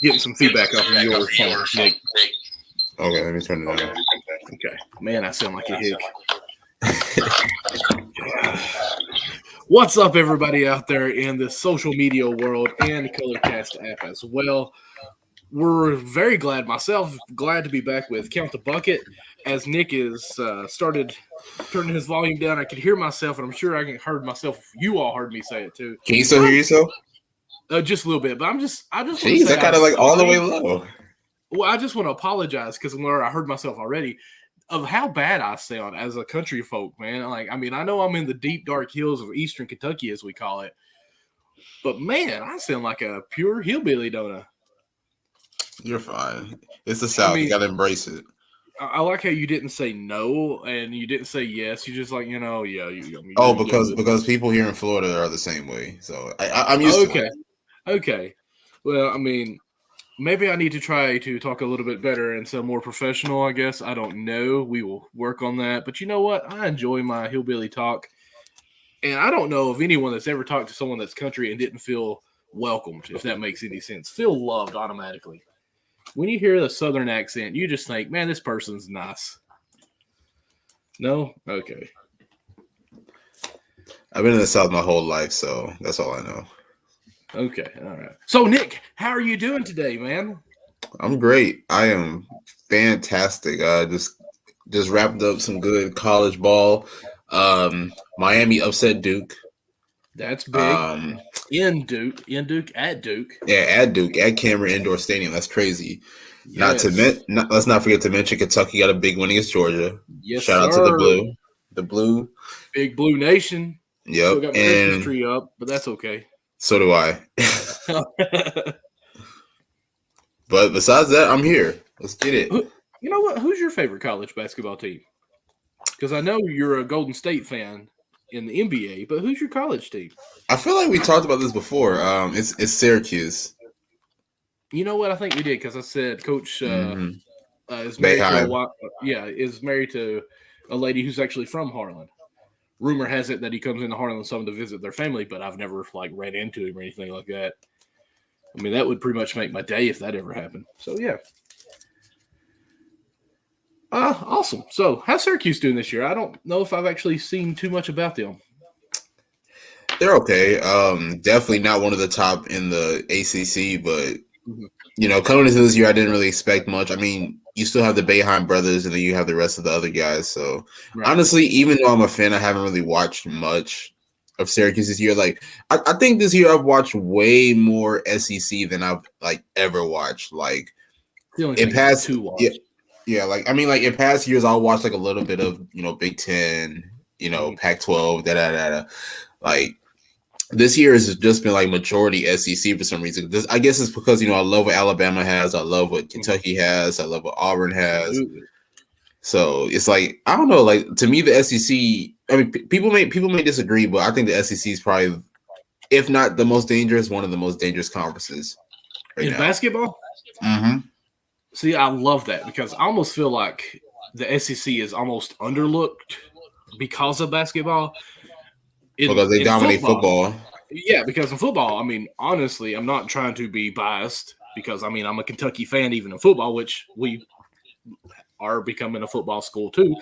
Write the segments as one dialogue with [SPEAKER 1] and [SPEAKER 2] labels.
[SPEAKER 1] getting some feedback off of your phone, Nick.
[SPEAKER 2] Okay, let me turn it on.
[SPEAKER 1] Okay. Man, I sound like a hick. What's up, everybody out there in the social media world and Colorcast app as well? We're very glad to be back with Count the Bucket. As Nick is started turning his volume down, I could hear myself, and I'm sure I heard myself. You all heard me say it too.
[SPEAKER 2] Can you still hear yourself?
[SPEAKER 1] Just a little bit, but I just.
[SPEAKER 2] Jeez, I kind of like all the way low.
[SPEAKER 1] Well, I just want to apologize because I heard myself already of how bad I sound as a country folk, man. Like, I mean, I know I'm in the deep, dark hills of Eastern Kentucky, as we call it, but man, I sound like a pure hillbilly, don't I?
[SPEAKER 2] You're fine. It's the South. You got to embrace it.
[SPEAKER 1] I like how you didn't say no and you didn't say yes. You just like, yeah.
[SPEAKER 2] Because people here in Florida are the same way. So I'm used to it.
[SPEAKER 1] Okay. Well, I mean, maybe I need to try to talk a little bit better and sound more professional, I guess. I don't know. We will work on that. But you know what? I enjoy my hillbilly talk. And I don't know of anyone that's ever talked to someone that's country and didn't feel welcomed, if that makes any sense. Feel loved automatically. When you hear the Southern accent, you just think, man, this person's nice. No? Okay.
[SPEAKER 2] I've been in the South my whole life, so that's all I know.
[SPEAKER 1] Okay, all right. So, Nick, how are you doing today, man?
[SPEAKER 2] I'm great. I am fantastic. Just wrapped up some good college ball. Miami upset Duke.
[SPEAKER 1] That's big. At Duke.
[SPEAKER 2] Yeah, at Duke, at Cameron Indoor Stadium. That's crazy. Yes. Let's not forget to mention Kentucky got a big win against Georgia.
[SPEAKER 1] Yes,
[SPEAKER 2] Shout out to the Blue.
[SPEAKER 1] Big Blue Nation.
[SPEAKER 2] Yep.
[SPEAKER 1] Still got my Christmas tree up, but that's okay.
[SPEAKER 2] So do I. But besides that, I'm here. Let's get it.
[SPEAKER 1] You know what? Who's your favorite college basketball team? Because I know you're a Golden State fan in the NBA, but who's your college team?
[SPEAKER 2] I feel like we talked about this before. It's Syracuse.
[SPEAKER 1] You know what? I think we did because I said Coach is married is married to a lady who's actually from Harlan. Rumor has it that he comes into Harlan some to visit their family, but I've never ran into him or anything like that. I mean, that would pretty much make my day if that ever happened. So yeah. Awesome. So, how's Syracuse doing this year? I don't know if I've actually seen too much about them.
[SPEAKER 2] They're okay. Definitely not one of the top in the ACC, but coming into this year, I didn't really expect much. I mean, you still have the Boeheim brothers, and then you have the rest of the other guys. So, honestly, even though I'm a fan, I haven't really watched much of Syracuse this year. Like, I think this year I've watched way more SEC than I've ever watched. Like, in past in past years, I'll watch a little bit of Big Ten, Pac-12, Like, this year has just been majority SEC for some reason. I guess it's because I love what Alabama has, I love what Kentucky has, I love what Auburn has. Absolutely. So it's I don't know. To me, the SEC. I mean, people may disagree, but I think the SEC is probably, if not the most dangerous, one of the most dangerous conferences
[SPEAKER 1] in basketball.
[SPEAKER 2] Mm-hmm.
[SPEAKER 1] See, I love that because I almost feel like the SEC is almost underlooked because of basketball.
[SPEAKER 2] Because they dominate football.
[SPEAKER 1] Yeah, because in football, I mean, honestly, I'm not trying to be biased because, I mean, I'm a Kentucky fan even in football, which we are becoming a football school too.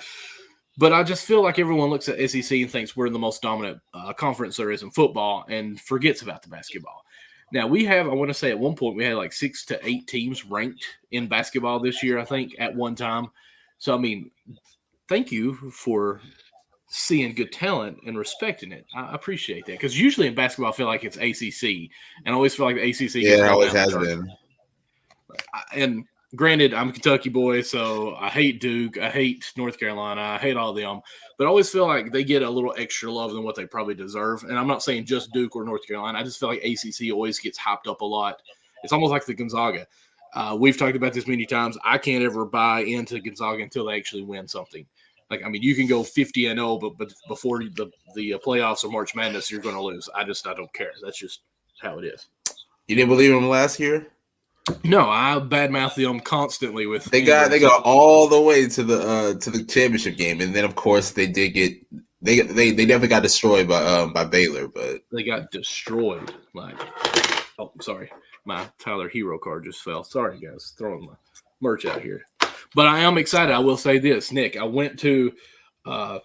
[SPEAKER 1] But I just feel like everyone looks at SEC and thinks we're the most dominant conference there is in football and forgets about the basketball. Now, I want to say at one point we had 6 to 8 teams ranked in basketball this year, I think, at one time. So, I mean, thank you for seeing good talent and respecting it. I appreciate that because usually in basketball, I feel like it's ACC, and I always feel like the ACC.
[SPEAKER 2] Yeah, it always has been.
[SPEAKER 1] And granted, I'm a Kentucky boy, so I hate Duke, I hate North Carolina, I hate all of them, but I always feel like they get a little extra love than what they probably deserve. And I'm not saying just Duke or North Carolina. I just feel like ACC always gets hyped up a lot. It's almost like the Gonzaga. We've talked about this many times. I can't ever buy into Gonzaga until they actually win something. I mean, you can go 50-0, but before the playoffs or March Madness, you're going to lose. I don't care. That's just how it is.
[SPEAKER 2] You didn't believe them last year?
[SPEAKER 1] No, I badmouth them constantly with.
[SPEAKER 2] They got all the way to the championship game, and then of course they did get they definitely got destroyed by Baylor, but
[SPEAKER 1] they got destroyed. Oh, sorry. My Tyler Hero card just fell. Sorry, guys. Throwing my merch out here. But I am excited. I will say this, Nick. I went to a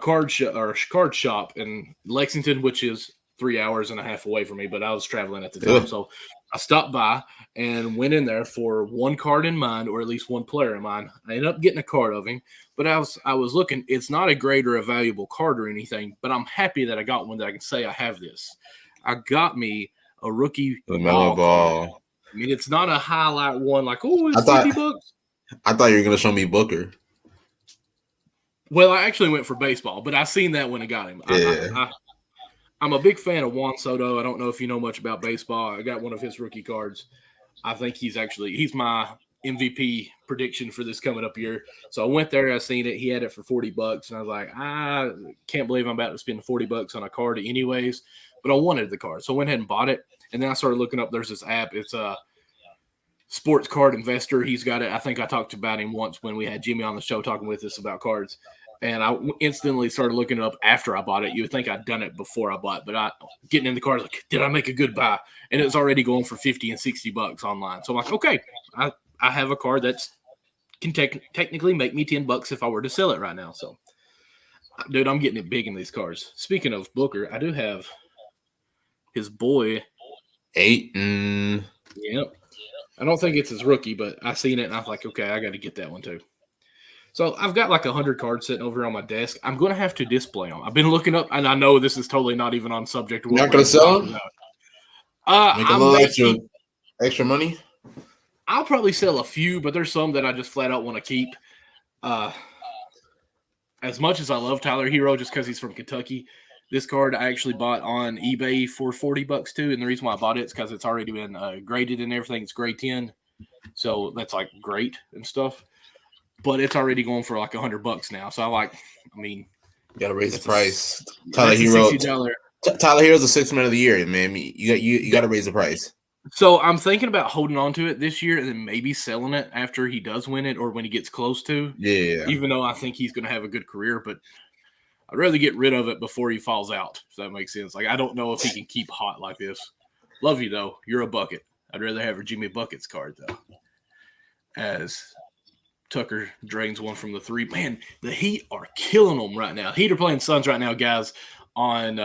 [SPEAKER 1] card shop in Lexington, which is 3 hours and a half away from me, but I was traveling at the time. So I stopped by and went in there for one card in mind, or at least one player in mind. I ended up getting a card of him, but I was looking. It's not a great or a valuable card or anything, but I'm happy that I got one that I can say I have this. I got me a rookie
[SPEAKER 2] ball.
[SPEAKER 1] I mean, it's not a highlight one like, oh, it's $50.
[SPEAKER 2] I thought you were going to show me Booker.
[SPEAKER 1] Well, I actually went for baseball, but I seen that when I got him.
[SPEAKER 2] Yeah.
[SPEAKER 1] I'm a big fan of Juan Soto. I don't know if you know much about baseball. I got one of his rookie cards. I think he's my MVP prediction for this coming up year. So I went there, I seen it. He had it for $40, and I was like, I can't believe I'm about to spend $40 on a card anyways. But I wanted the card, so I went ahead and bought it. And then I started looking up. There's this app. It's a Sports Card Investor. He's got it. I think I talked about him once when we had Jimmy on the show talking with us about cards. And I instantly started looking it up after I bought it. You would think I'd done it before I bought it, but getting in the car, like, did I make a good buy? And it's already going for $50 and $60 online. So I'm like, okay, I have a card that can technically make me $10 if I were to sell it right now. So, dude, I'm getting it big in these cards. Speaking of Booker, I do have his boy
[SPEAKER 2] Ayton.
[SPEAKER 1] Yep. I don't think it's his rookie, but I seen it and I was like, okay, I got to get that one too. So I've got like 100 cards sitting over on my desk. I'm going to have to display them. I've been looking up, and I know this is totally not even on subject.
[SPEAKER 2] You're not going to sell them? Make a little extra money?
[SPEAKER 1] I'll probably sell a few, but there's some that I just flat out want to keep. As much as I love Tyler Hero just because he's from Kentucky, this card I actually bought on eBay for $40 too. And the reason why I bought it is because it's already been graded and everything. It's grade 10. So that's like great and stuff. But it's already going for like $100 now. So you
[SPEAKER 2] got to raise the price. Tyler Hero's the sixth man of the year, man. You got to raise the price.
[SPEAKER 1] So I'm thinking about holding on to it this year and then maybe selling it after he does win it or when he gets close to.
[SPEAKER 2] Yeah.
[SPEAKER 1] Even though I think he's going to have a good career, but I'd rather get rid of it before he falls out, if that makes sense. Like, I don't know if he can keep hot like this. Love you, though. You're a bucket. I'd rather have a Jimmy Buckets card, though. As Tucker drains one from the three. Man, the Heat are killing them right now. Heat are playing Suns right now, guys, on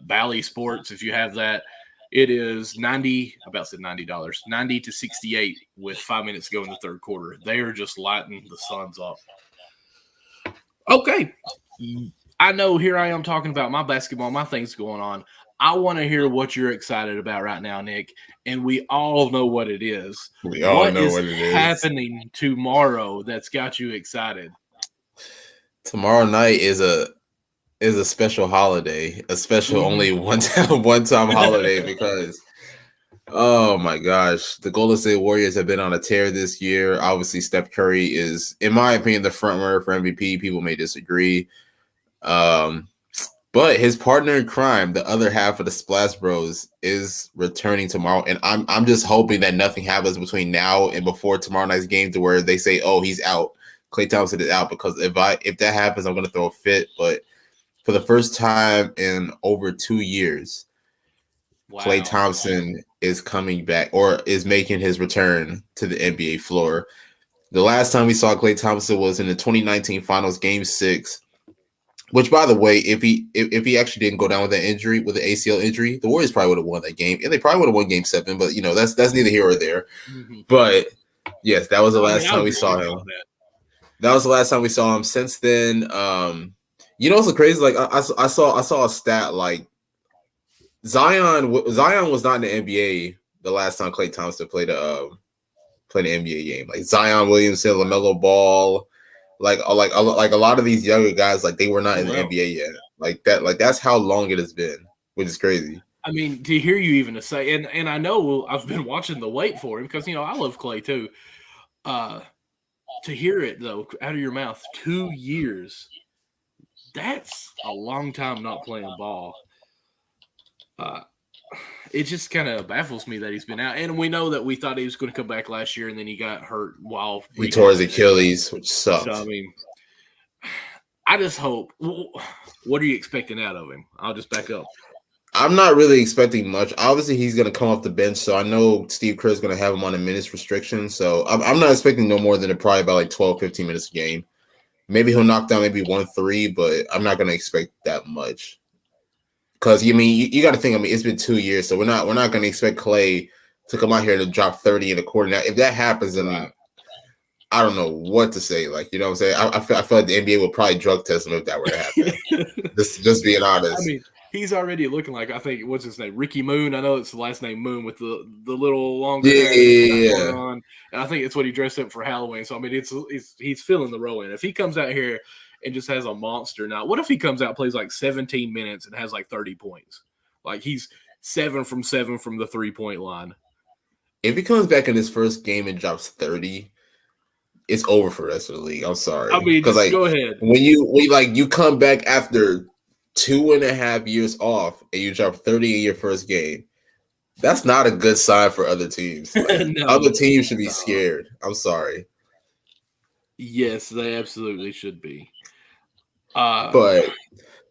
[SPEAKER 1] Bally Sports. If you have that, it is $90 to 68 with 5 minutes to go in the third quarter. They are just lighting the Suns up. Okay. I know here I am talking about my basketball, my things going on. I want to hear what you're excited about right now, Nick. And we all know what it is.
[SPEAKER 2] We all know what it is.
[SPEAKER 1] What is happening tomorrow that's got you excited?
[SPEAKER 2] Tomorrow night is a special holiday, a special only one time holiday because oh my gosh, the Golden State Warriors have been on a tear this year. Obviously, Steph Curry is, in my opinion, the front runner for MVP. People may disagree. But his partner in crime, the other half of the Splash Bros, is returning tomorrow, and I'm just hoping that nothing happens between now and before tomorrow night's game to where they say, "Oh, he's out. Klay Thompson is out." Because if that happens, I'm gonna throw a fit. But for the first time in over 2 years, Klay Thompson is coming back or is making his return to the NBA floor. The last time we saw Klay Thompson was in the 2019 Finals, Game 6. Which, by the way, if he actually didn't go down with that injury, with the ACL injury, the Warriors probably would have won that game, and they probably would have won Game 7. But that's neither here or there. Mm-hmm. But yes, that was the last time we saw him. That was the last time we saw him. Since then, what's so crazy? Like I saw a stat like Zion was not in the NBA the last time Klay Thompson played an NBA game. Like Zion Williamson, LaMelo Ball. Like a lot of these younger guys, like they were not in the NBA yet. Like that's how long it has been, which is crazy.
[SPEAKER 1] I mean, to hear you even to say, and I know I've been watching the wait for him because I love Klay too. To hear it though out of your mouth, 2 years, that's a long time not playing ball. It just kind of baffles me that he's been out. And we know that we thought he was going to come back last year, and then he got hurt while
[SPEAKER 2] he tore his Achilles, which sucked.
[SPEAKER 1] So, I just hope. What are you expecting out of him? I'll just back up.
[SPEAKER 2] I'm not really expecting much. Obviously, he's going to come off the bench, so I know Steve Kerr is going to have him on a minutes restriction. So I'm not expecting no more than probably about like 12, 15 minutes a game. Maybe he'll knock down maybe 1-3, but I'm not going to expect that much. Because you got to think. I mean, it's been 2 years, so we're not going to expect Klay to come out here to drop 30 in a quarter. Now, if that happens, then I don't know what to say. Like, you know what I'm saying? I feel like the NBA would probably drug test him if that were to happen. just being honest.
[SPEAKER 1] I mean, he's already looking like, I think, what's his name? Ricky Moon. I know it's the last name Moon with the little longer hair.
[SPEAKER 2] Yeah.
[SPEAKER 1] On. And I think it's what he dressed up for Halloween. So, I mean, he's filling the role in. If he comes out here and just has a monster. Now, what if he comes out, plays like 17 minutes and has like 30 points? Like he's 7 from 7 from the 3-point line.
[SPEAKER 2] If he comes back in his first game and drops 30, it's over for the rest of the league. I'm sorry.
[SPEAKER 1] I mean, just
[SPEAKER 2] like,
[SPEAKER 1] go ahead.
[SPEAKER 2] When you come back after 2.5 years off and you drop 30 in your first game, that's not a good sign for other teams. Like, no, other teams should be scared. I'm sorry.
[SPEAKER 1] Yes, they absolutely should be.
[SPEAKER 2] But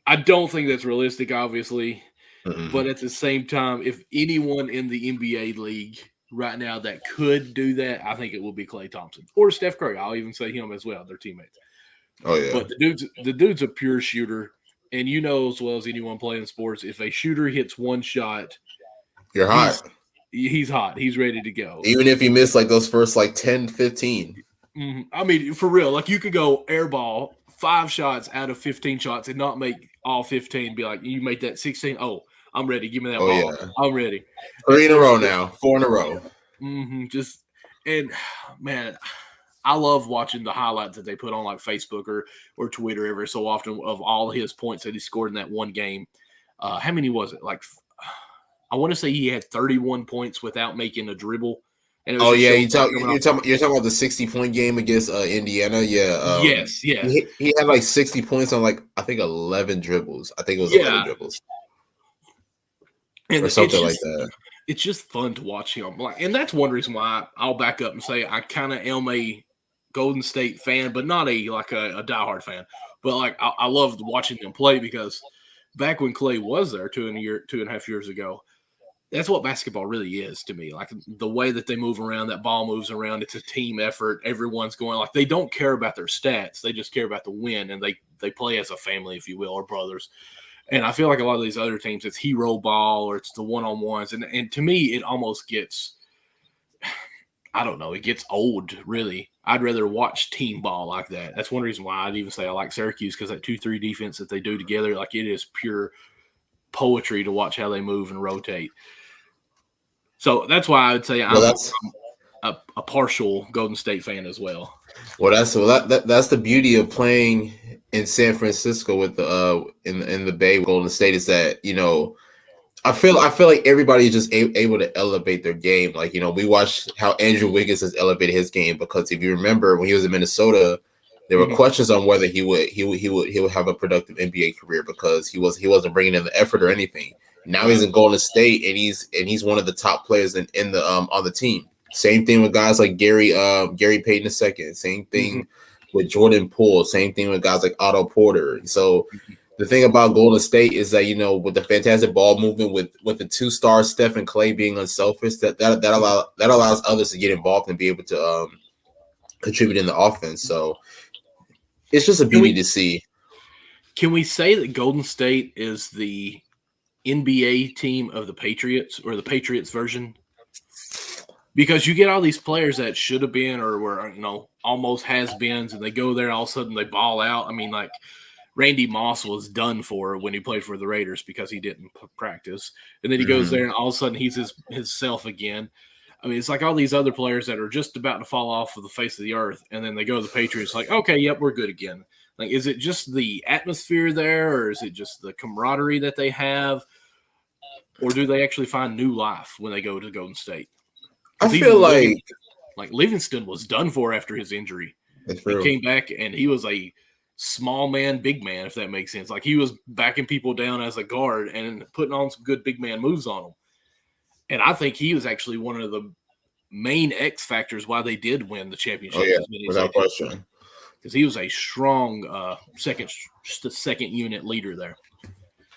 [SPEAKER 1] I don't think that's realistic, obviously. Mm-hmm. But at the same time, if anyone in the NBA league right now that could do that, I think it will be Klay Thompson or Steph Curry. I'll even say him as well. They're teammates.
[SPEAKER 2] Oh yeah.
[SPEAKER 1] But the dude's a pure shooter, and you know as well as anyone playing sports, if a shooter hits one shot,
[SPEAKER 2] you're hot.
[SPEAKER 1] He's hot. He's ready to go.
[SPEAKER 2] Even if you miss like those first like 10, 15.
[SPEAKER 1] Mm-hmm. I mean, for real, like you could go airball 5 shots out of 15 shots and not make all 15. Be like, you made that 16. Oh, I'm ready. Give me that ball. Yeah. I'm ready.
[SPEAKER 2] 3 in a row now. 4 in a row.
[SPEAKER 1] Mm-hmm. And man, I love watching the highlights that they put on like Facebook or Twitter every so often of all his points that he scored in that one game. How many was it? Like, I want to say he had 31 points without making a dribble.
[SPEAKER 2] Oh yeah, you're talking about the 60-point game against Indiana. Yeah.
[SPEAKER 1] Yes.
[SPEAKER 2] He had like 60 points on like I think 11 dribbles. I think it was 11 dribbles.
[SPEAKER 1] And
[SPEAKER 2] or something like that.
[SPEAKER 1] It's just fun to watch him. And that's one reason why I'll back up and say I kind of am a Golden State fan, but not a diehard fan. But like I loved watching them play because back when Klay was there 2.5 years ago, that's what basketball really is to me. Like the way that they move around, that ball moves around, it's a team effort. Everyone's going like they don't care about their stats. They just care about the win, and they play as a family, if you will, or brothers. And I feel like a lot of these other teams, it's hero ball or it's the one-on-ones. And to me, it almost gets, I don't know, it gets old, really. I'd rather watch team ball like that. That's one reason why I'd even say I like Syracuse, because that 2-3 defense that they do together, like it is pure poetry to watch how they move and rotate. So that's why I would say I'm a partial Golden State fan as well.
[SPEAKER 2] Well, that's the beauty of playing in San Francisco with the in the Bay with Golden State is that, you know, I feel like everybody is just able to elevate their game. Like, you know, we watched how Andrew Wiggins has elevated his game, because if you remember when he was in Minnesota, there were questions on whether he would have a productive NBA career because he wasn't bringing in the effort or anything. Now he's in Golden State and he's one of the top players in the on the team. Same thing with guys like Gary Payton II. Same thing with Jordan Poole. Same thing with guys like Otto Porter. So the thing about Golden State is that, you know, with the fantastic ball movement, with the 2-star Steph and Klay being unselfish, that allows others to get involved and be able to contribute in the offense. So it's just a beauty to see.
[SPEAKER 1] Can we say that Golden State is the NBA team of the Patriots, or the Patriots version? Because you get all these players that should have been or were, you know, almost has-beens, and they go there and all of a sudden they ball out. I mean, like Randy Moss was done for when he played for the Raiders because he didn't practice. And then he goes there and all of a sudden he's his self again. I mean, it's like all these other players that are just about to fall off of the face of the earth, and then they go to the Patriots like, okay, yep, we're good again. Like, is it just the atmosphere there, or is it just the camaraderie that they have, or do they actually find new life when they go to Golden State?
[SPEAKER 2] I feel like
[SPEAKER 1] Livingston was done for after his injury. He came back and he was a small man, big man, if that makes sense. Like he was backing people down as a guard and putting on some good big man moves on them. And I think he was actually one of the main X factors why they did win the championship.
[SPEAKER 2] Oh yeah, without question.
[SPEAKER 1] Because he was a strong second unit leader there.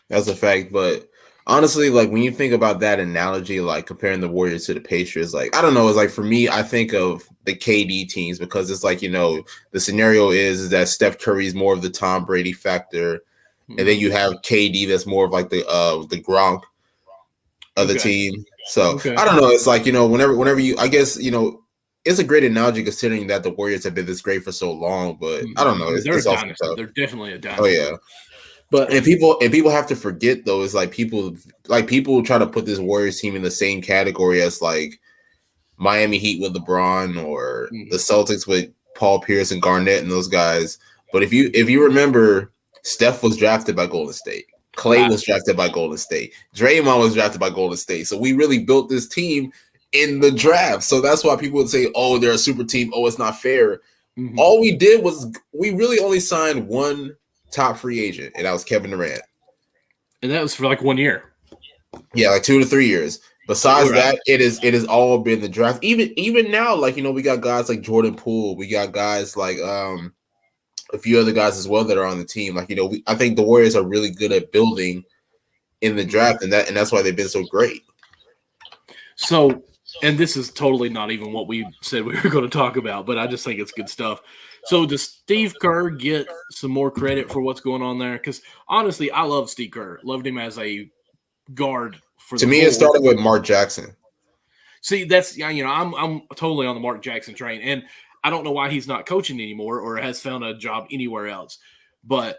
[SPEAKER 2] That's a fact, but Honestly, like when you think about that analogy, like comparing the Warriors to the Patriots, like I don't know, it's like for me, I think of the KD teams because it's like, the scenario is that Steph Curry is more of the Tom Brady factor, and then you have KD that's more of like the Gronk of the team. So I don't know. It's like, whenever you, I guess, it's a great analogy considering that the Warriors have been this great for so long, but I don't know.
[SPEAKER 1] They're
[SPEAKER 2] It's
[SPEAKER 1] a
[SPEAKER 2] also
[SPEAKER 1] dynasty.
[SPEAKER 2] tough.
[SPEAKER 1] They're definitely a dynasty.
[SPEAKER 2] Oh yeah.
[SPEAKER 1] But
[SPEAKER 2] and people have to forget though, is like people try to put this Warriors team in the same category as like Miami Heat with LeBron or the Celtics with Paul Pierce and Garnett and those guys. But if you remember, Steph was drafted by Golden State. Klay was drafted by Golden State. Draymond was drafted by Golden State. So we really built this team in the draft. So that's why people would say, oh, they're a super team. Oh, it's not fair. All we did was we really only signed one top free agent, and that was Kevin Durant.
[SPEAKER 1] And that was for like 1 year.
[SPEAKER 2] Yeah, like 2 to 3 years. Besides that, it is all been the draft. Even now, like, we got guys like Jordan Poole. We got guys like a few other guys as well that are on the team. Like, I think the Warriors are really good at building in the draft, and that's why they've been so great.
[SPEAKER 1] So, and this is totally not even what we said we were going to talk about, but I just think it's good stuff. So does Steve Kerr get some more credit for what's going on there? Because honestly, I love Steve Kerr. Loved him as a guard for
[SPEAKER 2] to me. It started with Mark Jackson.
[SPEAKER 1] See, that's I'm totally on the Mark Jackson train, and I don't know why he's not coaching anymore or has found a job anywhere else. But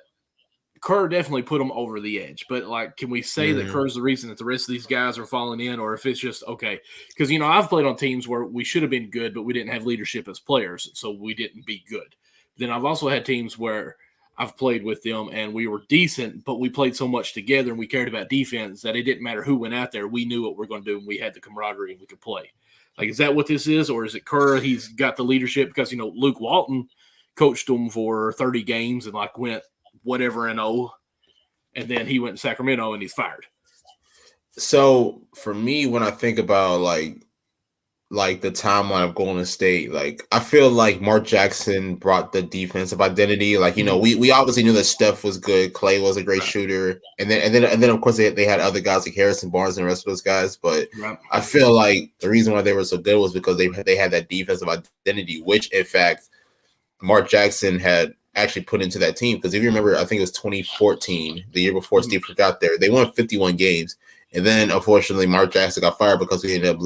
[SPEAKER 1] Kerr definitely put him over the edge. But like, can we say that Kerr's the reason that the rest of these guys are falling in, or if it's just okay? Because I've played on teams where we should have been good, but we didn't have leadership as players, so we didn't be good. Then I've also had teams where I've played with them and we were decent, but we played so much together and we cared about defense that it didn't matter who went out there. We knew what we are going to do and we had the camaraderie and we could play. Like, is that what this is? Or is it Kerr? He's got the leadership because, Luke Walton coached them for 30 games and like went whatever and and then he went to Sacramento and he's fired.
[SPEAKER 2] So for me, when I think about like the timeline of Golden State, like I feel like Mark Jackson brought the defensive identity. Like, we obviously knew that Steph was good, Klay was a great shooter, and then of course they had other guys like Harrison Barnes and the rest of those guys. But I feel like the reason why they were so good was because they had that defensive identity, which in fact Mark Jackson had actually put into that team. Because if you remember, I think it was 2014, the year before Steve Kerr got there, they won 51 games. And then, unfortunately, Mark Jackson got fired because we ended up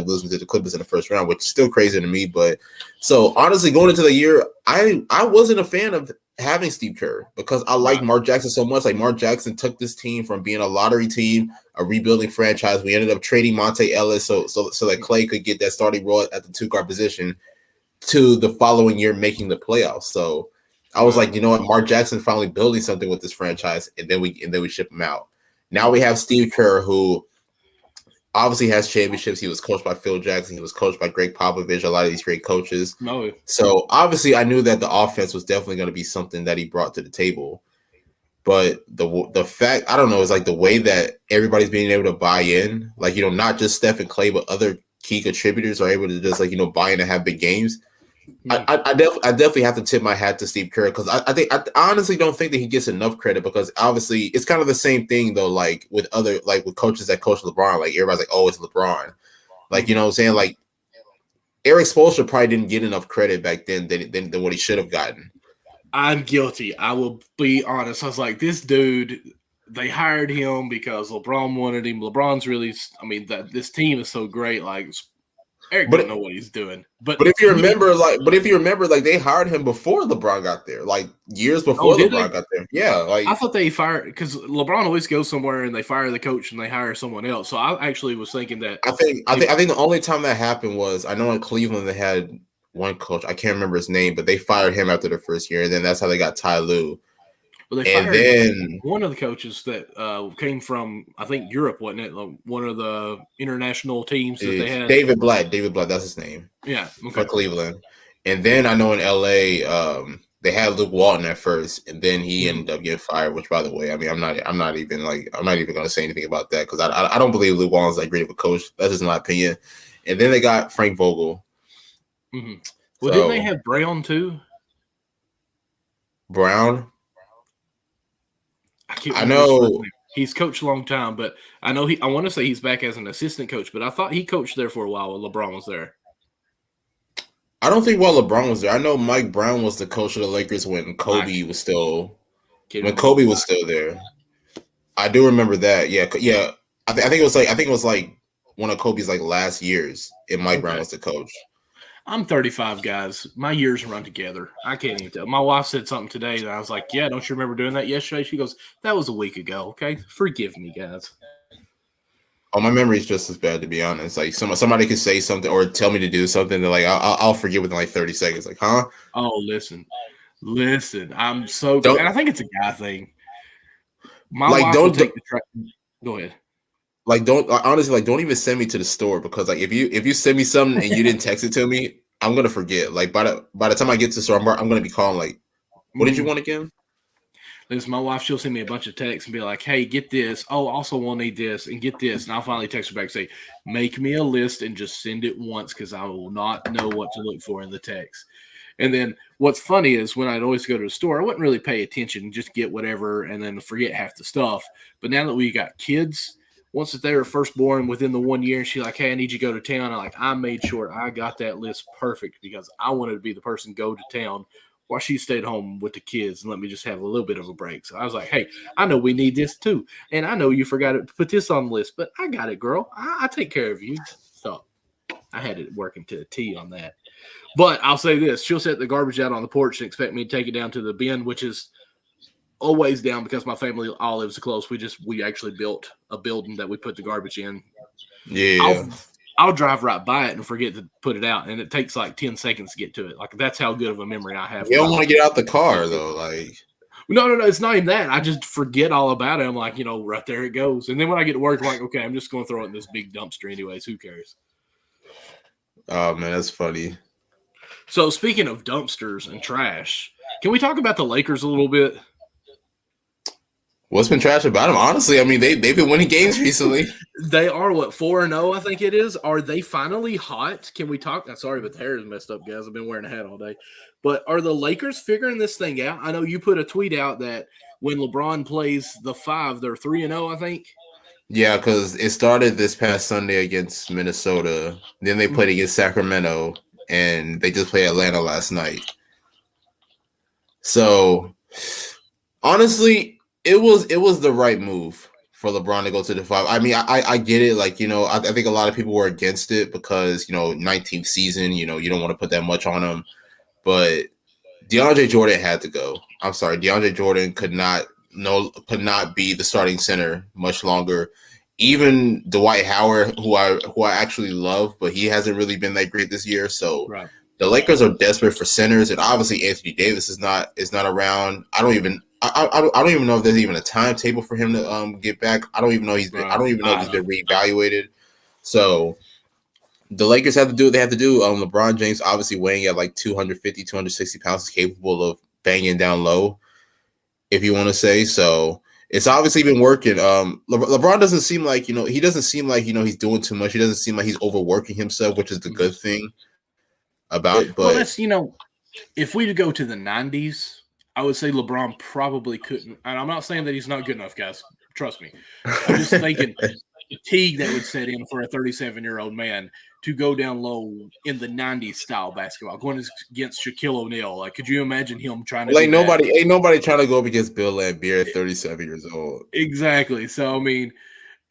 [SPEAKER 2] losing to the Clippers in the first round, which is still crazy to me. But so, honestly, going into the year, I wasn't a fan of having Steve Kerr because I like Mark Jackson so much. Like, Mark Jackson took this team from being a lottery team, a rebuilding franchise. We ended up trading Monte Ellis so that Klay could get that starting role at the two-guard position, to the following year making the playoffs. So I was like, you know what, Mark Jackson finally building something with this franchise, and then we ship him out. Now we have Steve Kerr, who obviously has championships. He was coached by Phil Jackson. He was coached by Greg Popovich, a lot of these great coaches. So obviously I knew that the offense was definitely going to be something that he brought to the table. But the fact, I don't know, is like the way that everybody's being able to buy in, like, not just Steph and Klay, but other key contributors are able to just like, buy in and have big games. I definitely have to tip my hat to Steve Kerr because I honestly don't think that he gets enough credit, because obviously it's kind of the same thing though, like with coaches that coach LeBron. Like, everybody's like, oh, it's LeBron. Like, you know what I'm saying? Like, Eric Spoelstra probably didn't get enough credit back then than what he should have gotten.
[SPEAKER 1] I'm guilty. I will be honest. I was like, this dude, they hired him because LeBron wanted him. LeBron's really, this team is so great. Like, Eric doesn't know what he's doing. But
[SPEAKER 2] if you remember, like they hired him before LeBron got there, like years before LeBron got there. Yeah, like
[SPEAKER 1] I thought they fired, because LeBron always goes somewhere and they fire the coach and they hire someone else. So I actually was thinking that
[SPEAKER 2] I think the only time that happened was, I know in Cleveland they had one coach, I can't remember his name, but they fired him after the first year, and then that's how they got Ty Lue.
[SPEAKER 1] Well, they fired one of the coaches that came from, I think, Europe, wasn't it? Like one of the international teams that they had.
[SPEAKER 2] David Blatt, that's his name.
[SPEAKER 1] Yeah,
[SPEAKER 2] for Cleveland. And then I know in LA, they had Luke Walton at first, and then he ended up getting fired. Which, by the way, I mean, I'm not even going to say anything about that, because I don't believe Luke Walton's that great of a coach. That's just my opinion. And then they got Frank Vogel.
[SPEAKER 1] Mm-hmm. Well, didn't they have Brown too?
[SPEAKER 2] Brown.
[SPEAKER 1] I know. He's coached a long time, but I know I want to say he's back as an assistant coach, but I thought he coached there for a while when LeBron was there.
[SPEAKER 2] I don't think while LeBron was there. I know Mike Brown was the coach of the Lakers when Kobe was still there. I do remember that. Yeah. I think it was like one of Kobe's like last years, and Mike Brown was the coach.
[SPEAKER 1] I'm 35, guys. My years run together. I can't even tell. My wife said something today, and I was like, "Yeah, don't you remember doing that yesterday?" She goes, "That was a week ago." Okay, forgive me, guys.
[SPEAKER 2] Oh, my memory is just as bad, to be honest. Like somebody could say something or tell me to do something that like I'll forget within like 30 seconds. Like, huh?
[SPEAKER 1] Oh, listen. I'm so good, and I think it's a guy thing. My wife will take the track. Go ahead.
[SPEAKER 2] Like, don't even send me to the store, because like if you send me something and you didn't text it to me, I'm gonna forget. Like by the time I get to the store, I'm gonna be calling like, what did you want again?
[SPEAKER 1] Listen, my wife, she'll send me a bunch of texts and be like, "Hey, get this. Oh, also we'll need this and get this." And I'll finally text her back and say, "Make me a list and just send it once, because I will not know what to look for in the text." And then what's funny is when I'd always go to the store, I wouldn't really pay attention, just get whatever and then forget half the stuff. But now that we got kids, once that they were first born within the 1 year, she's like, "Hey, I need you to go to town." I made sure I got that list perfect because I wanted to be the person go to town while she stayed home with the kids and let me just have a little bit of a break. So I was like, "Hey, I know we need this too. And I know you forgot to put this on the list, but I got it, girl. I take care of you." So I had it working to a T on that. But I'll say this, she'll set the garbage out on the porch and expect me to take it down to the bin, which is always down because my family all lives close. We actually built a building that we put the garbage in.
[SPEAKER 2] Yeah.
[SPEAKER 1] I'll drive right by it and forget to put it out, and it takes like 10 seconds to get to it. Like, that's how good of a memory I have.
[SPEAKER 2] You don't want to get out the car though, like.
[SPEAKER 1] No, it's not even that. I just forget all about it. I'm like, right there it goes. And then when I get to work, I'm like, okay, I'm just going to throw it in this big dumpster anyways. Who cares?
[SPEAKER 2] Oh man, that's funny.
[SPEAKER 1] So speaking of dumpsters and trash, can we talk about the Lakers a little bit?
[SPEAKER 2] What's been trash about them? Honestly, I mean, they've been winning games recently.
[SPEAKER 1] They are 4-0, I think it is. Are they finally hot? Can we talk? I'm sorry, but the hair is messed up, guys. I've been wearing a hat all day. But are the Lakers figuring this thing out? I know you put a tweet out that when LeBron plays the 5, they're 3-0, I think.
[SPEAKER 2] Yeah, because it started this past Sunday against Minnesota. Then they played against Sacramento, and they just played Atlanta last night. So, honestly, it was the right move for LeBron to go to the 5. I mean, I get it. Like, I think a lot of people were against it because, 19th season, you don't want to put that much on him. But DeAndre Jordan had to go. I'm sorry. DeAndre Jordan could not be the starting center much longer. Even Dwight Howard, who I actually love, but he hasn't really been that great this year. So The Lakers are desperate for centers, and obviously Anthony Davis is not around. I don't even know if there's even a timetable for him to get back. I don't even know if he's been reevaluated. So the Lakers have to do what they have to do. LeBron James obviously weighing at like 250, 260 pounds is capable of banging down low, if you want to say. So it's obviously been working. LeBron doesn't seem like, he doesn't seem like, he's doing too much. He doesn't seem like he's overworking himself, which is the good thing about it. But
[SPEAKER 1] well, that's, if we go to the 90s, I would say LeBron probably couldn't. And I'm not saying that he's not good enough, guys. Trust me. I'm just thinking fatigue that would set in for a 37-year-old man to go down low in the 90s style basketball, going against Shaquille O'Neal. Like, could you imagine him trying to
[SPEAKER 2] ain't nobody trying to go up against Bill Laimbeer at 37 years old.
[SPEAKER 1] Exactly. So, I mean,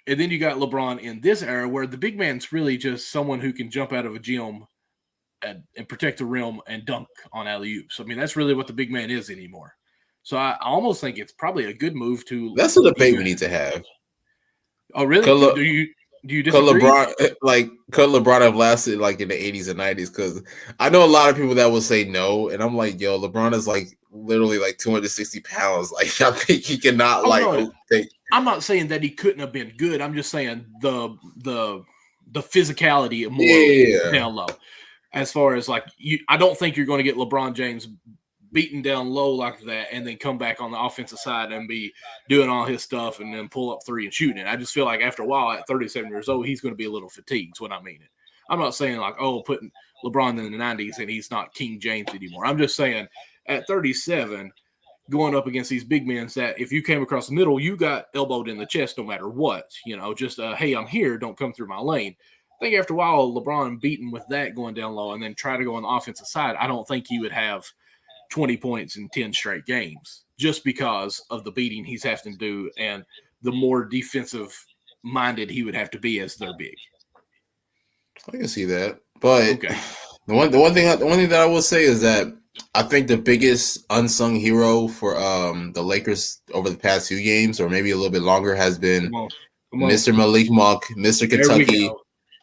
[SPEAKER 1] and then you got LeBron in this era where the big man's really just someone who can jump out of a gym and protect the rim and dunk on alley-oops. I mean, that's really what the big man is anymore. So I almost think it's probably a good move to.
[SPEAKER 2] That's the debate we need to have.
[SPEAKER 1] Oh, really? Do you disagree?
[SPEAKER 2] Could LeBron have lasted like in the 80s and 90s? Because I know a lot of people that will say no, and I'm like, yo, LeBron is like literally like 260 pounds. Like, I think he cannot
[SPEAKER 1] I'm not saying that he couldn't have been good. I'm just saying the physicality more down low. As far as I don't think you're going to get LeBron James beaten down low like that and then come back on the offensive side and be doing all his stuff and then pull up 3 and shooting it. I just feel like after a while, at 37 years old, he's going to be a little fatigued. Is what I mean. I'm not saying putting LeBron in the 90s and he's not King James anymore. I'm just saying at 37, going up against these big men that if you came across the middle, you got elbowed in the chest no matter what. Just hey, I'm here, don't come through my lane. I think after a while, LeBron beaten with that going down low and then try to go on the offensive side, I don't think he would have 20 points in 10 straight games just because of the beating he's having to do and the more defensive minded he would have to be as they're big.
[SPEAKER 2] I can see that. But
[SPEAKER 1] okay.
[SPEAKER 2] the one thing that I will say is that I think the biggest unsung hero for the Lakers over the past few games, or maybe a little bit longer, has been Mr. Malik Monk, Mr. Kentucky.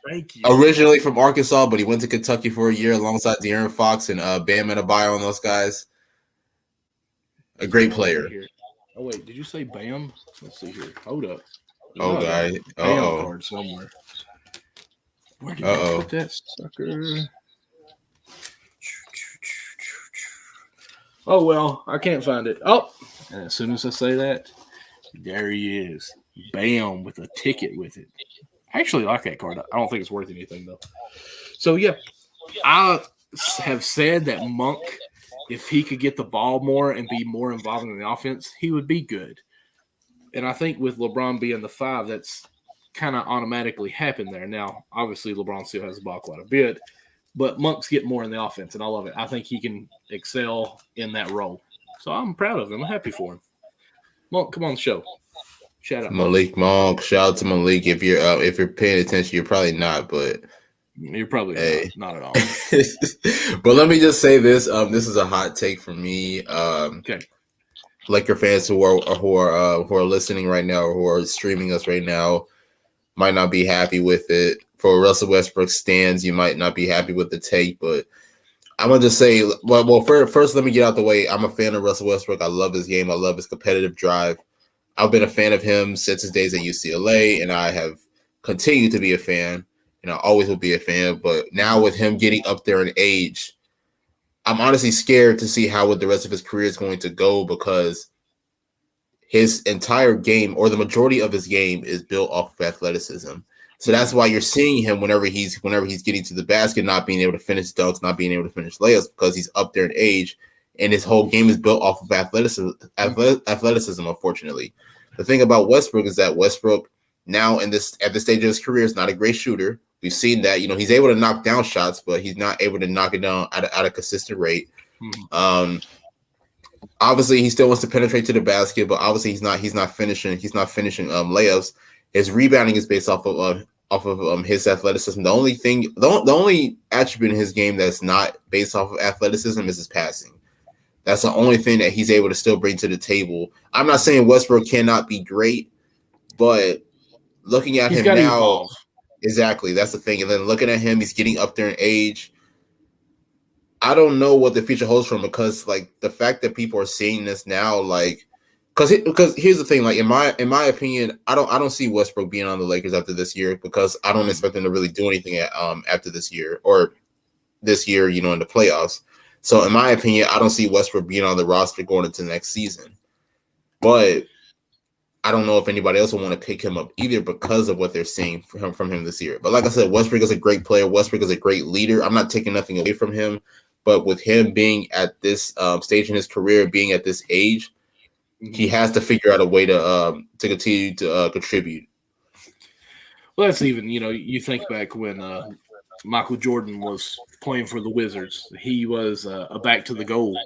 [SPEAKER 1] Thank you.
[SPEAKER 2] Originally from Arkansas, but he went to Kentucky for a year alongside De'Aaron Fox and Bam Adebayo and those guys. A great player.
[SPEAKER 1] Oh, wait. Did you say Bam? Let's see here. Hold up.
[SPEAKER 2] Oh, guy.
[SPEAKER 1] Bam card somewhere. Where did I put that sucker? Oh, well, I can't find it. Oh, and as soon as I say that, there he is. Bam with a ticket with it. I actually like that card. I don't think it's worth anything, though. So, yeah, I have said that Monk, if he could get the ball more and be more involved in the offense, he would be good. And I think with LeBron being the 5, that's kind of automatically happened there. Now, obviously, LeBron still has the ball quite a bit, but Monk's getting more in the offense, and I love it. I think he can excel in that role. So I'm proud of him. I'm happy for him. Monk, come on the show. Shout out
[SPEAKER 2] Malik Monk. Shout out to Malik. If you're paying attention, you're probably not, but
[SPEAKER 1] you're probably not at all.
[SPEAKER 2] But let me just say this. This is a hot take from me.
[SPEAKER 1] Okay.
[SPEAKER 2] Laker fans who are listening right now or who are streaming us right now might not be happy with it. For Russell Westbrook stands, you might not be happy with the take, but I'm gonna just say, well, first let me get out the way. I'm a fan of Russell Westbrook. I love his game. I love his competitive drive. I've been a fan of him since his days at UCLA, and I have continued to be a fan, and I always will be a fan. But now with him getting up there in age, I'm honestly scared to see how the rest of his career is going to go, because his entire game, or the majority of his game, is built off of athleticism. So that's why you're seeing him whenever he's getting to the basket, not being able to finish dunks, not being able to finish layups, because he's up there in age, and his whole game is built off of athleticism. Unfortunately, the thing about Westbrook is that Westbrook now at this stage of his career is not a great shooter. We've seen that. He's able to knock down shots, but he's not able to knock it down at a consistent rate. Obviously, he still wants to penetrate to the basket, but obviously he's not finishing layups. His rebounding is based off of his athleticism. The only attribute in his game that's not based off of athleticism is his passing. That's the only thing that he's able to still bring to the table. I'm not saying Westbrook cannot be great, but looking at him now, exactly, that's the thing. And then looking at him, he's getting up there in age. I don't know what the future holds for him, because the fact that people are seeing this now, because here's the thing, in my opinion, I don't see Westbrook being on the Lakers after this year, because I don't expect them to really do anything after this year, or this year, in the playoffs. So in my opinion, I don't see Westbrook being on the roster going into the next season. But I don't know if anybody else will want to pick him up either, because of what they're seeing from him this year. But like I said, Westbrook is a great player. Westbrook is a great leader. I'm not taking nothing away from him. But with him being at this stage in his career, being at this age, he has to figure out a way to continue to contribute.
[SPEAKER 1] Well, that's even, you think back when Michael Jordan was playing for the Wizards. He was a back to the goal,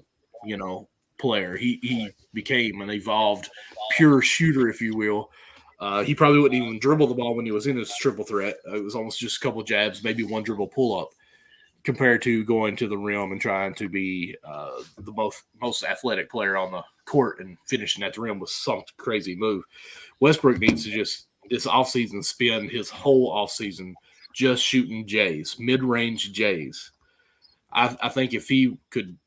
[SPEAKER 1] player. He became an evolved pure shooter, if you will. He probably wouldn't even dribble the ball when he was in his triple threat. It was almost just a couple jabs, maybe one dribble pull up, compared to going to the rim and trying to be the most athletic player on the court and finishing at the rim with some crazy move. Westbrook needs to just this offseason spend his whole offseason just shooting J's, mid-range J's. I think if he could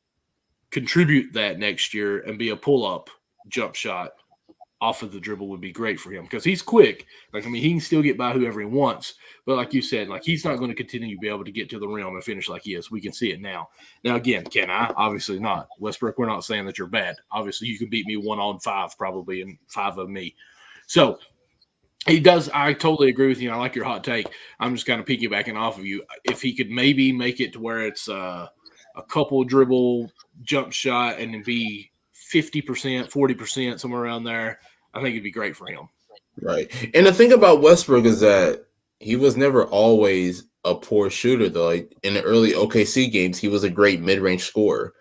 [SPEAKER 1] contribute that next year and be a pull-up jump shot off of the dribble would be great for him, because he's quick. He can still get by whoever he wants, but like you said, he's not going to continue to be able to get to the rim and finish like he is. We can see it now. Now, again, can I? Obviously not. Westbrook, we're not saying that you're bad. Obviously, you can beat me 1-on-5 probably, and 5 of me. So he does. I totally agree with you. I like your hot take. I'm just kind of piggybacking off of you. If he could maybe make it to where it's a couple dribble jump shot and then be 50%, 40%, somewhere around there, I think it'd be great for him.
[SPEAKER 2] Right. And the thing about Westbrook is that he was never always a poor shooter, though. Like in the early OKC games, he was a great mid-range scorer.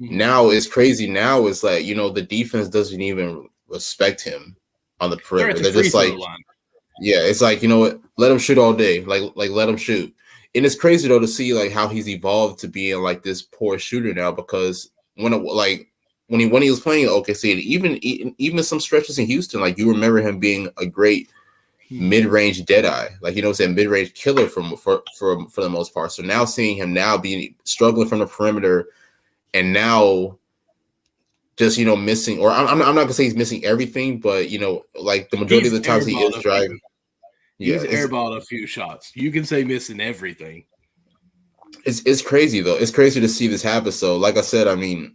[SPEAKER 2] Mm-hmm. Now it's crazy. Now it's like, the defense doesn't even respect him on the perimeter. They're just like, yeah, it's like, you know what? Let him shoot all day. Like let him shoot. And it's crazy though to see like how he's evolved to being like this poor shooter now, because when he was playing at OKC, and even some stretches in Houston, like you remember him being a great mid-range deadeye, like mid-range killer for the most part. So now seeing him now being struggling from the perimeter, and now just missing, or I'm not gonna say he's missing everything, but like the majority of the times he is driving.
[SPEAKER 1] He's airballed a few shots. You can say missing everything.
[SPEAKER 2] It's crazy though. It's crazy to see this happen. So like I said, I mean,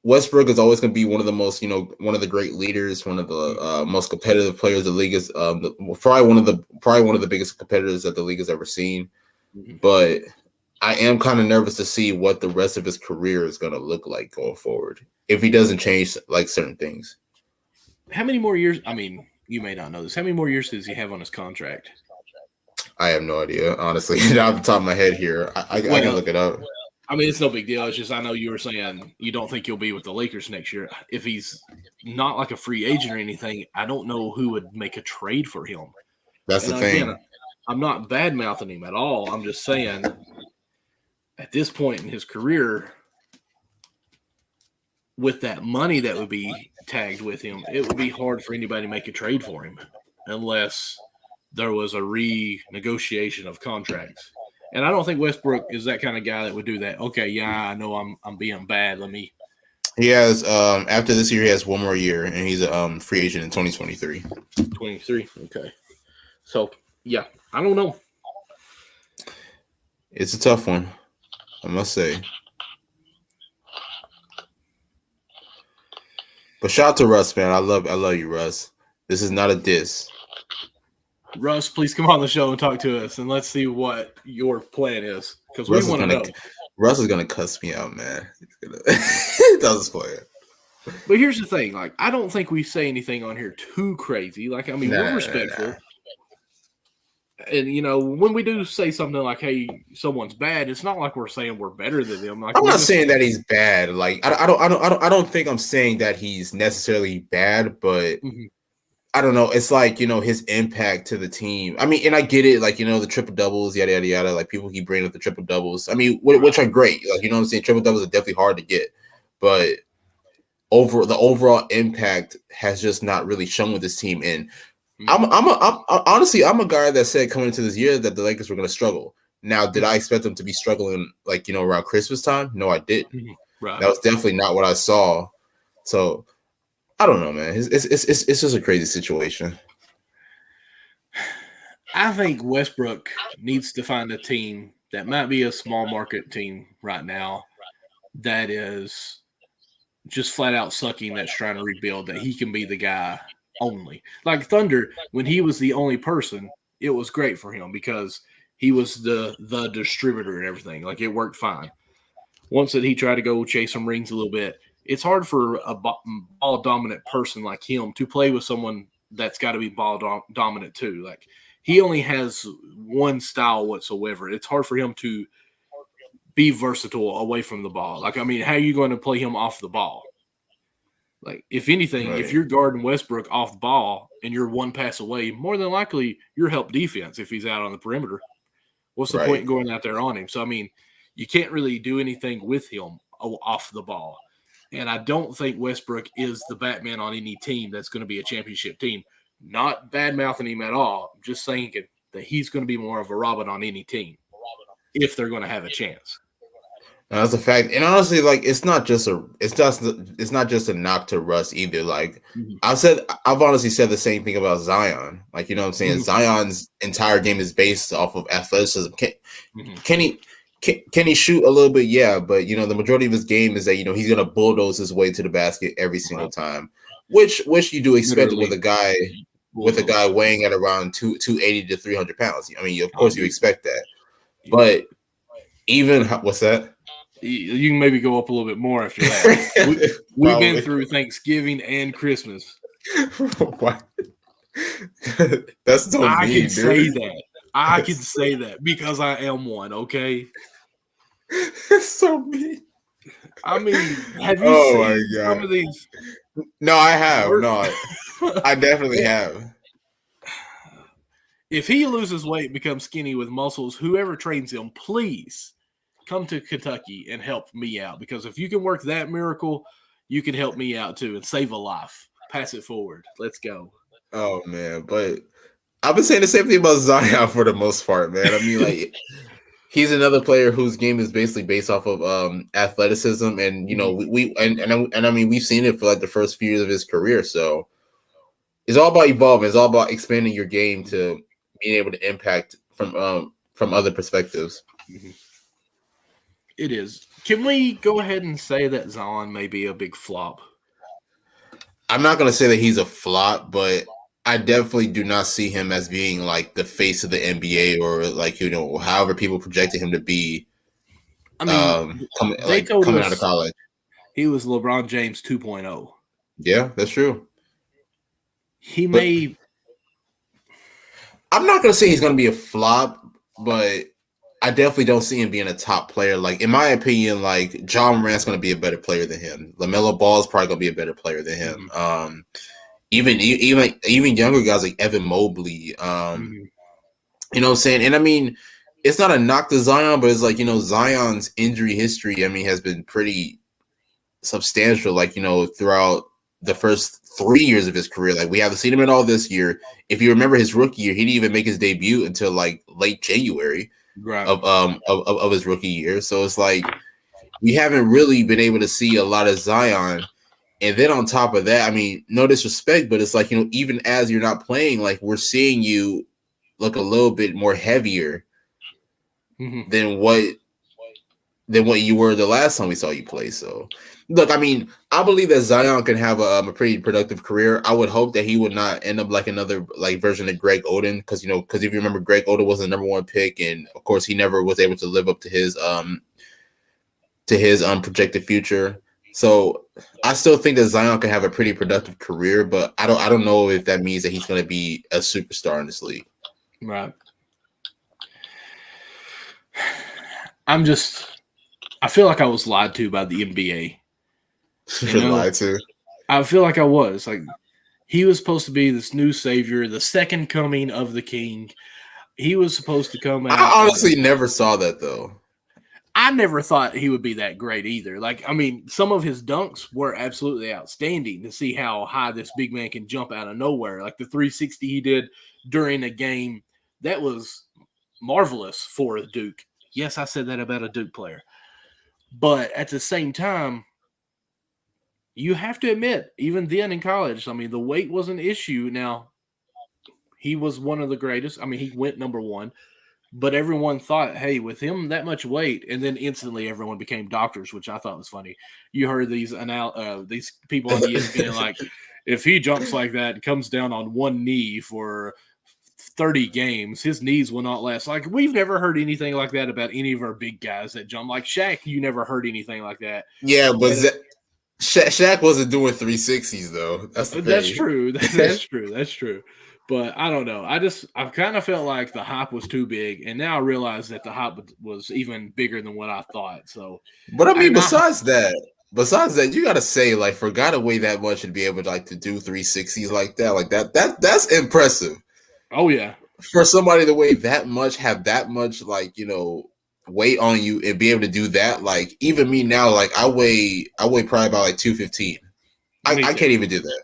[SPEAKER 2] Westbrook is always going to be one of the most, one of the great leaders, one of the most competitive players the league is, probably one of the biggest competitors that the league has ever seen. Mm-hmm. But I am kind of nervous to see what the rest of his career is going to look like going forward if he doesn't change like certain things.
[SPEAKER 1] How many more years? I mean, you may not know this. How many more years does he have on his contract?
[SPEAKER 2] I have no idea, honestly. Not off the top of my head here. I can look it up.
[SPEAKER 1] I mean, it's no big deal. It's just I know you were saying you don't think he'll be with the Lakers next year. If he's not like a free agent or anything, I don't know who would make a trade for him.
[SPEAKER 2] That's the thing. Again,
[SPEAKER 1] I'm not bad-mouthing him at all. I'm just saying at this point in his career, with that money that would be tagged with him, it would be hard for anybody to make a trade for him unless there was a renegotiation of contracts. And I don't think Westbrook is that kind of guy that would do that. Okay, yeah, I know I'm being bad.
[SPEAKER 2] He has after this year he has one more year, and he's a free agent in 2023.
[SPEAKER 1] 23, okay. So yeah, I don't know.
[SPEAKER 2] It's a tough one, I must say. But shout out to Russ, man. I love you, Russ. This is not a diss.
[SPEAKER 1] Russ, please come on the show and talk to us, and let's see what your plan is, because we want to know.
[SPEAKER 2] Russ is gonna cuss me out, man. That's his plan.
[SPEAKER 1] But here's the thing: like, I don't think we say anything on here too crazy. Like, I mean, we're respectful, and when we do say something like, "Hey, someone's bad," it's not like we're saying we're better than them. Like,
[SPEAKER 2] I'm not saying that he's bad. Like, I don't think I'm saying that he's necessarily bad, but. Mm-hmm. I don't know. It's like, his impact to the team. I mean, and I get it. Like, the triple doubles, yada, yada, yada. Like, people keep bringing up the triple doubles. I mean, which are great. Like, you know what I'm saying? Triple doubles are definitely hard to get. But the overall impact has just not really shown with this team. And honestly, I'm a guy that said coming into this year that the Lakers were going to struggle. Now, did I expect them to be struggling, like, around Christmas time? No, I didn't. Right. That was definitely not what I saw. So, I don't know, man. It's just a crazy situation.
[SPEAKER 1] I think Westbrook needs to find a team that might be a small market team right now that is just flat out sucking, that's trying to rebuild, that he can be the guy only. Like Thunder, when he was the only person, it was great for him because he was the distributor and everything. Like, it worked fine. Once that he tried to go chase some rings a little bit, it's hard for a ball-dominant person like him to play with someone that's got to be ball-dominant too. Like, he only has one style whatsoever. It's hard for him to be versatile away from the ball. Like, I mean, how are you going to play him off the ball? Like, if anything, right. If you're guarding Westbrook off the ball and you're one pass away, more than likely you're help defense if he's out on the perimeter. What's the point in going out there on him? So, I mean, you can't really do anything with him off the ball. And I don't think Westbrook is the Batman on any team that's going to be a championship team. Not bad-mouthing him at all. I'm just saying that he's going to be more of a Robin on any team if they're going to have a chance.
[SPEAKER 2] That's a fact. And honestly, like, it's not just a knock to Russ either. Like, I've honestly said the same thing about Zion. Like, you know what I'm saying? Mm-hmm. Zion's entire game is based off of athleticism. Can he shoot a little bit? Yeah, but the majority of his game is that he's gonna bulldoze his way to the basket every single time, which you do expect with a guy weighing at around 280 to 300 pounds. I mean, of course you expect that, but even what's that?
[SPEAKER 1] You can maybe go up a little bit more after that. We've been through Thanksgiving and Christmas.
[SPEAKER 2] What? That's so
[SPEAKER 1] I
[SPEAKER 2] mean,
[SPEAKER 1] can say
[SPEAKER 2] dude.
[SPEAKER 1] that. I can say that because I am one. Okay.
[SPEAKER 2] That's so mean.
[SPEAKER 1] I mean, have you seen some of these?
[SPEAKER 2] No, I have. No, I definitely have.
[SPEAKER 1] If he loses weight, becomes skinny with muscles, whoever trains him, please come to Kentucky and help me out. Because if you can work that miracle, you can help me out too and save a life. Pass it forward. Let's go.
[SPEAKER 2] Oh man, but I've been saying the same thing about Zion for the most part, man. I mean, like he's another player whose game is basically based off of athleticism, and I mean we've seen it for like the first few years of his career. So it's all about evolving. It's all about expanding your game to being able to impact from other perspectives.
[SPEAKER 1] Mm-hmm. It is. Can we go ahead and say that Zion may be a big flop?
[SPEAKER 2] I'm not going to say that he's a flop, but I definitely do not see him as being like the face of the NBA or like, however people projected him to be.
[SPEAKER 1] I mean,
[SPEAKER 2] coming out of college.
[SPEAKER 1] He was LeBron James 2.0.
[SPEAKER 2] Yeah, that's true. I'm not going to say he's going to be a flop, but I definitely don't see him being a top player. Like, in my opinion, like, John Morant's going to be a better player than him. LaMelo Ball is probably going to be a better player than him. Mm-hmm. Even younger guys like Evan Mobley. You know what I'm saying? And, I mean, it's not a knock to Zion, but it's like, Zion's injury history, I mean, has been pretty substantial, like, throughout the first 3 years of his career. Like, we haven't seen him at all this year. If you remember his rookie year, he didn't even make his debut until, like, late January.
[SPEAKER 1] Right.
[SPEAKER 2] Of his rookie year. So it's like we haven't really been able to see a lot of Zion. And then on top of that, I mean, no disrespect, but it's like, even as you're not playing, like we're seeing you look a little bit more heavier than what you were the last time we saw you play. So look, I mean, I believe that Zion can have a pretty productive career. I would hope that he would not end up like another like version of Greg Oden, because if you remember, Greg Oden was the number one pick, and of course he never was able to live up to his projected future. So I still think that Zion can have a pretty productive career, but I don't know if that means that he's going to be a superstar in this league.
[SPEAKER 1] Right. I feel like I was lied to by the NBA.
[SPEAKER 2] Lied to.
[SPEAKER 1] I feel like I was. Like, he was supposed to be this new savior, the second coming of the king. He was supposed to come out.
[SPEAKER 2] I honestly never saw that, though.
[SPEAKER 1] I never thought he would be that great either. Like, I mean, some of his dunks were absolutely outstanding to see how high this big man can jump out of nowhere. Like the 360 he did during a game, that was marvelous for a Duke. Yes, I said that about a Duke player. But at the same time, you have to admit, even then in college, I mean, the weight was an issue. Now, he was one of the greatest. I mean, he went number one. But everyone thought, hey, with him that much weight, and then instantly everyone became doctors, which I thought was funny. You heard these people on ESPN like, if he jumps like that and comes down on one knee for 30 games, his knees will not last. Like, we've never heard anything like that about any of our big guys that jump. Like Shaq, you never heard anything like that.
[SPEAKER 2] Yeah, but Shaq wasn't doing 360s though.
[SPEAKER 1] That's true. That's true. That's true. But I don't know. I kind of felt like the hype was too big, and now I realize that the hype was even bigger than what I thought. So,
[SPEAKER 2] but I mean, besides that, you got to say, like, for a guy to weigh that much and be able to like to do 360s like that's impressive.
[SPEAKER 1] Oh yeah,
[SPEAKER 2] for somebody to weigh that much, have that much like weight on you, and be able to do that. Like even me now, like I weigh probably about like 215. I can't even do that.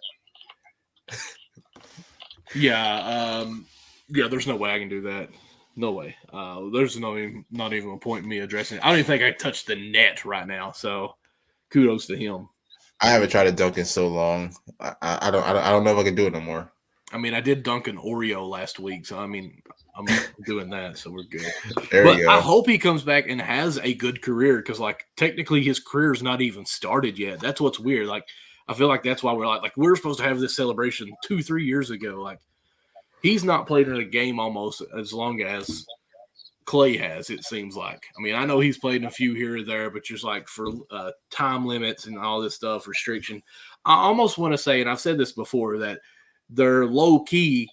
[SPEAKER 1] Yeah, there's no way I can do that. No way. There's not even a point in me addressing it. I don't even think I touched the net right now. So, kudos to him.
[SPEAKER 2] I haven't tried to dunk in so long. I don't know if I can do it no more.
[SPEAKER 1] I mean, I did dunk an Oreo last week, so I mean, I'm doing that, so we're good.
[SPEAKER 2] There you go.
[SPEAKER 1] I hope he comes back and has a good career, because like technically his career's not even started yet. That's what's weird. Like, I feel like that's why we're like we're supposed to have this celebration 2-3 years ago. Like, he's not played in a game almost as long as Klay has, it seems like. I mean, I know he's played in a few here or there, but just like for time limits and all this stuff, restriction. I almost want to say, and I've said this before, that they're low key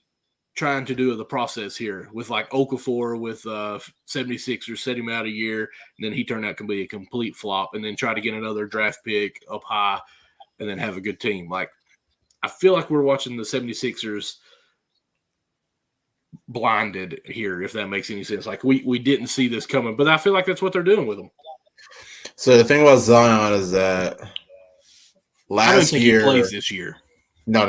[SPEAKER 1] trying to do the process here with like Okafor with 76ers, set him out a year, and then he turned out to be a complete flop, and then try to get another draft pick up high and then have a good team. Like, I feel like we're watching the 76ers blinded here, if that makes any sense. Like we didn't see this coming, but I feel like that's what they're doing with them.
[SPEAKER 2] So the thing about Zion is that last year
[SPEAKER 1] he plays this year.
[SPEAKER 2] No.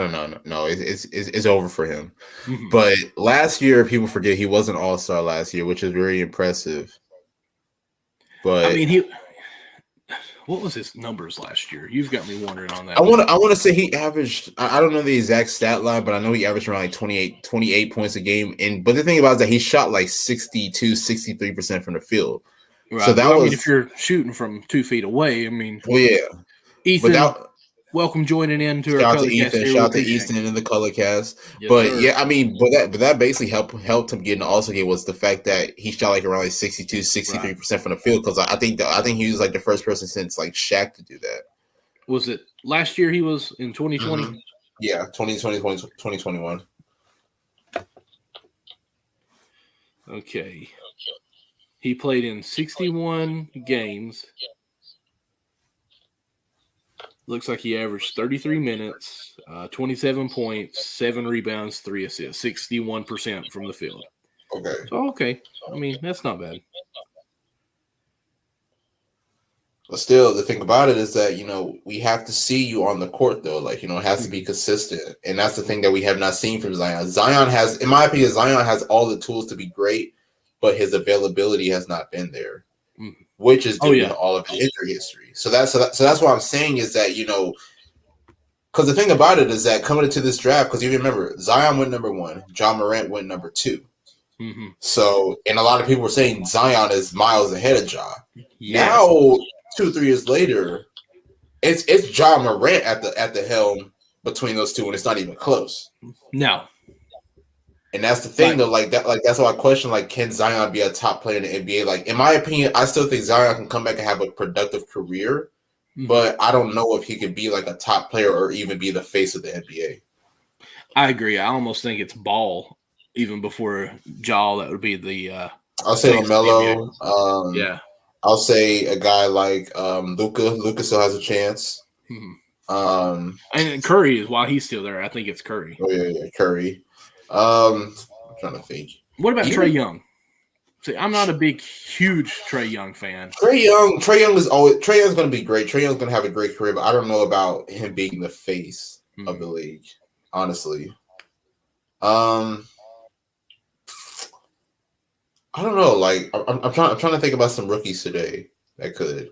[SPEAKER 2] It's over for him. Mm-hmm. But last year, people forget he was an all-star last year, which is very impressive. But
[SPEAKER 1] I mean, what was his numbers last year? You've got me wondering on that.
[SPEAKER 2] I want to say he averaged. I don't know the exact stat line, but I know he averaged around like 28 points a game. But the thing about it is that he shot like 63% from the field.
[SPEAKER 1] Right. So that was. I mean, if you're shooting from 2 feet away, I mean.
[SPEAKER 2] Well, yeah.
[SPEAKER 1] Ethan. Welcome joining in to our
[SPEAKER 2] Ethan. Shout out to Ethan in the color cast. Yes, but sir. Yeah, I mean, but that basically helped him get in the All-Star game was the fact that he shot like around like 63% from the field, because I think he was like the first person since like Shaq to do that.
[SPEAKER 1] Was it last year he was in 2020? Mm-hmm.
[SPEAKER 2] Yeah, 2021.
[SPEAKER 1] Okay. He played in 61 games. Looks like he averaged 33 minutes, 27 points, 7 rebounds, 3 assists, 61% from the field.
[SPEAKER 2] Okay.
[SPEAKER 1] So, okay. I mean, that's not bad.
[SPEAKER 2] But still, the thing about it is that, we have to see you on the court, though. Like, it has to be consistent. And that's the thing that we have not seen from Zion. Zion has, in my opinion, all the tools to be great, but his availability has not been there. Mm-hmm. Which is due to all of his injury history. So that's what I'm saying is that, because the thing about it is that coming into this draft, because you remember, Zion went number 1, John Morant went number 2. Mm-hmm. So, and a lot of people were saying Zion is miles ahead of Ja. Yes. Now, 2-3 years later, it's John Morant at the helm between those two, and it's not even close.
[SPEAKER 1] No.
[SPEAKER 2] And that's the thing, though. Like that, that's why I question, like, can Zion be a top player in the NBA? Like, in my opinion, I still think Zion can come back and have a productive career, but I don't know if he could be like a top player or even be the face of the NBA.
[SPEAKER 1] I agree. I almost think it's Ball even before Ja. That would be the.
[SPEAKER 2] I'll say LaMelo.
[SPEAKER 1] Yeah.
[SPEAKER 2] I'll say a guy like Luka. Luka still has a chance.
[SPEAKER 1] Mm-hmm. And Curry is, while he's still there, I think it's Curry.
[SPEAKER 2] Oh yeah, Curry. I'm trying to think.
[SPEAKER 1] What about Trae Young? See, I'm not a big, huge Trae Young fan.
[SPEAKER 2] Trae Young's going to be great. Trae Young's going to have a great career, but I don't know about him being the face of the league, honestly. I don't know. Like, I'm trying to think about some rookies today that could.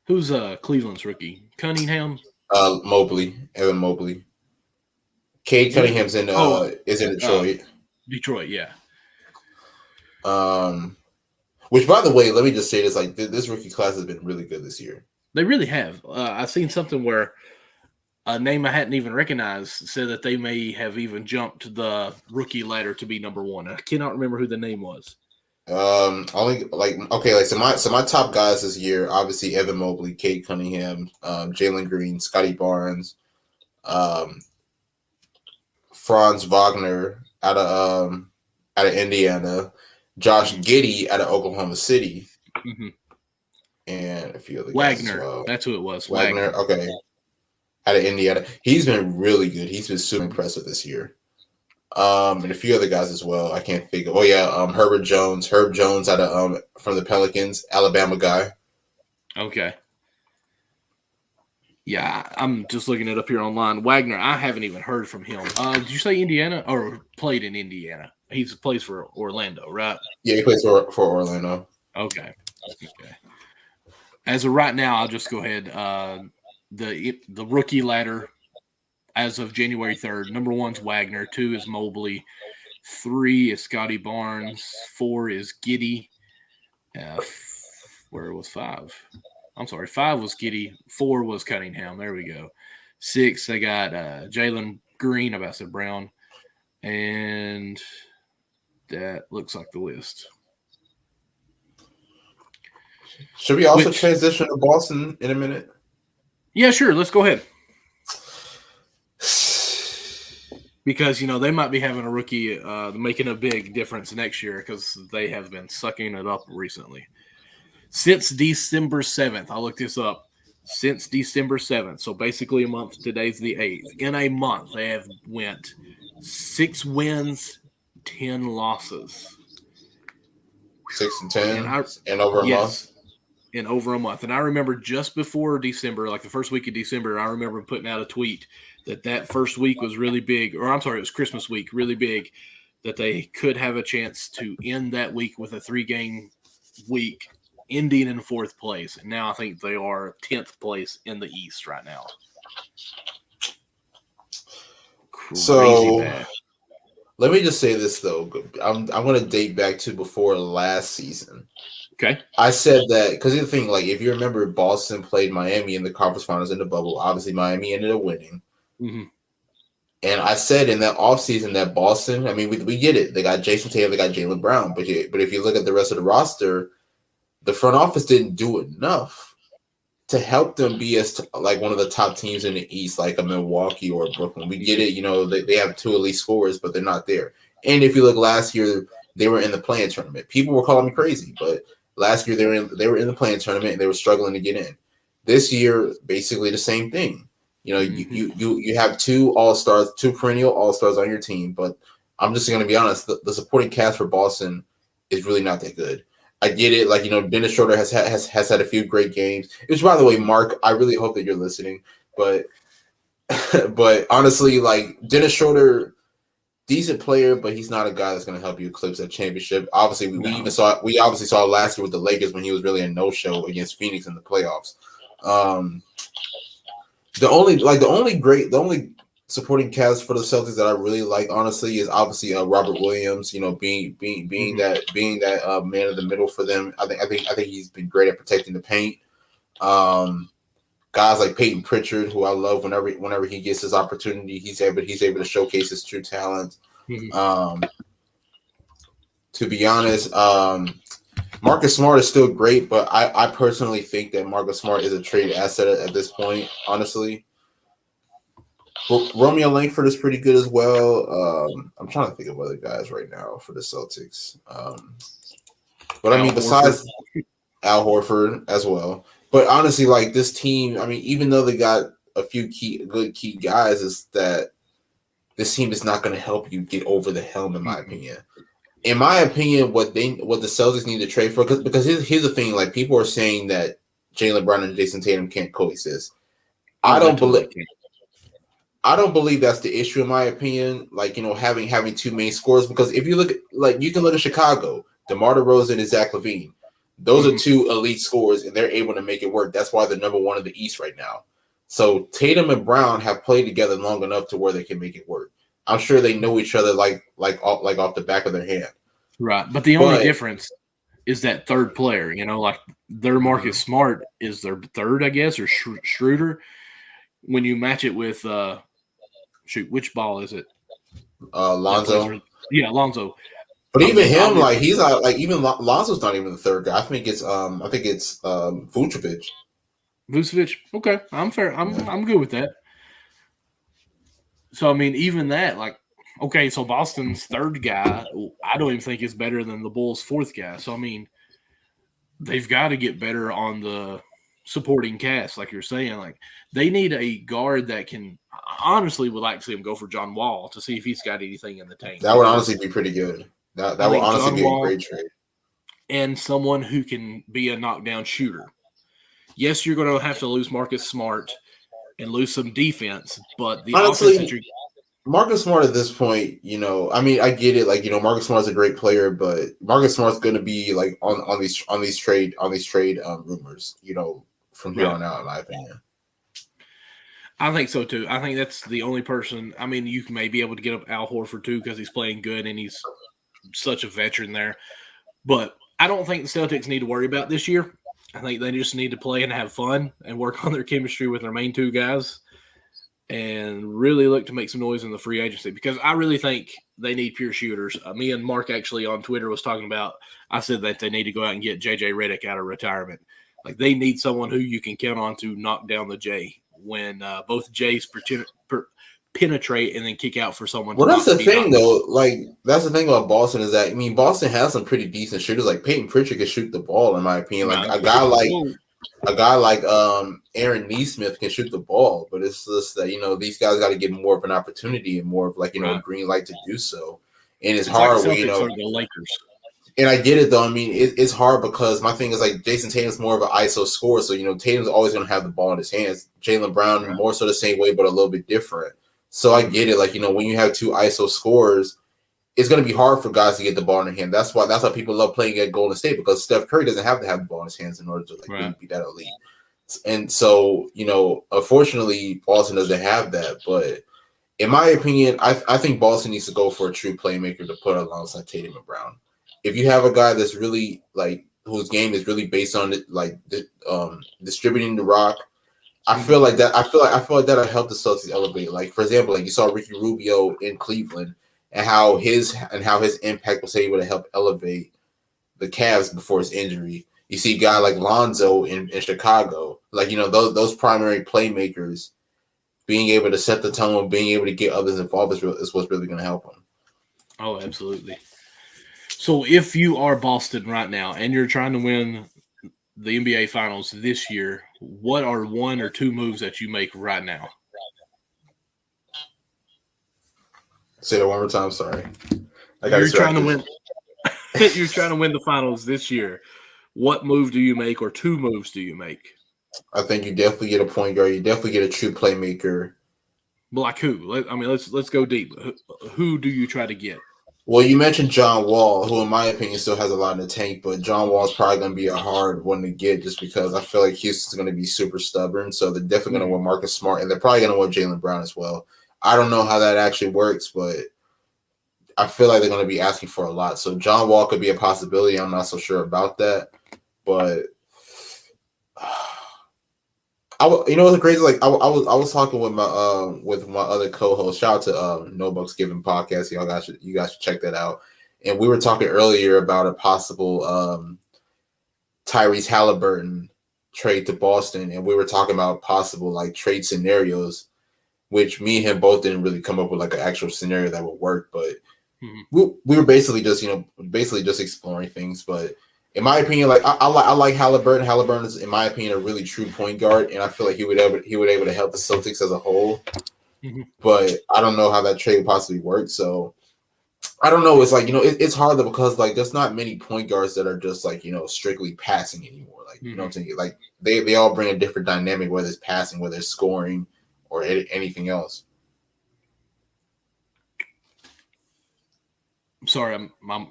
[SPEAKER 1] Who's Cleveland's rookie? Cunningham?
[SPEAKER 2] Evan Mobley. Cade Cunningham's is in Detroit.
[SPEAKER 1] Detroit, yeah.
[SPEAKER 2] Which, by the way, let me just say this: like, this rookie class has been really good this year.
[SPEAKER 1] They really have. I've seen something where a name I hadn't even recognized said that they may have even jumped the rookie ladder to be number 1. I cannot remember who the name was.
[SPEAKER 2] So my top guys this year, obviously Evan Mobley, Cade Cunningham, Jalen Green, Scotty Barnes, Franz Wagner out of Indiana, Josh Giddey out of Oklahoma City, and a few other guys as well.
[SPEAKER 1] That's who it was.
[SPEAKER 2] Wagner, okay, out of Indiana. He's been really good. He's been super impressive this year. And a few other guys as well. I can't think of. Herb Jones out of from the Pelicans, Alabama guy.
[SPEAKER 1] Okay. Yeah, I'm just looking it up here online. Wagner, I haven't even heard from him. Did you say Indiana or played in Indiana? He plays for Orlando, right?
[SPEAKER 2] Yeah, he plays for Orlando.
[SPEAKER 1] Okay. As of right now, I'll just go ahead. The rookie ladder as of January 3rd, number 1's Wagner, 2 is Mobley, 3 is Scotty Barnes, 4 is Giddey. Where was 5? I'm sorry, 5 was Giddey, 4 was Cunningham. There we go. 6, they got Jalen Green, I said Brown, and that looks like the list.
[SPEAKER 2] Should we also transition to Boston in a minute?
[SPEAKER 1] Yeah, sure. Let's go ahead. Because, they might be having a rookie making a big difference next year because they have been sucking it up recently. Since December 7th, I looked this up. Since December 7th, so basically a month, today's the 8th. In a month, they have went 6 wins, 10 losses.
[SPEAKER 2] 6 and 10 and over a month?
[SPEAKER 1] In over a month. And I remember just before December, like the first week of December, I remember putting out a tweet that first week was really big, or I'm sorry, it was Christmas week, really big, that they could have a chance to end that week with a 3-game week, ending in 4th place. And now I think they are 10th place in the East right now.
[SPEAKER 2] Crazy bad. Let me just say this, though. I'm going to date back to before last season.
[SPEAKER 1] Okay.
[SPEAKER 2] I said that because the thing, like, if you remember, Boston played Miami in the conference finals in the bubble. Obviously, Miami ended up winning.
[SPEAKER 1] Mm-hmm.
[SPEAKER 2] And I said in that offseason that Boston, I mean, we get it. They got Jason Tatum, they got Jaylen Brown. But if you look at the rest of the roster, the front office didn't do enough to help them be like one of the top teams in the East, like a Milwaukee or Brooklyn. We get it. They have 2 elite scorers, but they're not there. And if you look last year, they were in the play-in tournament. People were calling me crazy, but last year they were in the play-in tournament and they were struggling to get in. This year, basically the same thing. You have 2 all-stars, 2 perennial all-stars on your team, but I'm just going to be honest, the supporting cast for Boston is really not that good. I get it. Like, Dennis Schroeder has had a few great games. Which, by the way, Mark, I really hope that you're listening. But honestly, like, Dennis Schroeder, decent player, but he's not a guy that's going to help you eclipse that championship. Obviously, we obviously saw last year with the Lakers when he was really a no-show against Phoenix in the playoffs. The only supporting cast for the Celtics that I really like, honestly, is obviously Robert Williams. Being that man of the middle for them. I think he's been great at protecting the paint. Guys like Peyton Pritchard, who I love whenever he gets his opportunity, he's able to showcase his true talent.
[SPEAKER 1] Mm-hmm.
[SPEAKER 2] To be honest, Marcus Smart is still great, but I personally think that Marcus Smart is a trade asset at this point, honestly. Romeo Langford is pretty good as well. I'm trying to think of other guys right now for the Celtics. But I mean, besides Al Horford as well. But honestly, like, this team, I mean, even though they got a few good key guys, is that this team is not going to help you get over the helm, in my opinion. In my opinion, what the Celtics need to trade for, because here's the thing, like, people are saying that Jaylen Brown and Jason Tatum can't coexist. I don't believe that's the issue, in my opinion. Like, having 2 main scorers, because if you look at, like, you can look at Chicago, DeMar DeRozan and Zach LaVine. Those are 2 elite scorers, and they're able to make it work. That's why they're number 1 in the East right now. So Tatum and Brown have played together long enough to where they can make it work. I'm sure they know each other like off the back of their hand.
[SPEAKER 1] Right, but the only difference is that third player. Like, their Marcus Smart is their third, I guess, or Schroeder. When you match it with which ball is it?
[SPEAKER 2] Lonzo.
[SPEAKER 1] Yeah, Lonzo.
[SPEAKER 2] But even him, like, he's not, like, even Lonzo's not even the third guy. I think it's Vucevic.
[SPEAKER 1] Vucevic. Okay, I'm fair. I'm good with that. So I mean, even that, like, okay, so Boston's third guy, I don't even think is better than the Bulls' 4th guy. So I mean, they've got to get better on the supporting cast, like you're saying. Like, they need a guard that can. Honestly, would like to see him go for John Wall to see if he's got anything in the tank.
[SPEAKER 2] That would honestly be pretty good. That would honestly be a great trade.
[SPEAKER 1] And someone who can be a knockdown shooter. Yes, you're going to have to lose Marcus Smart and lose some defense, but the
[SPEAKER 2] honestly,
[SPEAKER 1] offense
[SPEAKER 2] Marcus Smart at this point, I mean, I get it. Like, Marcus Smart's a great player, but Marcus Smart's going to be like on these trade rumors, from here on out, in my opinion.
[SPEAKER 1] I think so too. I think that's the only person. I mean, you may be able to get up Al Horford too because he's playing good and he's such a veteran there. But I don't think the Celtics need to worry about this year. I think they just need to play and have fun and work on their chemistry with their main 2 guys. and really look to make some noise in the free agency because I really think they need pure shooters. Me and Mark actually on Twitter was talking about. I said that they need to go out and get JJ Redick out of retirement. Like they need someone who you can count on to knock down the J when both J's penetrate and then kick out for someone.
[SPEAKER 2] Well, that's the thing, though. Like that's the thing about Boston is that Boston has some pretty decent shooters. Like Peyton Pritchard can shoot the ball, in my opinion. Like a guy like Aaron Neesmith can shoot the ball, but it's just that these guys got to get more of an opportunity and more of a green light to do so. And it's hard
[SPEAKER 1] like
[SPEAKER 2] when
[SPEAKER 1] the Lakers.
[SPEAKER 2] And I get it though. It's hard because my thing is like Jason Tatum's more of an ISO scorer, so Tatum's always going to have the ball in his hands. Jaylen Brown more so the same way, but a little bit different. So I get it. Like when you have two ISO scorers, it's going to be hard for guys to get the ball in their hand. That's why people love playing at Golden State because Steph Curry doesn't have to have the ball in his hands in order to really be that elite. And so unfortunately, Boston doesn't have that. But in my opinion, I think Boston needs to go for a true playmaker to put alongside Tatum and Brown. If you have a guy that's really whose game is really based on distributing the rock, I feel like that. I feel like that'll help the Celtics elevate. Like for example, you saw Ricky Rubio in Cleveland and how his impact was able to help elevate the Cavs before his injury. You see a guy like Lonzo in Chicago, those primary playmakers being able to set the tone, being able to get others involved is what's really going to help them.
[SPEAKER 1] Oh, absolutely. So if you are Boston right now and you're trying to win the NBA Finals this year, what are one or two moves that you make right now?
[SPEAKER 2] Say that one more time. Sorry,
[SPEAKER 1] you're trying to win. You're trying to win the Finals this year. What move do you make, or two moves do you make?
[SPEAKER 2] I think you definitely get a point guard. You definitely get a true playmaker.
[SPEAKER 1] Like who? Let's go deep. Who do you try to get?
[SPEAKER 2] Well, you mentioned John Wall, who in my opinion still has a lot in the tank, but John Wall is probably going to be a hard one to get just because I feel like Houston's going to be super stubborn. So they're definitely going to want Marcus Smart, and they're probably going to want Jaylen Brown as well. I don't know how that actually works, but I feel like they're going to be asking for a lot. So John Wall could be a possibility. I'm not so sure about that, but what's crazy? Like I was talking with my other co-host. Shout out to No Bucks Given podcast. You guys should check that out. And we were talking earlier about a possible Tyrese Halliburton trade to Boston, and we were talking about possible trade scenarios, which me and him both didn't really come up with an actual scenario that would work. But we were basically just exploring things. But in my opinion, I like Halliburton. Halliburton is, in my opinion, a really true point guard, and I feel like he would able to help the Celtics as a whole. But I don't know how that trade would possibly work. So I don't know. It's it's hard though because there's not many point guards that are just strictly passing anymore. You know what I'm saying? They all bring a different dynamic, whether it's passing, whether it's scoring, or anything else.
[SPEAKER 1] Sorry, my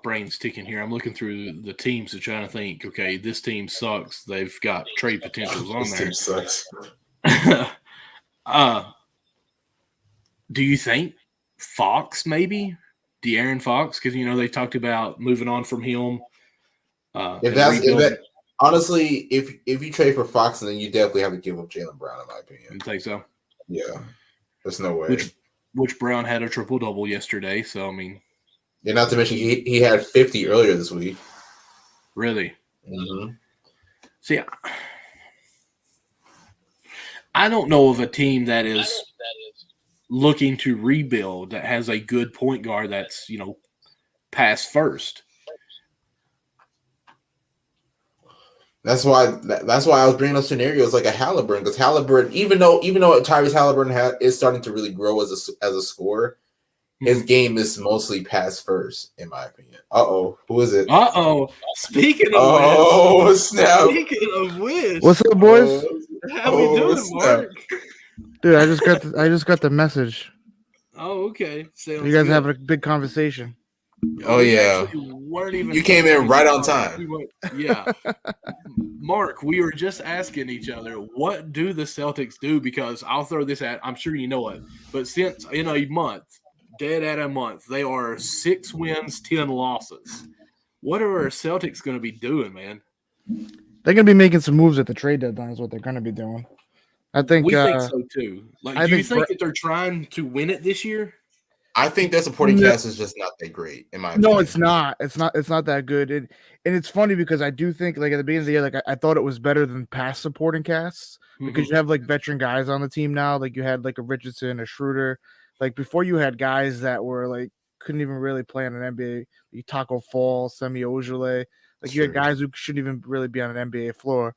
[SPEAKER 1] brain's ticking here. I'm looking through the teams and trying to think, okay, this team sucks. They've got trade potentials on there.
[SPEAKER 2] This team sucks.
[SPEAKER 1] Do you think Fox maybe? De'Aaron Fox? Because, they talked about moving on from him.
[SPEAKER 2] Honestly, if you trade for Fox, then you definitely have to give up Jaylen Brown, in my opinion.
[SPEAKER 1] You think so?
[SPEAKER 2] Yeah. There's no way.
[SPEAKER 1] Which Brown had a triple-double yesterday, so,
[SPEAKER 2] Yeah, not to mention he had 50 earlier this week.
[SPEAKER 1] Really?
[SPEAKER 2] Mm-hmm.
[SPEAKER 1] See, I don't know of a team that is looking to rebuild that has a good point guard that's, pass first.
[SPEAKER 2] That's why I was bringing up scenarios like a Halliburton, because Halliburton, even though Tyrese Halliburton is starting to really grow as a scorer, his game is mostly pass first, in my opinion. Who is it?
[SPEAKER 1] Speaking of
[SPEAKER 2] which. Snap.
[SPEAKER 1] Speaking of which.
[SPEAKER 3] What's up, boys?
[SPEAKER 1] How we doing, Mark?
[SPEAKER 3] Dude, I just got the message.
[SPEAKER 1] Oh, okay.
[SPEAKER 3] You guys having a big conversation.
[SPEAKER 2] Oh yeah. You came in right on time.
[SPEAKER 1] Yeah. Mark, we were just asking each other, what do the Celtics do? Because I'll throw this at, I'm sure you know it, but since in a month, dead at a month, they are 6 wins, 10 losses. What are our Celtics going to be doing, man?
[SPEAKER 3] They're going to be making some moves at the trade deadline is what they're going to be doing. I think
[SPEAKER 1] we think so too. Like,
[SPEAKER 3] I
[SPEAKER 1] do you
[SPEAKER 3] think
[SPEAKER 1] think that they're trying to win it this year?
[SPEAKER 2] I think their supporting cast is just not that great, in my opinion.
[SPEAKER 3] No, it's not. It's not that good. And it's funny because I do think like at the beginning of the year, like I thought it was better than past supporting casts because you have like veteran guys on the team now. Like you had like a Richardson, a Schroeder. Like before, you had guys that were like couldn't even really play on an NBA. Like Taco Fall, Semi Ojale. Like you had guys who shouldn't even really be on an NBA floor.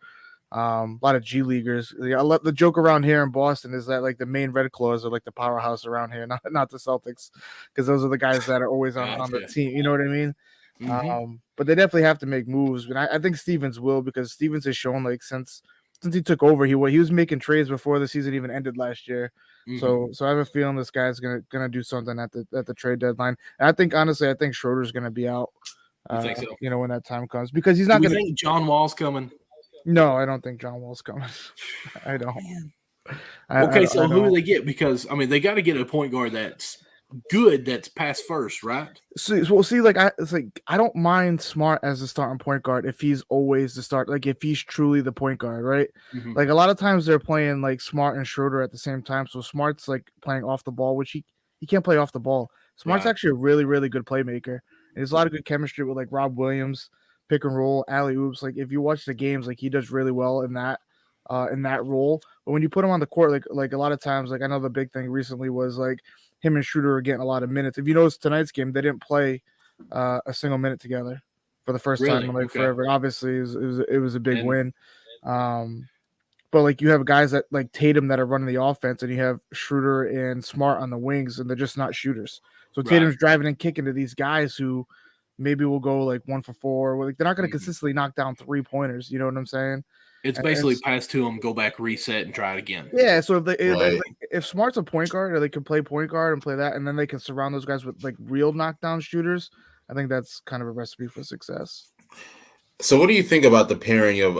[SPEAKER 3] A lot of G leaguers. The joke around here in Boston is that like the Maine Red Claws are like the powerhouse around here, not the Celtics, because those are the guys that are always on the team. You know what I mean? But they definitely have to make moves. And I think Stevens will, because Stevens has shown like since he took over, he was making trades before the season even ended last year. So I have a feeling this guy's gonna do something at the trade deadline. And I think honestly, I think Schroeder's gonna be out.
[SPEAKER 1] You think so?
[SPEAKER 3] You know, when that time comes, because he's not
[SPEAKER 1] Do
[SPEAKER 3] gonna
[SPEAKER 1] think John Wall's coming?
[SPEAKER 3] No, I don't think John Wall's coming. I don't.
[SPEAKER 1] So who do they get? Because I mean, they got to get a point guard that's good, that's pass first, right?
[SPEAKER 3] So we'll see. Like I don't mind Smart as the starting point guard if he's always the start. Like if he's truly the point guard, right? Like a lot of times they're playing like Smart and Schroeder at the same time. So Smart's like playing off the ball, which he can't play off the ball. Smart's actually a really, really good playmaker. And there's a lot of good chemistry with like Rob Williams. Pick and roll, alley oops. Like if you watch the games, like he does really well in that role. But when you put him on the court, like a lot of times, like I know the big thing recently was like him and Schroeder are getting a lot of minutes. If you notice tonight's game, they didn't play a single minute together for the first time in like forever. Obviously, it was a big win. But like you have guys that like Tatum that are running the offense, and you have Schroeder and Smart on the wings, and they're just not shooters. So Tatum's driving and kicking to these guys who maybe we'll go like 1 for 4. Like they're not going to consistently knock down 3-pointers. You know what I'm saying?
[SPEAKER 1] It's basically pass to them, go back, reset, and try it again.
[SPEAKER 3] Yeah. So if Smart's a point guard, or they can play point guard and play that, and then they can surround those guys with like real knockdown shooters, I think that's kind of a recipe for success.
[SPEAKER 2] So what do you think about the pairing of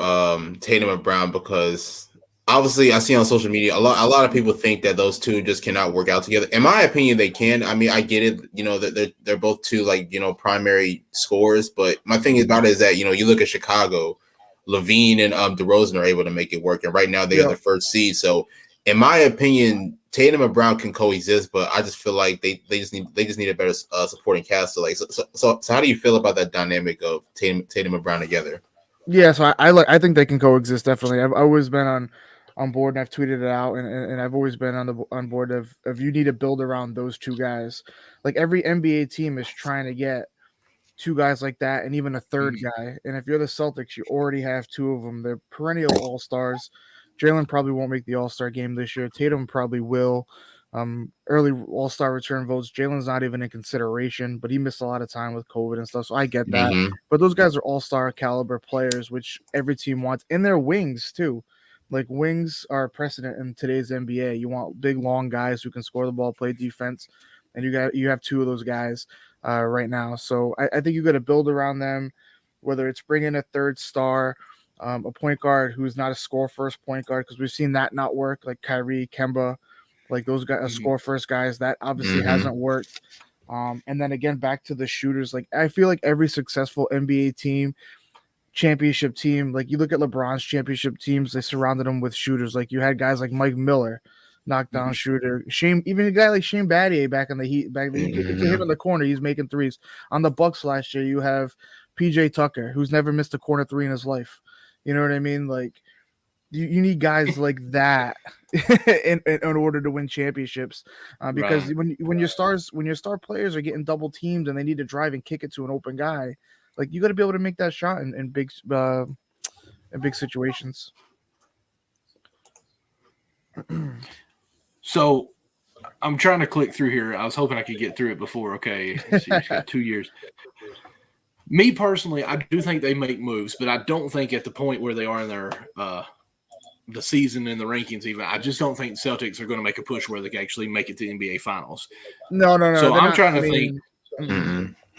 [SPEAKER 2] Tatum and Brown? Because obviously I see on social media a lot of people think that those two just cannot work out together. In my opinion, they can. I mean, I get it, you know, that they're both two like, you know, primary scorers, but my thing about it is that, you know, you look at Chicago, Levine and DeRozan are able to make it work, and right now they are the first seed. So in my opinion, Tatum and Brown can coexist, but I just feel like they just need a better supporting cast. So how do you feel about that dynamic of Tatum and Brown together?
[SPEAKER 3] Yeah, so I think they can coexist, definitely. I've always been on board, and I've tweeted it out, and I've always been on board of you need to build around those two guys. Like every NBA team is trying to get two guys like that, and even a third guy. And if you're the Celtics, you already have two of them. They're perennial all-stars. Jalen probably won't make the All-Star game this year. Tatum probably will. Early All-Star return votes. Jalen's not even in consideration, but he missed a lot of time with COVID and stuff, so I get that. But those guys are All-Star caliber players, which every team wants, and they're wings too. Like wings are precedent in today's NBA. You want big, long guys who can score the ball, play defense, and you have two of those guys right now. So I think you got to build around them, whether it's bring in a third star, a point guard who's not a score first point guard, because we've seen that not work, like Kyrie, Kemba, like those guys, score first guys. That obviously hasn't worked. And then again, back to the shooters. Like I feel like every successful NBA team, championship team, like you look at LeBron's championship teams, they surrounded him with shooters. Like you had guys like Mike Miller, knockdown shooter. Even a guy like Shane Battier back in the Heat, he could hit in the corner. He's making threes. On the Bucks last year, you have PJ Tucker, who's never missed a corner three in his life. You know what I mean? Like you need guys like that in order to win championships. Because when your star players are getting double teamed and they need to drive and kick it to an open guy, like you got to be able to make that shot in big situations.
[SPEAKER 1] So I'm trying to click through here. I was hoping I could get through it before. Okay, it's got 2 years. Me personally, I do think they make moves, but I don't think at the point where they are in their the season and the rankings even, I just don't think Celtics are going to make a push where they can actually make it to the NBA Finals.
[SPEAKER 3] No.
[SPEAKER 1] So I'm trying to think.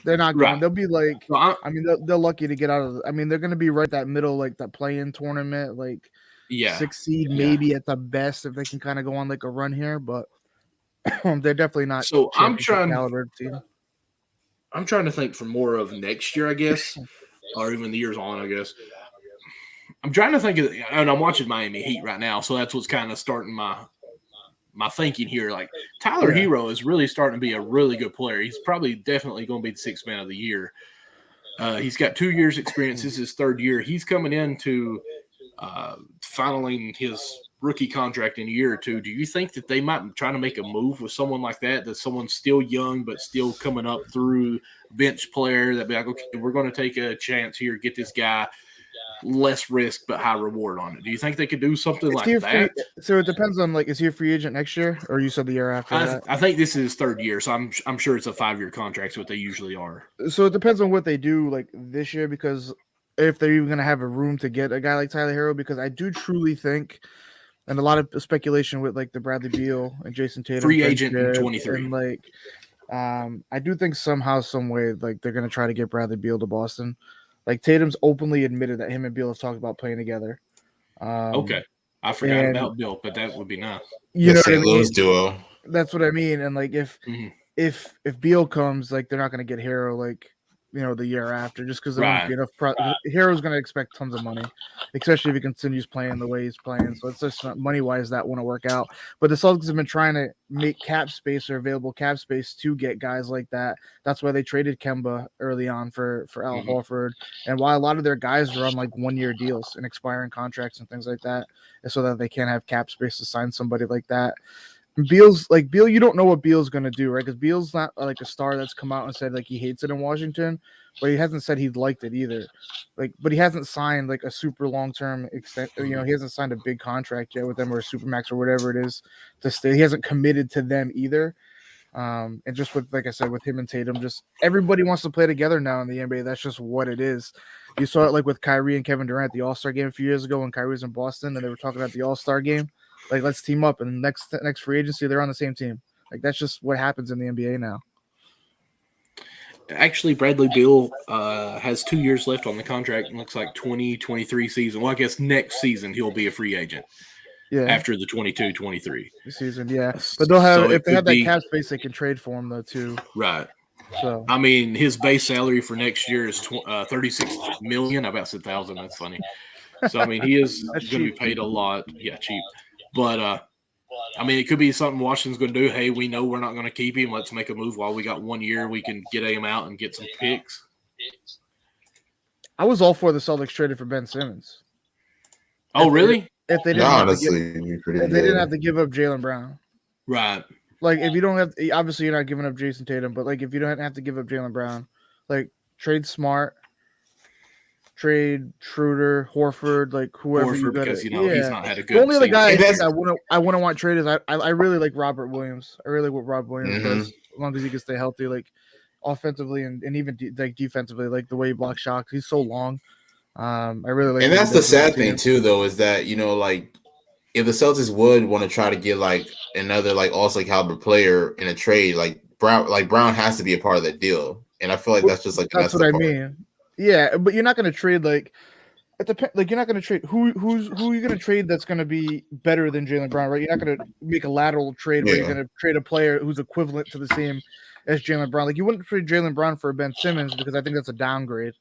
[SPEAKER 3] They're not going. They'll be like, they're lucky to get out of. They're going to be right that middle, like that play-in tournament, like 6th seed maybe at the best if they can kind of go on like a run here, but they're definitely not.
[SPEAKER 1] So I'm trying
[SPEAKER 3] team.
[SPEAKER 1] to think for more of next year, I guess, or even the years on, I guess. I'm trying to think of, and I'm watching Miami Heat right now, so that's what's kind of starting my thinking here. Like Tyler Hero is really starting to be a really good player. He's definitely going to be the sixth man of the year. He's got 2 years experience. This is his third year. He's coming into finaling his rookie contract in a year or two. Do you think that they might try to make a move with someone like that? That someone's still young but still coming up through bench player that be like, okay, we're going to take a chance here, get this guy, less risk but high reward on it. Do you think they could do something like that?
[SPEAKER 3] So it depends on is he a free agent next year, or you said the year after that?
[SPEAKER 1] I think this is his third year, so I'm sure it's a 5-year contract. So what they usually are.
[SPEAKER 3] So it depends on what they do this year, because if they're even going to have a room to get a guy like Tyler Hero, because I do truly think, and a lot of speculation with the Bradley Beal and Jason Tatum
[SPEAKER 1] free agent in 23,
[SPEAKER 3] and I do think somehow, some way, they're going to try to get Bradley Beal to Boston. Tatum's openly admitted that him and Beal have talked about playing together.
[SPEAKER 1] Okay, I forgot about Beal, but that would be nice.
[SPEAKER 2] You know, St. Louis duo.
[SPEAKER 3] That's what I mean. And if Beal comes, they're not going to get Hero the year after, just because there won't be enough. Hero's going to expect tons of money, especially if he continues playing the way he's playing. So it's just money wise that won't work out. But the Celtics have been trying to make cap space or available cap space to get guys like that. That's why they traded Kemba early on for Al Horford, and why a lot of their guys are on 1-year deals and expiring contracts and things like that, so that they can't have cap space to sign somebody like that. Beal's Beal, you don't know what Beal's going to do, right? Because Beal's not a star that's come out and said he hates it in Washington, but he hasn't said he liked it either. But he hasn't signed a super long-term extent. He hasn't signed a big contract yet with them, or a supermax or whatever it is to stay. He hasn't committed to them either. And just with, I said, with him and Tatum, just everybody wants to play together now in the NBA. That's just what it is. You saw it with Kyrie and Kevin Durant at the All-Star game a few years ago when Kyrie was in Boston, and they were talking about the All-Star game. Let's team up, and next free agency, they're on the same team. That's just what happens in the NBA now.
[SPEAKER 1] Actually, Bradley Beal has 2 years left on the contract. It looks like 2023 season. Well, I guess next season he'll be a free agent. Yeah. After the 22-23
[SPEAKER 3] season, yeah. But they'll have if they have that cap space, they can trade for him though too.
[SPEAKER 1] Right. So I mean, his base salary for next year is $36 million. I about said 1,000. That's funny. So I mean, he is going to be paid a lot. Yeah, cheap. But, I mean, it could be something Washington's going to do. Hey, we know we're not going to keep him. Let's make a move while we got 1 year. We can get him out and get some picks.
[SPEAKER 3] I was all for the Celtics traded for Ben Simmons.
[SPEAKER 1] Oh, really?
[SPEAKER 3] If they didn't, they didn't have to give up Jaylen Brown.
[SPEAKER 1] Right.
[SPEAKER 3] If you don't have – obviously, you're not giving up Jason Tatum. But, if you don't have to give up Jaylen Brown, trade Smart – trade Schroeder, Horford, whoever you got.
[SPEAKER 1] Because he's not had a good.
[SPEAKER 3] The only other guy I wouldn't want traded is I really like Robert Williams. I really like what Rob Williams does, as long as he can stay healthy, offensively and even defensively, the way he blocks shots. He's so long. I really like.
[SPEAKER 2] And that's the sad thing too, though, is that if the Celtics would want to try to get another all-star caliber player in a trade, Brown has to be a part of that deal, and I feel that's just
[SPEAKER 3] that's what I mean. Yeah, but you're not going to trade you're not going to trade who are you going to trade that's going to be better than Jaylen Brown, right? You're not going to make a lateral trade where you're going to trade a player who's equivalent to the same as Jaylen Brown. You wouldn't trade Jaylen Brown for Ben Simmons, because I think that's a downgrade.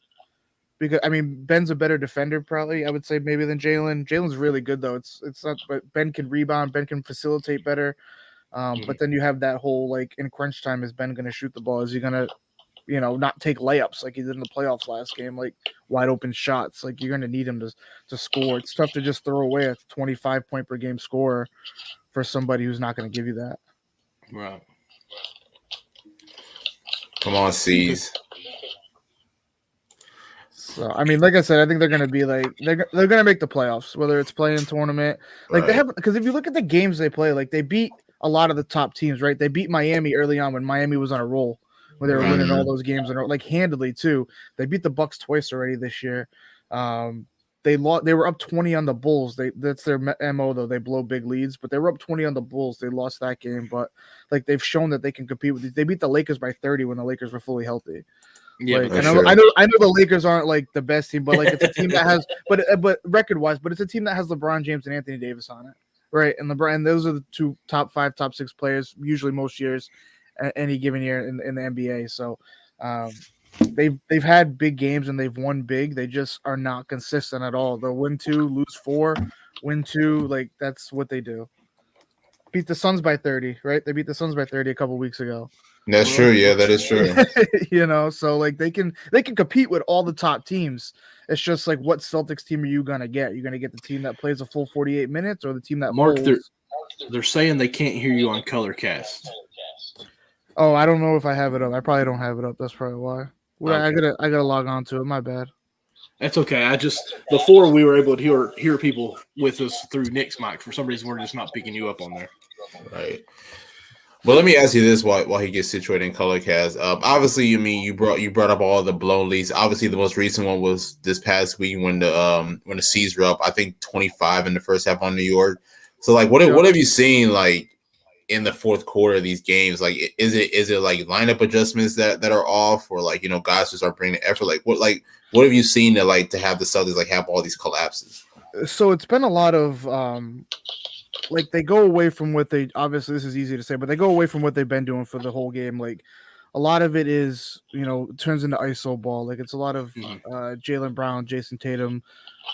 [SPEAKER 3] Because I mean, Ben's a better defender, probably I would say maybe than Jaylen. Jaylen's really good though. It's not, but Ben can rebound, Ben can facilitate better. But then you have that whole in crunch time, is Ben going to shoot the ball? Is he going to not take layups like he did in the playoffs last game, wide open shots? You're going to need him to score. It's tough to just throw away a 25 point per game scorer for somebody who's not going to give you that.
[SPEAKER 1] Right.
[SPEAKER 2] Come on, C's.
[SPEAKER 3] So I mean, like I said, I think they're going to be they're going to make the playoffs, whether it's playing tournament. They have, because if you look at the games they play, they beat a lot of the top teams, right? They beat Miami early on when Miami was on a roll, when they were winning all those games, and handily too. They beat the Bucks twice already this year. They were up 20 on the Bulls. That's their MO though. They blow big leads, but they were up 20 on the Bulls. They lost that game, but they've shown that they can compete with these. They beat the Lakers by 30 when the Lakers were fully healthy. Yeah, I know the Lakers aren't the best team, but it's a team that has, but record wise, but it's a team that has LeBron James and Anthony Davis on it, right? And those are the two top 5, top 6 players usually most years, any given year in the NBA. So they've had big games and they've won big. They just are not consistent at all. They'll win 2, lose 4, win 2. Like that's what they do. Beat the Suns by 30, right? They beat the Suns by 30 a couple weeks ago.
[SPEAKER 2] That's true. Yeah, that is true.
[SPEAKER 3] So like they can compete with all the top teams. It's just like what Celtics team are you gonna get? You're gonna get the team that plays a full 48 minutes or the team that
[SPEAKER 1] Mark,
[SPEAKER 3] folds?
[SPEAKER 1] they're saying they can't hear you on Colorcast.
[SPEAKER 3] Oh, I don't know if I have it up. I probably don't have it up. That's probably why. Well,
[SPEAKER 1] Okay.
[SPEAKER 3] I gotta log on to it. My bad.
[SPEAKER 1] That's okay. I just before we were able to hear people with us through Nick's mic. For some reason, we're just not picking you up on there.
[SPEAKER 2] Right. Well, let me ask you this while he gets situated in Colorcast. Obviously, you brought up all the blown leads. Obviously, the most recent one was this past week when the C's were up. I think 25 in the first half on New York. So, like, what have you seen like in the fourth quarter of these games? Like, is it like lineup adjustments that are off, or like guys just aren't bringing the effort? Like, what have you seen to have the Celtics like have all these collapses?
[SPEAKER 3] So it's been a lot of like they go away from what they obviously this is easy to say, but they go away from what they've been doing for the whole game. Like a lot of it is turns into ISO ball. Like it's a lot of Jaylen Brown, Jason Tatum.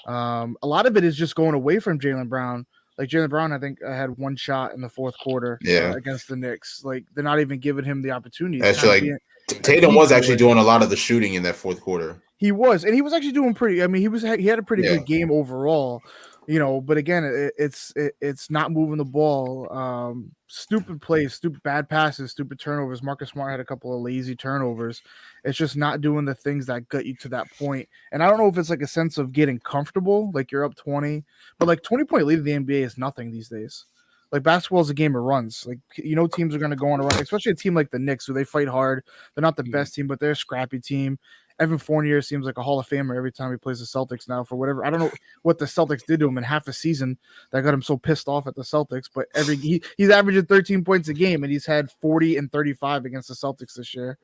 [SPEAKER 3] A lot of it is just going away from Jaylen Brown. Like Jaylen Brown, I think had one shot in the fourth quarter against the Knicks. Like they're not even giving him the opportunity.
[SPEAKER 2] That's like Tatum was actually doing a lot of the shooting in that fourth quarter.
[SPEAKER 3] He was, and he was actually doing pretty. I mean, he had a pretty good game overall, But again, it's not moving the ball. Stupid plays, stupid bad passes, stupid turnovers. Marcus Smart had a couple of lazy turnovers. It's just not doing the things that got you to that point. And I don't know if it's like a sense of getting comfortable, like you're up 20, but like 20-point lead in the NBA is nothing these days. Like basketball is a game of runs. Like teams are going to go on a run, especially a team like the Knicks, who they fight hard. They're not the best team, but they're a scrappy team. Evan Fournier seems like a Hall of Famer every time he plays the Celtics now for whatever. I don't know what the Celtics did to him in half a season that got him so pissed off at the Celtics, but he's averaging 13 points a game and he's had 40 and 35 against the Celtics this year,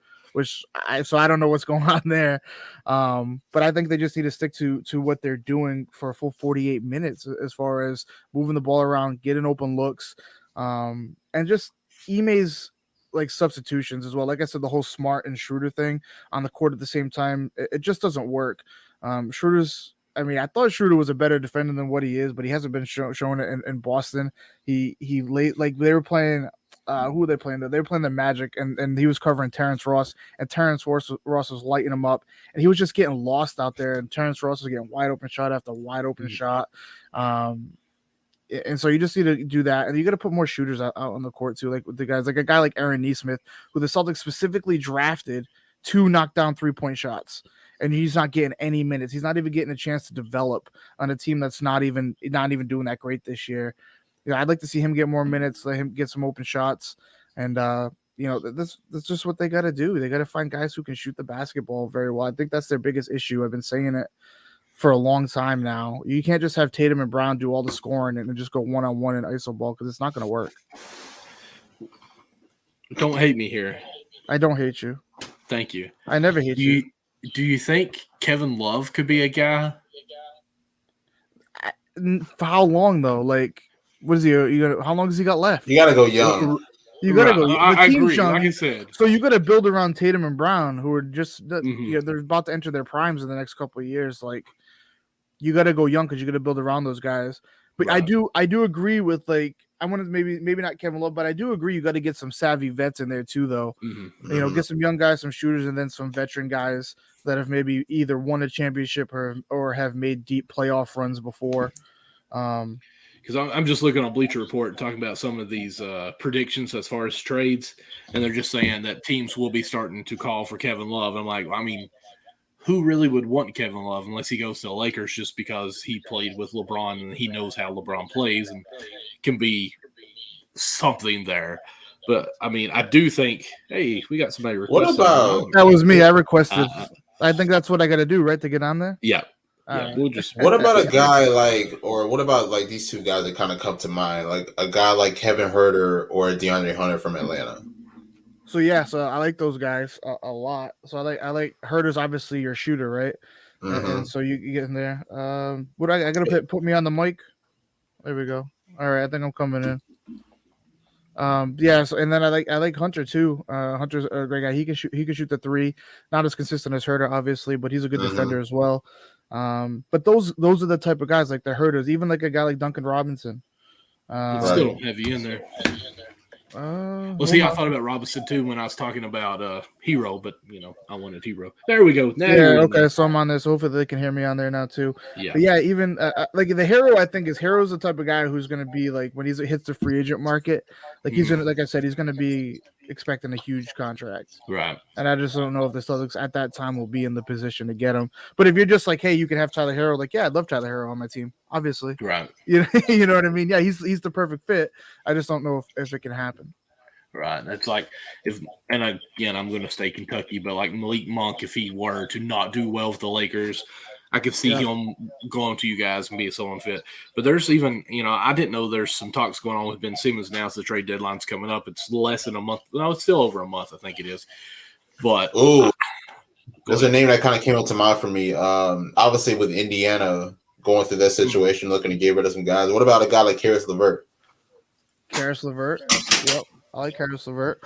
[SPEAKER 3] so I don't know what's going on there. But I think they just need to stick to what they're doing for a full 48 minutes as far as moving the ball around, getting open looks, and just Ime's like substitutions as well. Like I said, the whole Smart and Schroeder thing on the court at the same time, it just doesn't work. Schroeder's, I mean, I thought Schroeder was a better defender than what he is, but he hasn't been showing it in Boston. He late, like they were playing, who were they playing? They were playing the Magic, and he was covering Terrence Ross, and Terrence Ross was lighting him up, and he was just getting lost out there, and Terrence Ross was getting wide open shot after wide open shot. And so you just need to do that, and you got to put more shooters out on the court too, like with the guys, like a guy like Aaron Nesmith, who the Celtics specifically drafted to knock down 3-point shots, and he's not getting any minutes. He's not even getting a chance to develop on a team that's not even doing that great this year. I'd like to see him get more minutes, let him get some open shots, and that's just what they got to do. They got to find guys who can shoot the basketball very well. I think that's their biggest issue. I've been saying it for a long time now. You can't just have Tatum and Brown do all the scoring and just go one-on-one in ISO ball because it's not going to work.
[SPEAKER 1] Don't hate me here.
[SPEAKER 3] I don't hate you.
[SPEAKER 1] Thank you.
[SPEAKER 3] I never hate you.
[SPEAKER 1] Do you think Kevin Love could be a guy?
[SPEAKER 3] For how long though? Like, what is he? How long has he got left?
[SPEAKER 2] You got to go young.
[SPEAKER 3] You gotta go.
[SPEAKER 1] I agree. Young, like I said,
[SPEAKER 3] so you got to build around Tatum and Brown, who are just they're about to enter their primes in the next couple of years. Like, you got to go young because you got to build around those guys. But right. I do agree with like I want to maybe not Kevin Love, but I do agree you got to get some savvy vets in there too, though. Get some young guys, some shooters, and then some veteran guys that have maybe either won a championship or have made deep playoff runs before.
[SPEAKER 1] Because I'm just looking on Bleacher Report and talking about some of these predictions as far as trades, and they're just saying that teams will be starting to call for Kevin Love. I'm like, I mean, who really would want Kevin Love unless he goes to the Lakers just because he played with LeBron and he knows how LeBron plays and can be something there. But, I mean, I do think, hey, we got somebody requesting.
[SPEAKER 2] What about –
[SPEAKER 3] that was me. I requested. I think that's what I got to do, right, to get on there?
[SPEAKER 1] Yeah. Yeah, we'll just.
[SPEAKER 2] What about a guy what about these two guys that kind of come to mind, like a guy like Kevin Huerter or DeAndre Hunter from Atlanta?
[SPEAKER 3] So I like those guys a lot. So I like Huerter's obviously your shooter, right? And so you get in there. What I gotta put me on the mic. There we go. All right, I think I'm coming in. Yeah, so, and then I like Hunter too. Hunter's a great guy. He can shoot the three. Not as consistent as Herter, obviously, but he's a good defender as well. But those are the type of guys like the Herters. Even like a guy like Duncan Robinson.
[SPEAKER 1] Still don't have you in there. Well, see, I thought about Robinson too when I was talking about Hero, but I wanted Hero. There we go. Now
[SPEAKER 3] okay, so I'm on this. Hopefully they can hear me on there now too.
[SPEAKER 1] Yeah,
[SPEAKER 3] but yeah, even like the Hero, I think Hero's the type of guy who's going to be like when he hits the free agent market, like he's gonna, like I said, he's going to be expecting a huge contract,
[SPEAKER 1] right?
[SPEAKER 3] And I just don't know if the Celtics at that time will be in the position to get him. But if you're just like, hey, you can have Tyler Hero, like, yeah, I'd love Tyler Hero on my team, obviously,
[SPEAKER 1] right?
[SPEAKER 3] You know what I mean? Yeah, he's the perfect fit. I just don't know if it can happen.
[SPEAKER 1] Right. That's like and again, I'm going to stay Kentucky, but like Malik Monk, if he were to not do well with the Lakers, I could see him going to you guys and be so unfit. But there's even, I didn't know there's some talks going on with Ben Simmons now. So the trade deadline's coming up. It's less than a month. No, it's still over a month, I think it is. But
[SPEAKER 2] there's a name that kind of came up to mind for me. Obviously, with Indiana going through that situation, looking to get rid of some guys. What about a guy like Karis LeVert?
[SPEAKER 3] Karis LeVert, yep. I like Karis LeVert.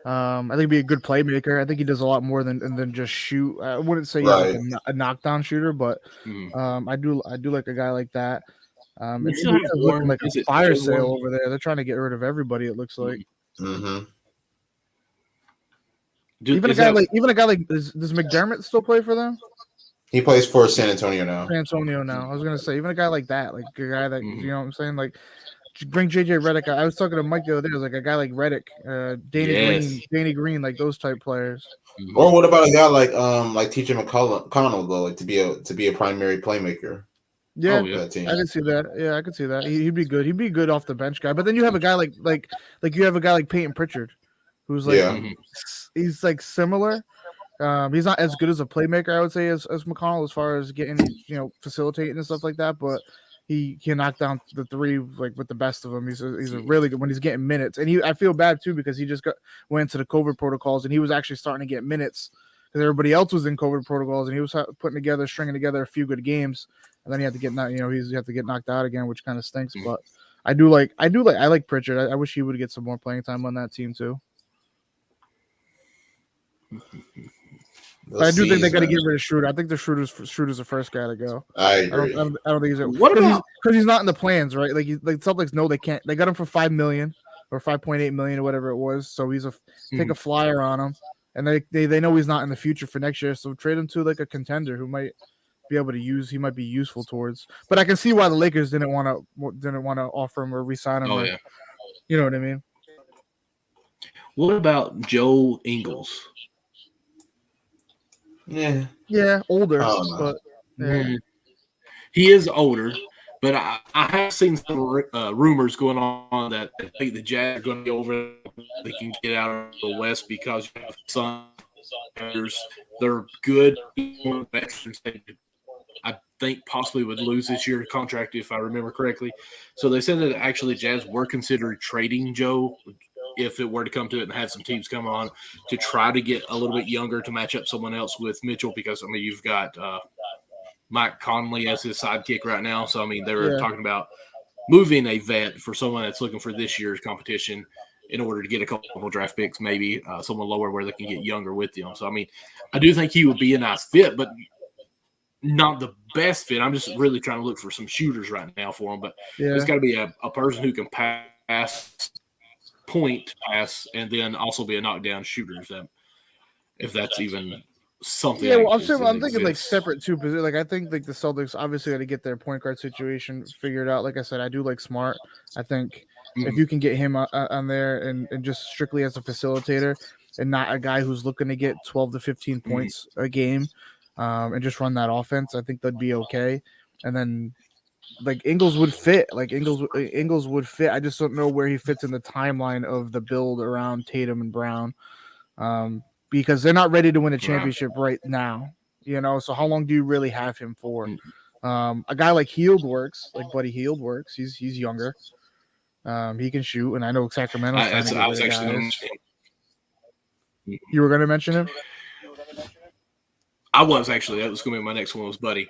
[SPEAKER 3] I think he'd be a good playmaker. I think he does a lot more than just shoot. I wouldn't say he's like a knockdown shooter, but I do like a guy like that. It's looking like a fire sale over there. They're trying to get rid of everybody. It looks like.
[SPEAKER 2] Mm-hmm.
[SPEAKER 3] Even a guy like does McDermott still play for them?
[SPEAKER 2] He plays for San Antonio now.
[SPEAKER 3] I was gonna say even a guy like that, like a guy that you know what I'm saying, like. Bring JJ Redick. I was talking to Mike the other day. It was like a guy like Redick, Danny Green, like those type players.
[SPEAKER 2] Or what about a guy like TJ McConnell though, like to be a primary playmaker?
[SPEAKER 3] Yeah, I can see that. Yeah, I could see that. He'd be good. He'd be good off the bench guy. But then you have a guy like you have a guy like Peyton Pritchard, who's like he's like similar. He's not as good as a playmaker, I would say, as McConnell as far as getting facilitating and stuff like that, but. He can knock down the three like with the best of them. He's a really good when he's getting minutes, and I feel bad too because he just went into the COVID protocols and he was actually starting to get minutes because everybody else was in COVID protocols and he was stringing together a few good games, and then he had to get knocked out again, which kind of stinks. But I like Pritchard. I wish he would get some more playing time on that team too. But I do think they got to get rid of Schroeder. I think Schroeder's the first guy to go.
[SPEAKER 2] I agree.
[SPEAKER 3] I don't think he's because he's not in the plans, right? Like Celtics know they can't. They got him for $5 million or 5.8 million or whatever it was. So he's take a flyer on him, and they know he's not in the future for next year. So trade him to like a contender who might be able to use. He might be useful towards. But I can see why the Lakers didn't want to offer him or re-sign him. You know what I mean?
[SPEAKER 1] What about Joe Ingles?
[SPEAKER 3] Yeah, older, but
[SPEAKER 1] he is older. But I have seen some rumors going on that I think the Jazz are going to be over. They can get out of the West because you have Suns. They're good. I think possibly would lose this year's contract if I remember correctly. So they said that actually Jazz were considering trading Joe if it were to come to it and have some teams come on to try to get a little bit younger to match up someone else with Mitchell because, you've got Mike Conley as his sidekick right now. So, they were talking about moving a vet for someone that's looking for this year's competition in order to get a couple of draft picks, maybe someone lower where they can get younger with them. So, I do think he would be a nice fit, but not the best fit. I'm just really trying to look for some shooters right now for him. But there's got to be a person who can pass – point pass and then also be a knockdown shooter if that's even something.
[SPEAKER 3] Yeah, well, I'm thinking like separate two positions. Like I think like the Celtics obviously got to get their point guard situation figured out. Like I said, I do like Smart. I think if you can get him on there and just strictly as a facilitator and not a guy who's looking to get 12 to 15 points a game and just run that offense, I think that'd be okay. And then like Ingles would fit. Ingles would fit. I just don't know where he fits in the timeline of the build around Tatum and Brown, because they're not ready to win a championship right now. So how long do you really have him for? A guy like Hield works, like Buddy Hield works. He's younger. He can shoot, and I know Sacramento. You were going to mention him.
[SPEAKER 1] I was actually. That was going to be my next one. Was Buddy.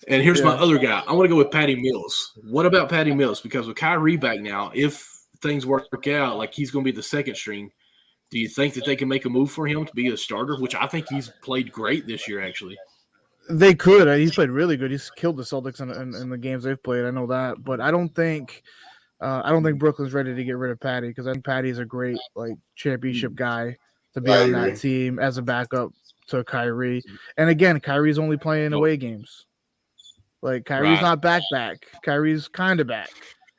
[SPEAKER 1] And here's my other guy. I want to go with Patty Mills. What about Patty Mills? Because with Kyrie back now, if things work out, like he's going to be the second string, do you think that they can make a move for him to be a starter? Which I think he's played great this year, actually.
[SPEAKER 3] They could. He's played really good. He's killed the Celtics in the games they've played. I know that, but I don't think Brooklyn's ready to get rid of Patty because I think Patty's a great championship guy to be on that team as a backup to Kyrie. And again, Kyrie's only playing away games. Like Kyrie's not back. Kyrie's kind of back,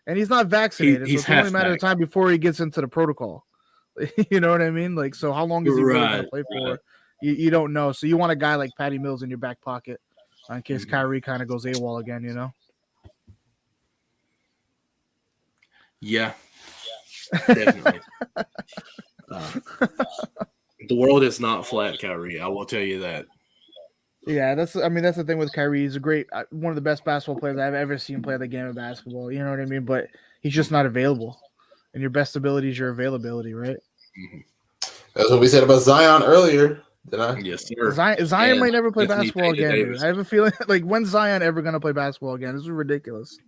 [SPEAKER 3] and he's not vaccinated. So it's only a matter of time before he gets into the protocol. You know what I mean? Like, so how long is he really going to play for? You don't know. So you want a guy like Patty Mills in your back pocket in case Kyrie kind of goes AWOL again, you know?
[SPEAKER 1] Yeah, definitely. The world is not flat, Kyrie. I will tell you that.
[SPEAKER 3] Yeah, that's the thing with Kyrie. He's a great, one of the best basketball players I've ever seen play the game of basketball. You know what I mean? But he's just not available. And your best ability is your availability, right?
[SPEAKER 2] Mm-hmm. That's what we said about Zion earlier. Did I?
[SPEAKER 1] Yes, sir.
[SPEAKER 3] Zion might never play basketball again, dude. I have a feeling like when's Zion ever gonna play basketball again? This is ridiculous.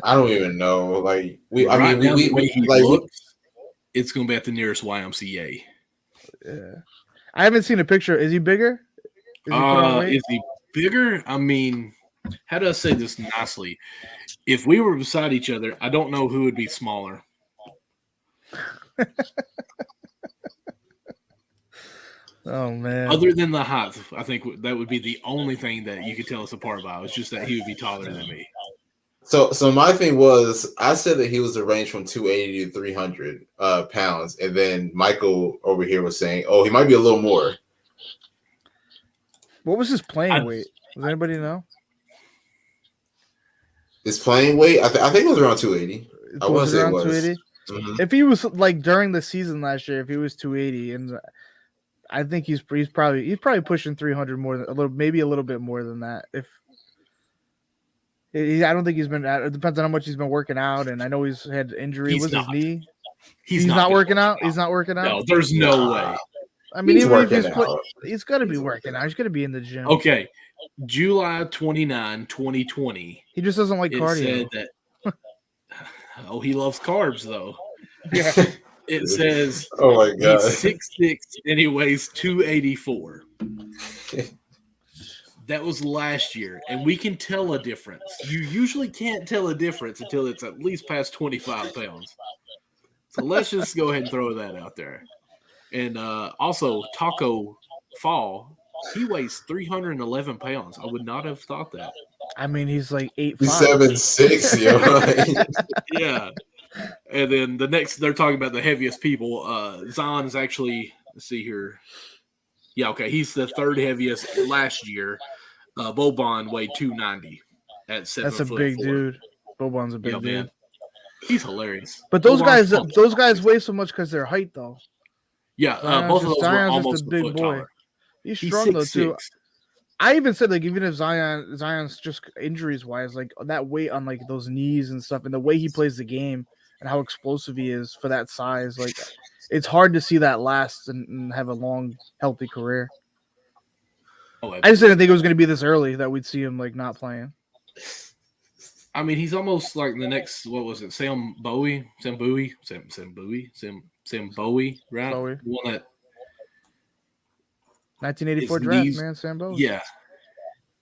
[SPEAKER 2] I don't even know. Like we
[SPEAKER 1] it's gonna be at the nearest YMCA.
[SPEAKER 3] Yeah. I haven't seen a picture. Is he bigger?
[SPEAKER 1] Is he bigger? I mean, how do I say this nicely? If we were beside each other, I don't know who would be smaller.
[SPEAKER 3] Oh man!
[SPEAKER 1] Other than the height, I think that would be the only thing that you could tell us apart about. It's just that he would be taller than me.
[SPEAKER 2] So my thing was, I said that he was a range from 280 to 300 pounds, and then Michael over here was saying, "Oh, he might be a little more."
[SPEAKER 3] What was his playing weight? Does anybody know?
[SPEAKER 2] His playing weight, I think it was around 280. I want to say it was
[SPEAKER 3] 280. Mm-hmm. If he was like during the season last year, if he was 280, and I think he's probably pushing 300 more than maybe a little bit more than that. I don't think he's been. It depends on how much he's been working out, and I know he's had injury. His knee? He's not working out. He's not working out.
[SPEAKER 1] No, there's no way.
[SPEAKER 3] I mean, he's got to be working out. He's got to be in the gym.
[SPEAKER 1] Okay, July 29, 2020.
[SPEAKER 3] He just doesn't like cardio.
[SPEAKER 1] Said that. He loves carbs though.
[SPEAKER 3] Yeah.
[SPEAKER 1] It says,
[SPEAKER 2] "Oh my god,
[SPEAKER 1] he's 6'6" and he weighs 284." That was last year, and we can tell a difference. You usually can't tell a difference until it's at least past 25 pounds. So let's just go ahead and throw that out there. And also, Taco Fall, he weighs 311 pounds. I would not have thought that.
[SPEAKER 3] I mean, he's like 8'5".
[SPEAKER 2] 7'6", yo.
[SPEAKER 1] Yeah. And then the next, they're talking about the heaviest people. Zion is actually, let's see here. Yeah, okay. He's the third heaviest last year. Boban weighed 290 at 7
[SPEAKER 3] That's a big dude. Boban's a big dude. Man.
[SPEAKER 1] He's hilarious.
[SPEAKER 3] But those guys weigh so much because their height, though.
[SPEAKER 1] Yeah, both of those were almost a big boy. Taller.
[SPEAKER 3] He's strong though too. I even said like even if Zion's just injuries wise, like that weight on like those knees and stuff, and the way he plays the game and how explosive he is for that size, like it's hard to see that last and have a long, healthy career. I just didn't think it was going to be this early that we'd see him like not playing.
[SPEAKER 1] I mean, he's almost like the next. What was it? Sam Bowie, right?
[SPEAKER 3] Bowie.
[SPEAKER 1] The one that
[SPEAKER 3] 1984 draft, knees, man, Sam Bowie.
[SPEAKER 1] Yeah,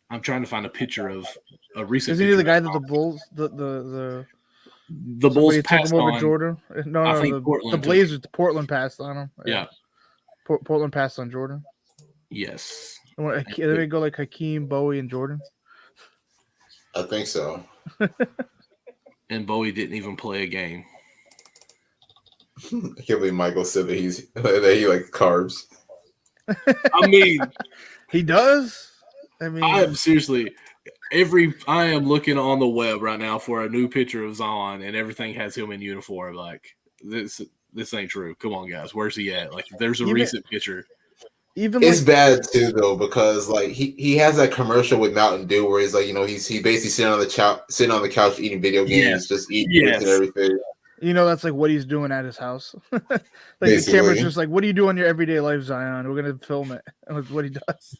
[SPEAKER 1] I'm trying to find a picture of a recent.
[SPEAKER 3] Isn't he the guy that the Bulls, the
[SPEAKER 1] Bulls passed
[SPEAKER 3] over
[SPEAKER 1] on
[SPEAKER 3] Jordan? No, the Blazers, Portland passed on him.
[SPEAKER 1] Yeah,
[SPEAKER 3] Portland passed on Jordan.
[SPEAKER 1] Yes.
[SPEAKER 3] They go like Hakeem, Bowie, and Jordan.
[SPEAKER 2] I think so.
[SPEAKER 1] And Bowie didn't even play a game.
[SPEAKER 2] I can't believe Michael said that he likes carbs.
[SPEAKER 1] I mean,
[SPEAKER 3] he does. I mean,
[SPEAKER 1] I am seriously. I am looking on the web right now for a new picture of Zion, and everything has him in uniform. Like this ain't true. Come on, guys, where's he at? Like, there's a recent picture.
[SPEAKER 2] It's bad too though, because like he has that commercial with Mountain Dew where he's like, he basically sitting on the couch eating video games, just eating and everything.
[SPEAKER 3] That's like what he's doing at his house. Like basically. The camera's just like, what do you do in your everyday life, Zion? We're gonna film it. And that's what he does.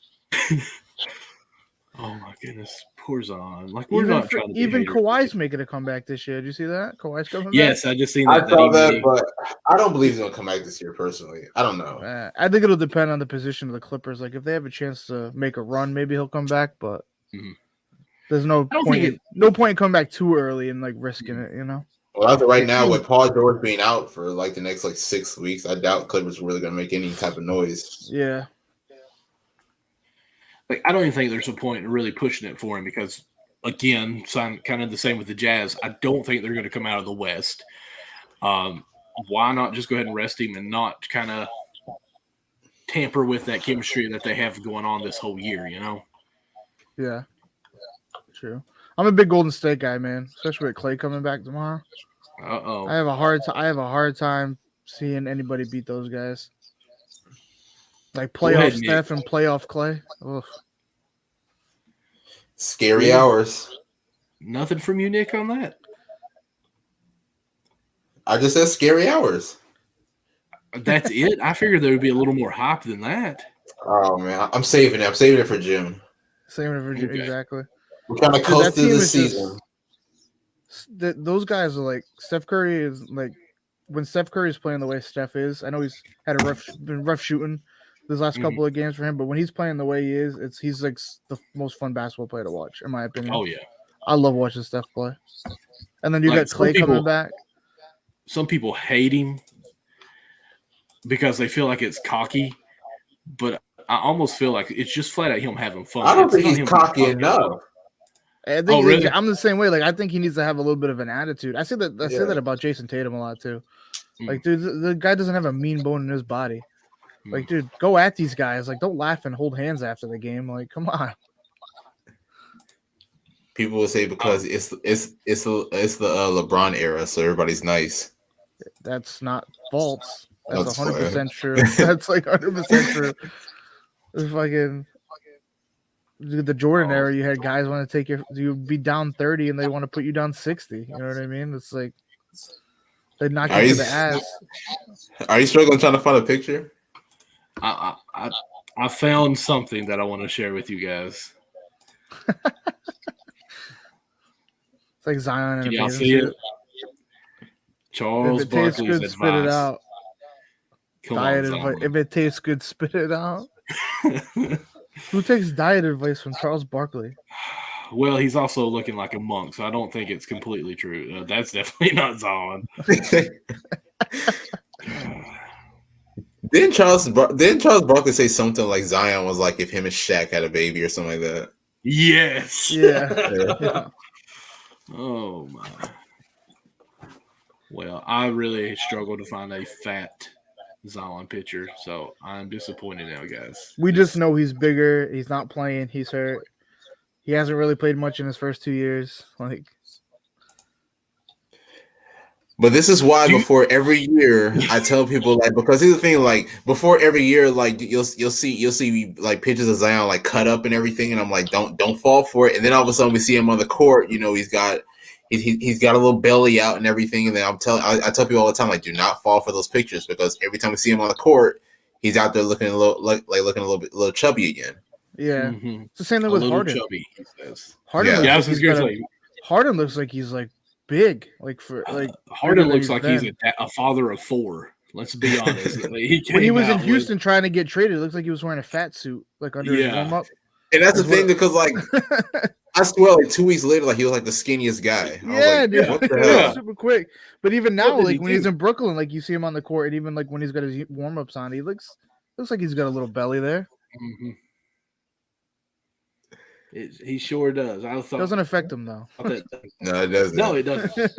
[SPEAKER 1] Oh my goodness, poor Zion. Like we're
[SPEAKER 3] Even
[SPEAKER 1] not trying to be
[SPEAKER 3] even
[SPEAKER 1] haters.
[SPEAKER 3] Kawhi's making a comeback this year. Did you see that? Kawhi's coming
[SPEAKER 1] Yes,
[SPEAKER 3] back.
[SPEAKER 1] I just seen
[SPEAKER 2] I
[SPEAKER 1] that.
[SPEAKER 2] saw
[SPEAKER 1] he
[SPEAKER 2] that,
[SPEAKER 1] made.
[SPEAKER 2] but I don't believe he's gonna come back this year. Personally, I don't know.
[SPEAKER 3] I think it'll depend on the position of the Clippers. Like if they have a chance to make a run, maybe he'll come back. But
[SPEAKER 1] Mhm.
[SPEAKER 3] there's no
[SPEAKER 1] I don't
[SPEAKER 3] point.
[SPEAKER 1] think
[SPEAKER 3] No point in coming back too early and like risking it. You know.
[SPEAKER 2] Well, as of right now, with Paul George being out for like the next like 6 weeks, I doubt Clippers are really gonna make any type of noise.
[SPEAKER 3] Yeah.
[SPEAKER 1] Like I don't even think there's a point in really pushing it for him because, again, kind of the same with the Jazz. I don't think they're going to come out of the West. Why not just go ahead and rest him and not kind of tamper with that chemistry that they have going on this whole year? You know?
[SPEAKER 3] Yeah. True. I'm a big Golden State guy, man. Especially with Klay coming back tomorrow. I have a hard time seeing anybody beat those guys. Like playoff Steph and playoff Klay. Ugh.
[SPEAKER 2] Scary hours.
[SPEAKER 1] Nothing from you, Nick, on that.
[SPEAKER 2] I just said scary hours.
[SPEAKER 1] That's it. I figured there would be a little more hype than that.
[SPEAKER 2] Oh man, I'm saving it. I'm saving it for June.
[SPEAKER 3] Saving it for June, exactly.
[SPEAKER 2] We're kind of close to the season.
[SPEAKER 3] Those guys are like Steph Curry is like when Steph Curry is playing the way Steph is. I know he's had been rough shooting this last couple of games for him, but when he's playing the way he is, he's like the most fun basketball player to watch, in my opinion.
[SPEAKER 1] Oh yeah,
[SPEAKER 3] I love watching Steph play. And then you got Klay coming back.
[SPEAKER 1] Some people hate him because they feel like it's cocky, but I almost feel like it's just flat out him having fun.
[SPEAKER 2] I don't think he's cocky enough.
[SPEAKER 3] I think really? I'm the same way. Like I think he needs to have a little bit of an attitude. I say that about Jason Tatum a lot too. Like, dude, the guy doesn't have a mean bone in his body. Like, dude, go at these guys. Like, don't laugh and hold hands after the game. Like, come on.
[SPEAKER 2] People will say because it's the LeBron era, so everybody's nice.
[SPEAKER 3] That's not false. That's 100% true. That's like 100% true. It's fucking the Jordan era. You had guys want to take you'd be down 30 and they want to put you down 60. You know what I mean? It's like they knock you to the ass.
[SPEAKER 2] Are you struggling trying to find a picture?
[SPEAKER 1] I found something that I want to share with you guys.
[SPEAKER 3] It's like Zion and
[SPEAKER 1] Can y'all see it? Charles Barkley's advice.
[SPEAKER 3] Spit it out.
[SPEAKER 1] On,
[SPEAKER 3] if it tastes good, spit it out. Who takes diet advice from Charles Barkley?
[SPEAKER 1] Well, he's also looking like a monk, so I don't think it's completely true. That's definitely not Zion.
[SPEAKER 2] Didn't Charles Barkley say something like Zion was like if him and Shaq had a baby or something like that?
[SPEAKER 1] Yes.
[SPEAKER 3] Yeah.
[SPEAKER 1] Oh my. Well, I really struggle to find a fat Zion picture, so I'm disappointed now, guys.
[SPEAKER 3] We just know he's bigger. He's not playing. He's hurt. He hasn't really played much in his first 2 years.
[SPEAKER 2] But this is why before every year I tell people because here's the thing, before every year, you'll see like pictures of Zion like cut up and everything, and I'm like, don't fall for it. And then all of a sudden we see him on the court, he's got a little belly out and everything. And then I tell people all the time, like, do not fall for those pictures because every time we see him on the court, he's out there looking a little chubby again.
[SPEAKER 3] Yeah, It's the same thing with Harden.
[SPEAKER 1] Chubby, he says.
[SPEAKER 3] Harden looks like he's like big,
[SPEAKER 1] Harden looks like he's a father of 4. Let's be honest.
[SPEAKER 3] When he was in Houston trying to get traded, it looks like he was wearing a fat suit, under his warm up.
[SPEAKER 2] And that's the thing because I swear, 2 weeks later, he was like the skinniest guy.
[SPEAKER 3] Dude, what the hell? Super quick. But even now, when he's in Brooklyn, you see him on the court, and even when he's got his warm ups on, he looks like he's got a little belly there.
[SPEAKER 1] Mm-hmm. He sure does.
[SPEAKER 3] Doesn't affect him though.
[SPEAKER 2] No, it doesn't.
[SPEAKER 1] No, it doesn't.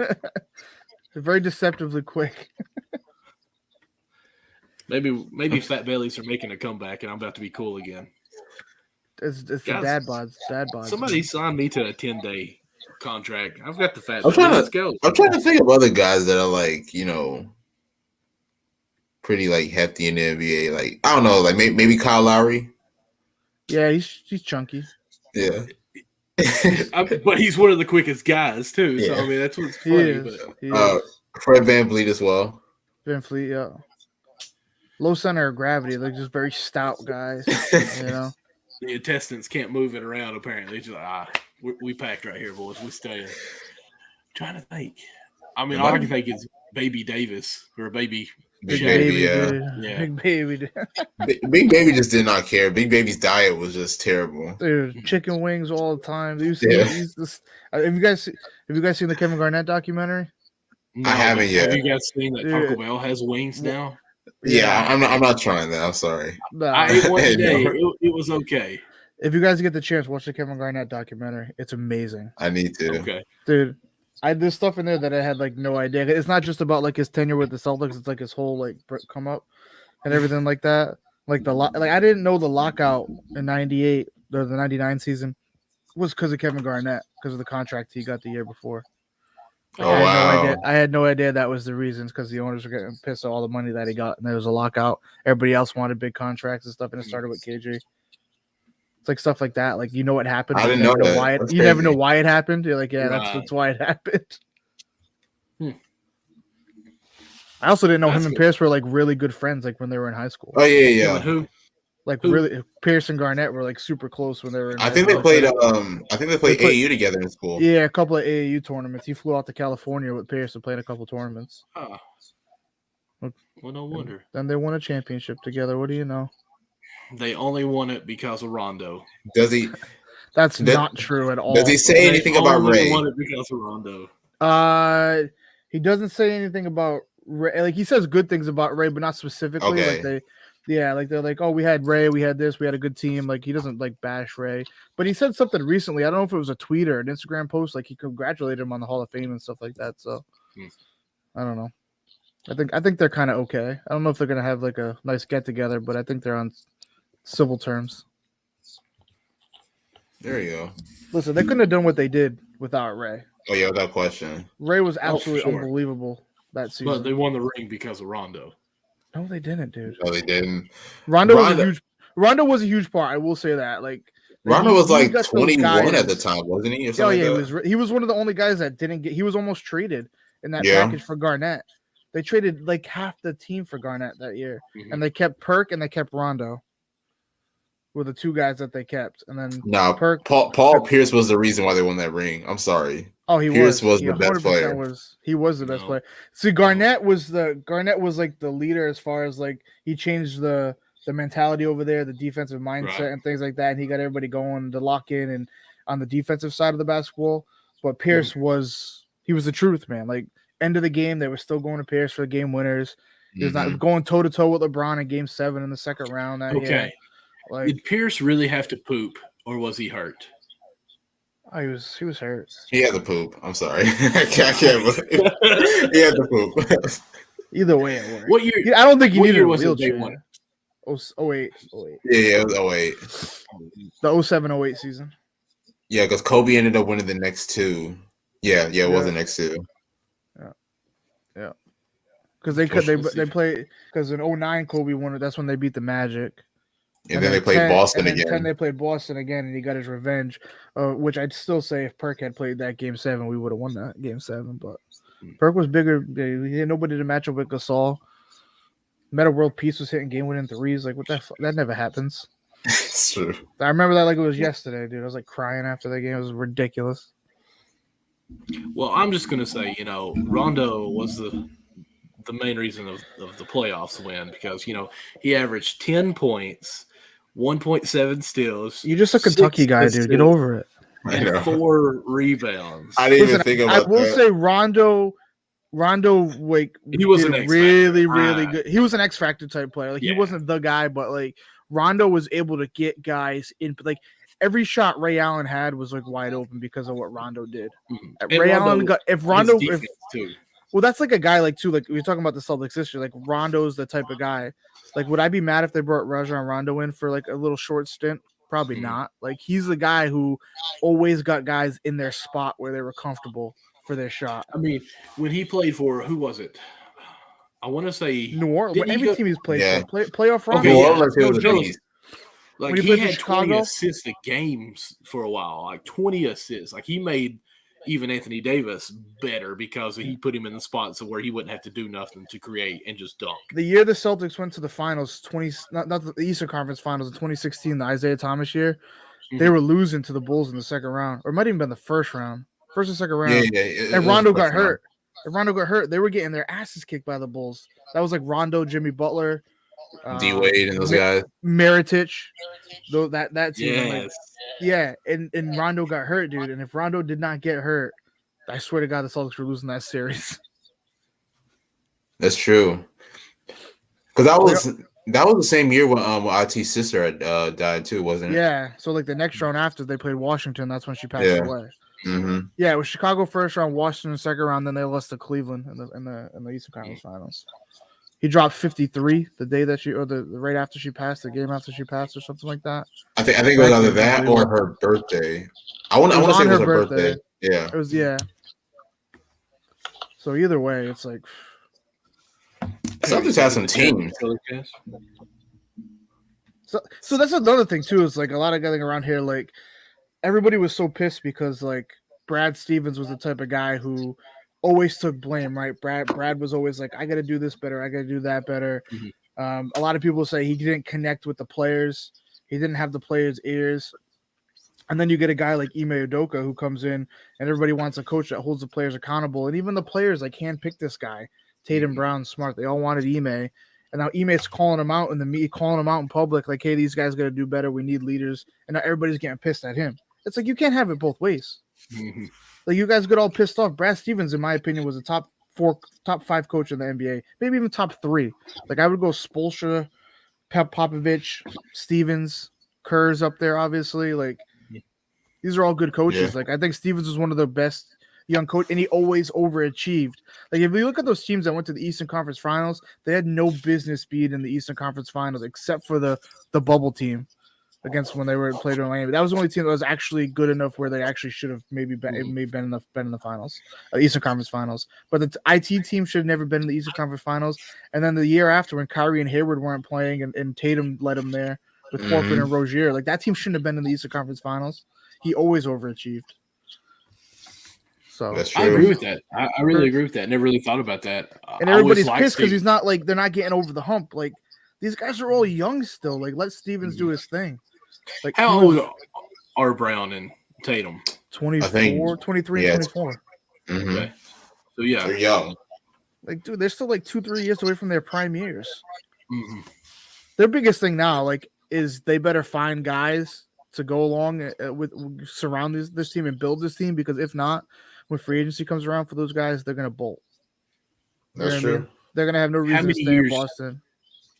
[SPEAKER 3] Very deceptively quick.
[SPEAKER 1] Maybe fat bellies are making a comeback, and I'm about to be cool again.
[SPEAKER 3] It's guys, the dad bods.
[SPEAKER 1] Somebody signed me to a 10-day contract. I've got the fat belly. Let's go.
[SPEAKER 2] I'm trying to think of other guys that are pretty hefty in the NBA. I don't know, maybe Kyle Lowry.
[SPEAKER 3] Yeah, he's chunky.
[SPEAKER 2] Yeah.
[SPEAKER 1] But he's one of the quickest guys too. Yeah. So that's what's funny.
[SPEAKER 2] Fred VanVleet as well.
[SPEAKER 3] VanVleet, yeah. Low center of gravity, just very stout guys.
[SPEAKER 1] the intestines can't move it around. Apparently, it's just like, we packed right here, boys. We staying. Trying to think. I mean, all I can think is Baby Davis or Baby.
[SPEAKER 2] Big
[SPEAKER 1] Shaq.
[SPEAKER 2] Baby, yeah.
[SPEAKER 3] Big Baby, dude.
[SPEAKER 2] Big Baby just did not care. Big Baby's diet was just terrible.
[SPEAKER 3] Dude, chicken wings all the time. Do you see? Have you guys seen the Kevin Garnett documentary?
[SPEAKER 1] No,
[SPEAKER 2] I haven't yet.
[SPEAKER 1] Have you guys seen that Taco Bell has wings now?
[SPEAKER 2] Yeah, I'm not trying that. I'm sorry.
[SPEAKER 1] I ate one today. It was okay.
[SPEAKER 3] If you guys get the chance, watch the Kevin Garnett documentary. It's amazing.
[SPEAKER 2] I need to.
[SPEAKER 1] Okay,
[SPEAKER 3] dude. There's stuff in there that I had like no idea. It's not just about like his tenure with the Celtics. It's like his whole like come up and everything like that. Like I didn't know the lockout in '98 or the '99 season was because of Kevin Garnett because of the contract he got the year before. I had no idea that was the reasons because the owners were getting pissed at all the money that he got and there was a lockout. Everybody else wanted big contracts and stuff, and it started with KG. It's like stuff like that. Like, you know what happened.
[SPEAKER 2] I didn't know that.
[SPEAKER 3] Why you never know why it happened. You're like, yeah, that's why it happened. I also didn't know him and Pierce were like really good friends, like when they were in high school.
[SPEAKER 2] Oh yeah.
[SPEAKER 1] Who?
[SPEAKER 3] Really, Pierce and Garnett were like super close when they were in
[SPEAKER 2] I think they played AAU together in school.
[SPEAKER 3] Yeah, a couple of AAU tournaments. He flew out to California with Pierce and played a couple tournaments.
[SPEAKER 1] Oh. Well, no wonder.
[SPEAKER 3] Then they won a championship together. What do you know?
[SPEAKER 1] They only won it because of Rondo.
[SPEAKER 2] Does he?
[SPEAKER 3] That's not true at all.
[SPEAKER 2] Does he say anything about Ray?
[SPEAKER 1] They won it because of Rondo.
[SPEAKER 3] He doesn't say anything about Ray. Like, he says good things about Ray, but not specifically.
[SPEAKER 2] Okay.
[SPEAKER 3] Like they're like, oh, we had Ray, we had this, we had a good team. Like, he doesn't like bash Ray, but he said something recently. I don't know if it was a tweet or an Instagram post. Like, he congratulated him on the Hall of Fame and stuff like that. So I don't know. I think they're kind of okay. I don't know if they're gonna have like a nice get together, but I think they're on civil terms.
[SPEAKER 2] There you go.
[SPEAKER 3] Listen, they couldn't have done what they did without Ray.
[SPEAKER 2] Oh yeah, without question.
[SPEAKER 3] Ray was absolutely unbelievable that season.
[SPEAKER 1] But they won the ring because of Rondo.
[SPEAKER 3] No, they didn't, dude.
[SPEAKER 2] No, they didn't.
[SPEAKER 3] Rondo was a huge part. I will say that. Like,
[SPEAKER 2] Rondo was like 21 at the time, wasn't he?
[SPEAKER 3] He was one of the only guys that didn't get. He was almost traded in that package for Garnett. They traded like half the team for Garnett that year, and they kept Perk and they kept Rondo. Were the two guys that they kept, and then
[SPEAKER 2] Paul Pierce was the reason why they won that ring. I'm sorry.
[SPEAKER 3] Oh,
[SPEAKER 2] Pierce was the best player.
[SPEAKER 3] He was the best player. See, Garnett was like the leader as far as like he changed the mentality over there, the defensive mindset and things like that, and he got everybody going to lock in and on the defensive side of the basketball. But Pierce was the truth, man. Like, end of the game, they were still going to Pierce for the game winners. He was not going toe to toe with LeBron in Game 7 in the second round that year. Like, did
[SPEAKER 1] Pierce really have to poop, or was he hurt?
[SPEAKER 3] Oh, he was hurt.
[SPEAKER 2] He had to poop. I'm sorry. I can't believe he had to poop.
[SPEAKER 3] Either way, it worked.
[SPEAKER 1] What year?
[SPEAKER 3] I don't think he needed a
[SPEAKER 1] wheelchair.
[SPEAKER 3] 08.
[SPEAKER 2] Yeah, it was 08.
[SPEAKER 3] The 07-08 season.
[SPEAKER 2] Yeah, because Kobe ended up winning the next two. Yeah, it was the next two.
[SPEAKER 3] Yeah. Because they play because in 09 Kobe won it. That's when they beat the Magic.
[SPEAKER 2] And then they played Boston again.
[SPEAKER 3] And they played Boston again, and he got his revenge. Which I'd still say if Perk had played that Game 7, we would have won that Game 7. But Perk was bigger. He had nobody to match up with Gasol. Meta World Peace was hitting game-winning threes. Like, what that never happens.
[SPEAKER 2] It's true.
[SPEAKER 3] I remember that like it was yesterday, dude. I was like crying after that game. It was ridiculous.
[SPEAKER 1] Well, I'm just gonna say, Rondo was the main reason of the playoffs win because he averaged 10 points. 1.7 steals.
[SPEAKER 3] You're just a Kentucky guy, dude. Get over it.
[SPEAKER 1] And 4 rebounds.
[SPEAKER 2] I didn't even think about that.
[SPEAKER 3] I will say Rondo, like,
[SPEAKER 1] he was an
[SPEAKER 3] really good. He was an X Factor type player. Like, he wasn't the guy, but like Rondo was able to get guys in. Like, every shot Ray Allen had was like wide open because of what Rondo did. Well, that's like a guy like too. Like, we were talking about the Celtics history. Like, Rondo's the type of guy. Like, would I be mad if they brought Rajon Rondo in for like a little short stint? Probably not. Like, he's the guy who always got guys in their spot where they were comfortable for their shot.
[SPEAKER 1] I mean, when he played for who was it? I want to say
[SPEAKER 3] New Orleans. Every team he's played for, playoff Rondo.
[SPEAKER 1] Like, he had 20 assists a game for a while, like 20 assists. Like, he made even Anthony Davis better because he put him in the spots where he wouldn't have to do nothing to create and just dunk.
[SPEAKER 3] The year the Celtics went to the finals, not the Eastern Conference Finals in 2016, the Isaiah Thomas year, they were losing to the Bulls in the second round, or it might even been the first round, first or second round. And Rondo got hurt. If Rondo got hurt, they were getting their asses kicked by the Bulls. That was like Rondo, Jimmy Butler,
[SPEAKER 2] D Wade, and those guys,
[SPEAKER 3] Miritich, though that team.
[SPEAKER 1] Yes.
[SPEAKER 3] And Rondo got hurt, dude. And if Rondo did not get hurt, I swear to God, the Celtics were losing that series.
[SPEAKER 2] That's true. Because that was the same year when IT's sister had died too, wasn't it?
[SPEAKER 3] Yeah. So like the next round after they played Washington, that's when she passed away.
[SPEAKER 2] Mm-hmm.
[SPEAKER 3] Yeah, it was Chicago first round, Washington second round, then they lost to Cleveland in the Eastern Conference Finals. He dropped 53 the day that the right after she passed, the game after she passed, or something like that.
[SPEAKER 2] I think it was either that or her birthday. I want to say it was her birthday. Yeah,
[SPEAKER 3] it was. Yeah. So either way, it's like
[SPEAKER 2] Celtics have some teams.
[SPEAKER 3] So that's another thing too. Is like a lot of guys around here, like everybody was so pissed because like Brad Stevens was the type of guy who always took blame, right? Brad was always like, I got to do this better. I got to do that better. Mm-hmm. A lot of people say he didn't connect with the players. He didn't have the players' ears. And then you get a guy like Ime Udoka who comes in and everybody wants a coach that holds the players accountable. And even the players like handpicked this guy, Tatum, Brown, Smart. They all wanted Ime. And now Ime's calling him out in the media, calling him out in public, like, hey, these guys got to do better. We need leaders. And now everybody's getting pissed at him. It's like you can't have it both ways. Mm-hmm. Like you guys get all pissed off. Brad Stevens, in my opinion, was a top 5 coach in the NBA, maybe even top 3. Like I would go Spoelstra, Popovich, Stevens, Kerr's up there, obviously. Like these are all good coaches. Yeah. Like I think Stevens was one of the best young coach, and he always overachieved. Like if you look at those teams that went to the Eastern Conference Finals, they had no business being in the Eastern Conference Finals except for the bubble team against when they were played in Miami. That was the only team that was actually good enough where they actually should have maybe been in the finals, Eastern Conference Finals. But the IT team should have never been in the Eastern Conference Finals. And then the year after, when Kyrie and Hayward weren't playing, and Tatum led them there with Horford and Rozier, like that team shouldn't have been in the Eastern Conference Finals. He always overachieved. So
[SPEAKER 1] I agree with that. I really agree with that. Never really thought about that.
[SPEAKER 3] And everybody's pissed because he's not like they're not getting over the hump. Like these guys are all young still. Like let Stevens do his thing. Like
[SPEAKER 1] how old are Brown and Tatum?
[SPEAKER 3] 24, 23, and 24.
[SPEAKER 2] Mm-hmm.
[SPEAKER 1] Okay. So yeah,
[SPEAKER 2] they're young.
[SPEAKER 3] Like dude, they're still like 2-3 years away from their prime years.
[SPEAKER 1] Mm-hmm.
[SPEAKER 3] Their biggest thing now, like, is they better find guys to go along with surround this team and build this team, because if not, when free agency comes around for those guys, they're gonna bolt.
[SPEAKER 2] That's true. I mean?
[SPEAKER 3] They're gonna have no reason to stay in Boston.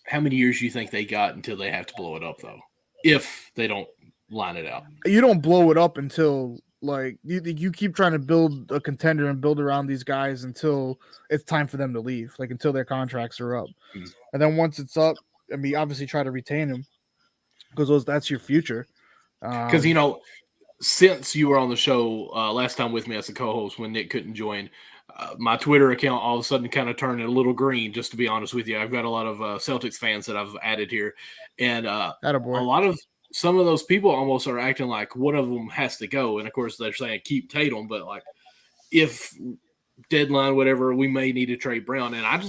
[SPEAKER 1] How many years do you think they got until they have to blow it up, though? If they don't line it out,
[SPEAKER 3] you don't blow it up until like you keep trying to build a contender and build around these guys until it's time for them to leave, like until their contracts are up. Mm-hmm. And then once it's up, I mean, obviously try to retain them because that's your future.
[SPEAKER 1] Because since you were on the show last time with me as a co-host when Nick couldn't join, my Twitter account all of a sudden kind of turned a little green, just to be honest with you. I've got a lot of Celtics fans that I've added here. And some of those people almost are acting like one of them has to go. And, of course, they're saying keep Tatum. But, like, if deadline, whatever, we may need to trade Brown. And I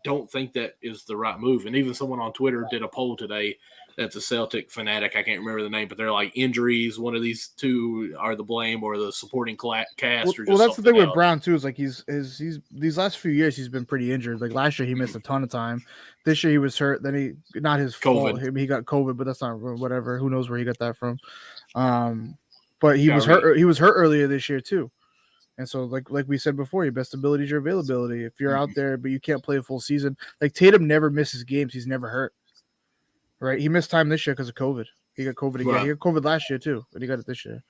[SPEAKER 1] don't think that is the right move. And even someone on Twitter did a poll today that's a Celtic fanatic. I can't remember the name, but they're like injuries. One of these two are the blame, or the supporting cast.
[SPEAKER 3] Well, that's the thing with Brown too. Is like he's these last few years he's been pretty injured. Like last year he missed a ton of time. This year he was hurt. Then he not his fault. He got COVID, but that's not whatever. Who knows where he got that from? But he was hurt. He was hurt earlier this year too. And so, like we said before, your best ability is your availability. If you're out there, but you can't play a full season, like Tatum never misses games. He's never hurt. Right, he missed time this year because of COVID. He got COVID again. Right. He got COVID last year too, but he got it this year.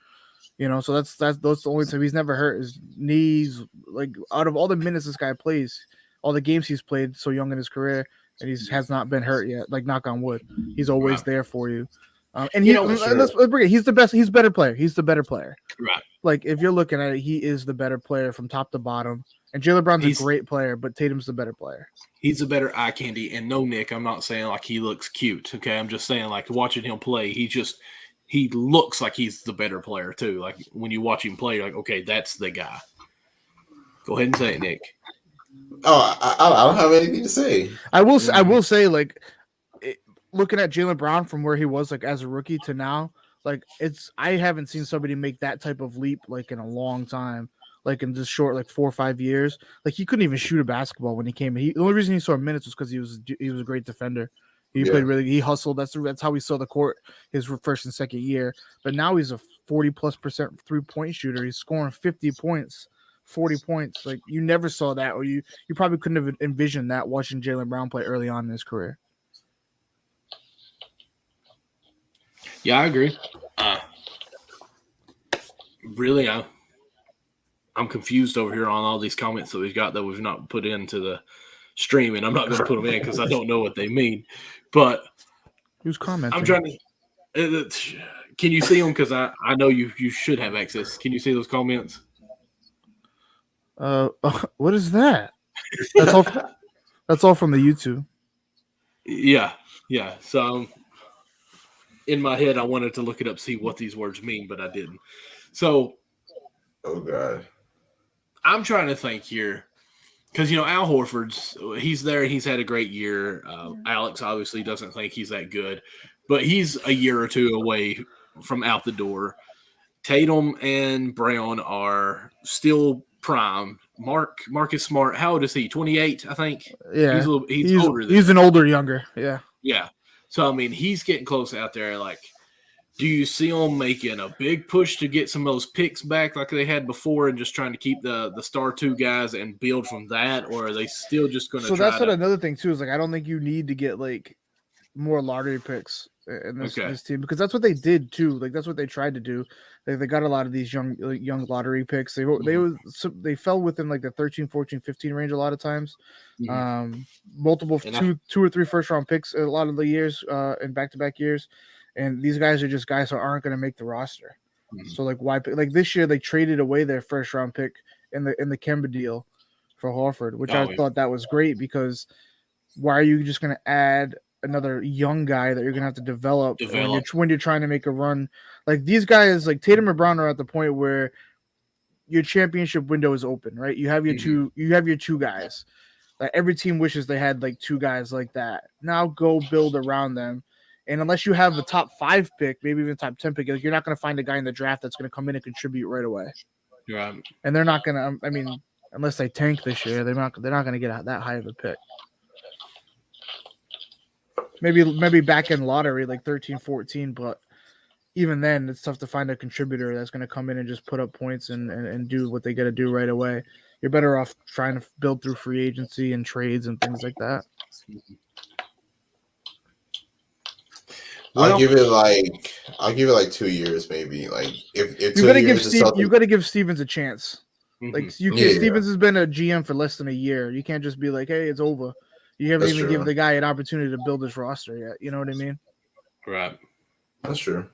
[SPEAKER 3] So that's the only time he's never hurt. His knees, like out of all the minutes this guy plays, all the games he's played so young in his career, and has not been hurt yet. Like knock on wood, he's always there for you. And let's bring it. He's the best. He's a better player. He's the better player.
[SPEAKER 1] Right.
[SPEAKER 3] Like if you're looking at it, he is the better player from top to bottom. And Jaylen Brown's a great player, but Tatum's the better player.
[SPEAKER 1] He's a better eye candy. And no, Nick, I'm not saying like he looks cute. Okay, I'm just saying like watching him play, he looks like he's the better player too. Like when you watch him play, you're like, okay, that's the guy. Go ahead and say it, Nick.
[SPEAKER 2] Oh, I don't have anything to say.
[SPEAKER 3] I will say, like, looking at Jaylen Brown from where he was like as a rookie to now, like I haven't seen somebody make that type of leap like in a long time. Like in just short, like 4 or 5 years. Like he couldn't even shoot a basketball when he came. The only reason he saw minutes was because he was a great defender. He played he hustled. That's how we saw the court his first and second year. But now he's a 40+% 3-point shooter. He's scoring 50 points, 40 points. Like you never saw that, or you probably couldn't have envisioned that watching Jaylen Brown play early on in his career.
[SPEAKER 1] Yeah, I agree. Really, I'm confused over here on all these comments that we've got that we've not put into the stream, and I'm not going to put them in because I don't know what they mean. But
[SPEAKER 3] who's commenting?
[SPEAKER 1] I'm trying to. Can you see them? Because I know you should have access. Can you see those comments?
[SPEAKER 3] What is that? That's all from the YouTube.
[SPEAKER 1] Yeah. So in my head, I wanted to look it up, see what these words mean, but I didn't. So,
[SPEAKER 2] oh god,
[SPEAKER 1] I'm trying to think here because Al Horford's he's there. He's had a great year. Alex obviously doesn't think he's that good, but he's a year or two away from out the door. Tatum and Brown are still prime. Marcus Smart, how old is he? 28, I think.
[SPEAKER 3] Yeah,
[SPEAKER 1] he's older.
[SPEAKER 3] He's an older, younger. Yeah.
[SPEAKER 1] Yeah. So I mean, he's getting close out there. Like, do you see them making a big push to get some of those picks back like they had before, and just trying to keep the star two guys and build from that, or are they still just going to? So
[SPEAKER 3] that's what another thing too is like I don't think you need to get like more lottery picks in this team because that's what they did too. Like that's what they tried to do. They got a lot of these young lottery picks. They fell within like the 13, 14, 15 range a lot of times. Mm-hmm. Multiple two or three first round picks a lot of the years in back-to-back years. And these guys are just guys who aren't going to make the roster. Mm-hmm. So like why pick? Like this year they traded away their first round pick in the Kemba deal for Horford, which I thought that was great because why are you just going to add another young guy that you're going to have to develop. When you're trying to make a run? Like these guys, like Tatum and Brown are at the point where your championship window is open, right? You have your two guys. Like every team wishes they had like two guys like that. Now go build around them. And unless you have a top 5 pick, maybe even top 10 pick, like you're not going to find a guy in the draft that's going to come in and contribute right away.
[SPEAKER 1] Yeah.
[SPEAKER 3] And they're not going to. I mean, unless they tank this year, they're not going to get that high of a pick. Maybe back in lottery like 13, 14, but even then it's tough to find a contributor that's going to come in and just put up points and do what they got to do right away. You're better off trying to build through free agency and trades and things like that.
[SPEAKER 2] I'll give it like 2 years, maybe. Like if
[SPEAKER 3] you got to give Stevens a chance. Mm-hmm. Like Stevens has been a GM for less than a year. You can't just be like, hey, it's over. You haven't even given the guy an opportunity to build his roster yet. You know what I mean?
[SPEAKER 1] Right.
[SPEAKER 2] That's true.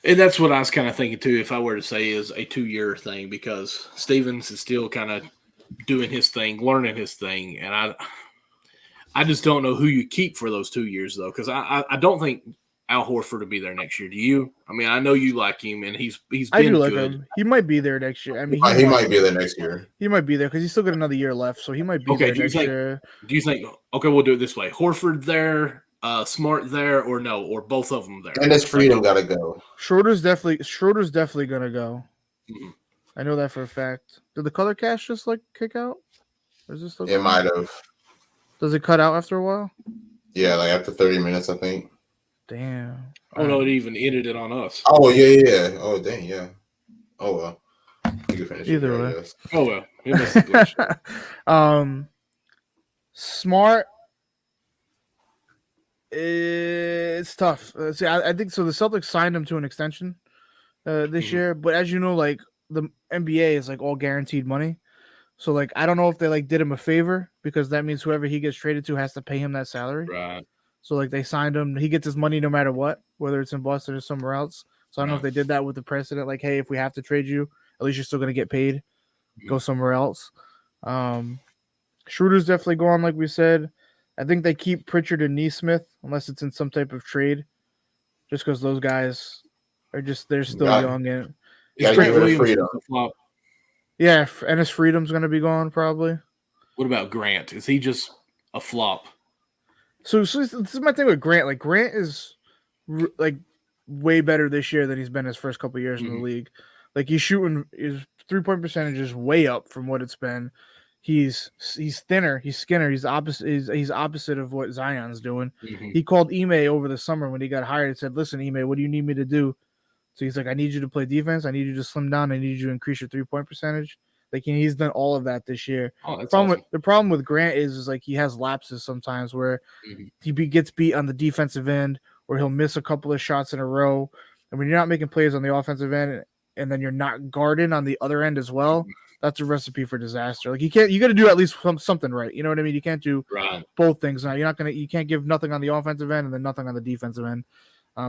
[SPEAKER 1] And that's what I was kind of thinking too. If I were to say is a 2-year thing, because Stevens is still kind of doing his thing, learning his thing, and I just don't know who you keep for those 2 years though, because I don't think Al Horford will be there next year. Do you? I mean, I know you like him, and he's been
[SPEAKER 3] I do like
[SPEAKER 1] good.
[SPEAKER 3] Him. He might be there next year. I mean,
[SPEAKER 2] he might be there next year.
[SPEAKER 3] He might be there because he's still got another year left, so he might be there next year.
[SPEAKER 1] Do you think? Okay, we'll do it this way: Horford there, Smart there, or no, or both of them there.
[SPEAKER 2] And his freedom got to go.
[SPEAKER 3] Schroeder's definitely gonna go. Mm-hmm. I know that for a fact. Did the color cast just like kick out? Or is this still
[SPEAKER 2] it might have.
[SPEAKER 3] Does it cut out after a while?
[SPEAKER 2] Yeah, like after 30 minutes, I think.
[SPEAKER 3] Damn.
[SPEAKER 1] Oh no, it even ended it on us.
[SPEAKER 2] Oh yeah. Oh dang, yeah. Oh well. You can finish
[SPEAKER 3] either way.
[SPEAKER 1] Oh well. It must have glitched.
[SPEAKER 3] Smart. It's tough. See, I think so. The Celtics signed him to an extension this year, but as you know, like the NBA is like all guaranteed money. So like I don't know if they like did him a favor because that means whoever he gets traded to has to pay him that salary.
[SPEAKER 1] Right.
[SPEAKER 3] So like they signed him, he gets his money no matter what, whether it's in Boston or somewhere else. So I don't know if they did that with the precedent, like, hey, if we have to trade you, at least you're still gonna get paid. Mm-hmm. Go somewhere else. Schroeder's definitely gone, like we said. I think they keep Pritchard and Neesmith unless it's in some type of trade. just because those guys they're still young and
[SPEAKER 2] Gotta
[SPEAKER 1] Grant
[SPEAKER 2] give it a
[SPEAKER 1] Williams
[SPEAKER 2] freedom.
[SPEAKER 1] a flop?
[SPEAKER 3] yeah, and his freedom's going to be gone probably.
[SPEAKER 1] What about Grant? Is he just a flop?
[SPEAKER 3] So this is my thing with Grant. Like Grant is like way better this year than he's been his first couple of years in the league. Like he's shooting his 3-point percentage is way up from what it's been. He's thinner, he's skinner, he's opposite of what Zion's doing. He called Ime over the summer when he got hired and said, "Listen, Ime, what do you need me to do?" So he's like, "I need you to play defense. I need you to slim down. I need you to increase your 3-point percentage." Like he's done all of that this year. The problem with Grant is like he has lapses sometimes where he gets beat on the defensive end, or he'll miss a couple of shots in a row. And when you're not making plays on the offensive end, and then you're not guarding on the other end as well, that's a recipe for disaster. Like you got to do at least something right. You know what I mean? You can't do both things. Now you can't give nothing on the offensive end and then nothing on the defensive end.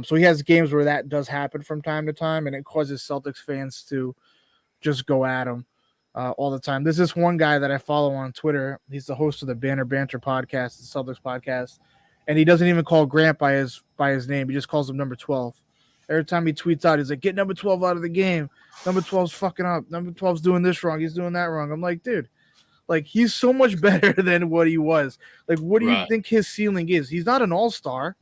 [SPEAKER 3] So he has games where that does happen from time to time, and it causes Celtics fans to just go at him all the time. There's this one guy that I follow on Twitter. He's the host of the Banner Banter podcast, the Celtics podcast, and he doesn't even call Grant by his name. He just calls him number 12. Every time he tweets out, he's like, "Get number 12 out of the game. Number 12's fucking up. Number 12's doing this wrong. He's doing that wrong." I'm like, dude, like he's so much better than what he was. Like, what do you think his ceiling is? He's not an all-star.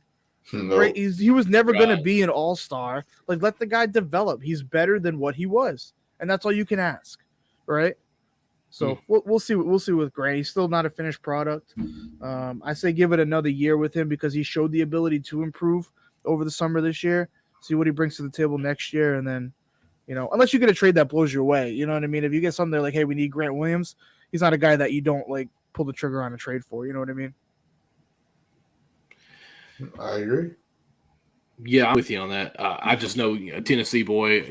[SPEAKER 3] No. Right? He was never going to be an all-star. Like, let the guy develop. He's better than what he was, and that's all you can ask, right? So we'll see. We'll see with Gray. He's still not a finished product. I say give it another year with him because he showed the ability to improve over the summer this year. See what he brings to the table next year, and then, unless you get a trade that blows your way, you know what I mean? If you get something there like, hey, we need Grant Williams, he's not a guy that you don't like pull the trigger on a trade for. You know what I mean?
[SPEAKER 2] I agree.
[SPEAKER 1] Yeah, I'm with you on that. I just know Tennessee boy,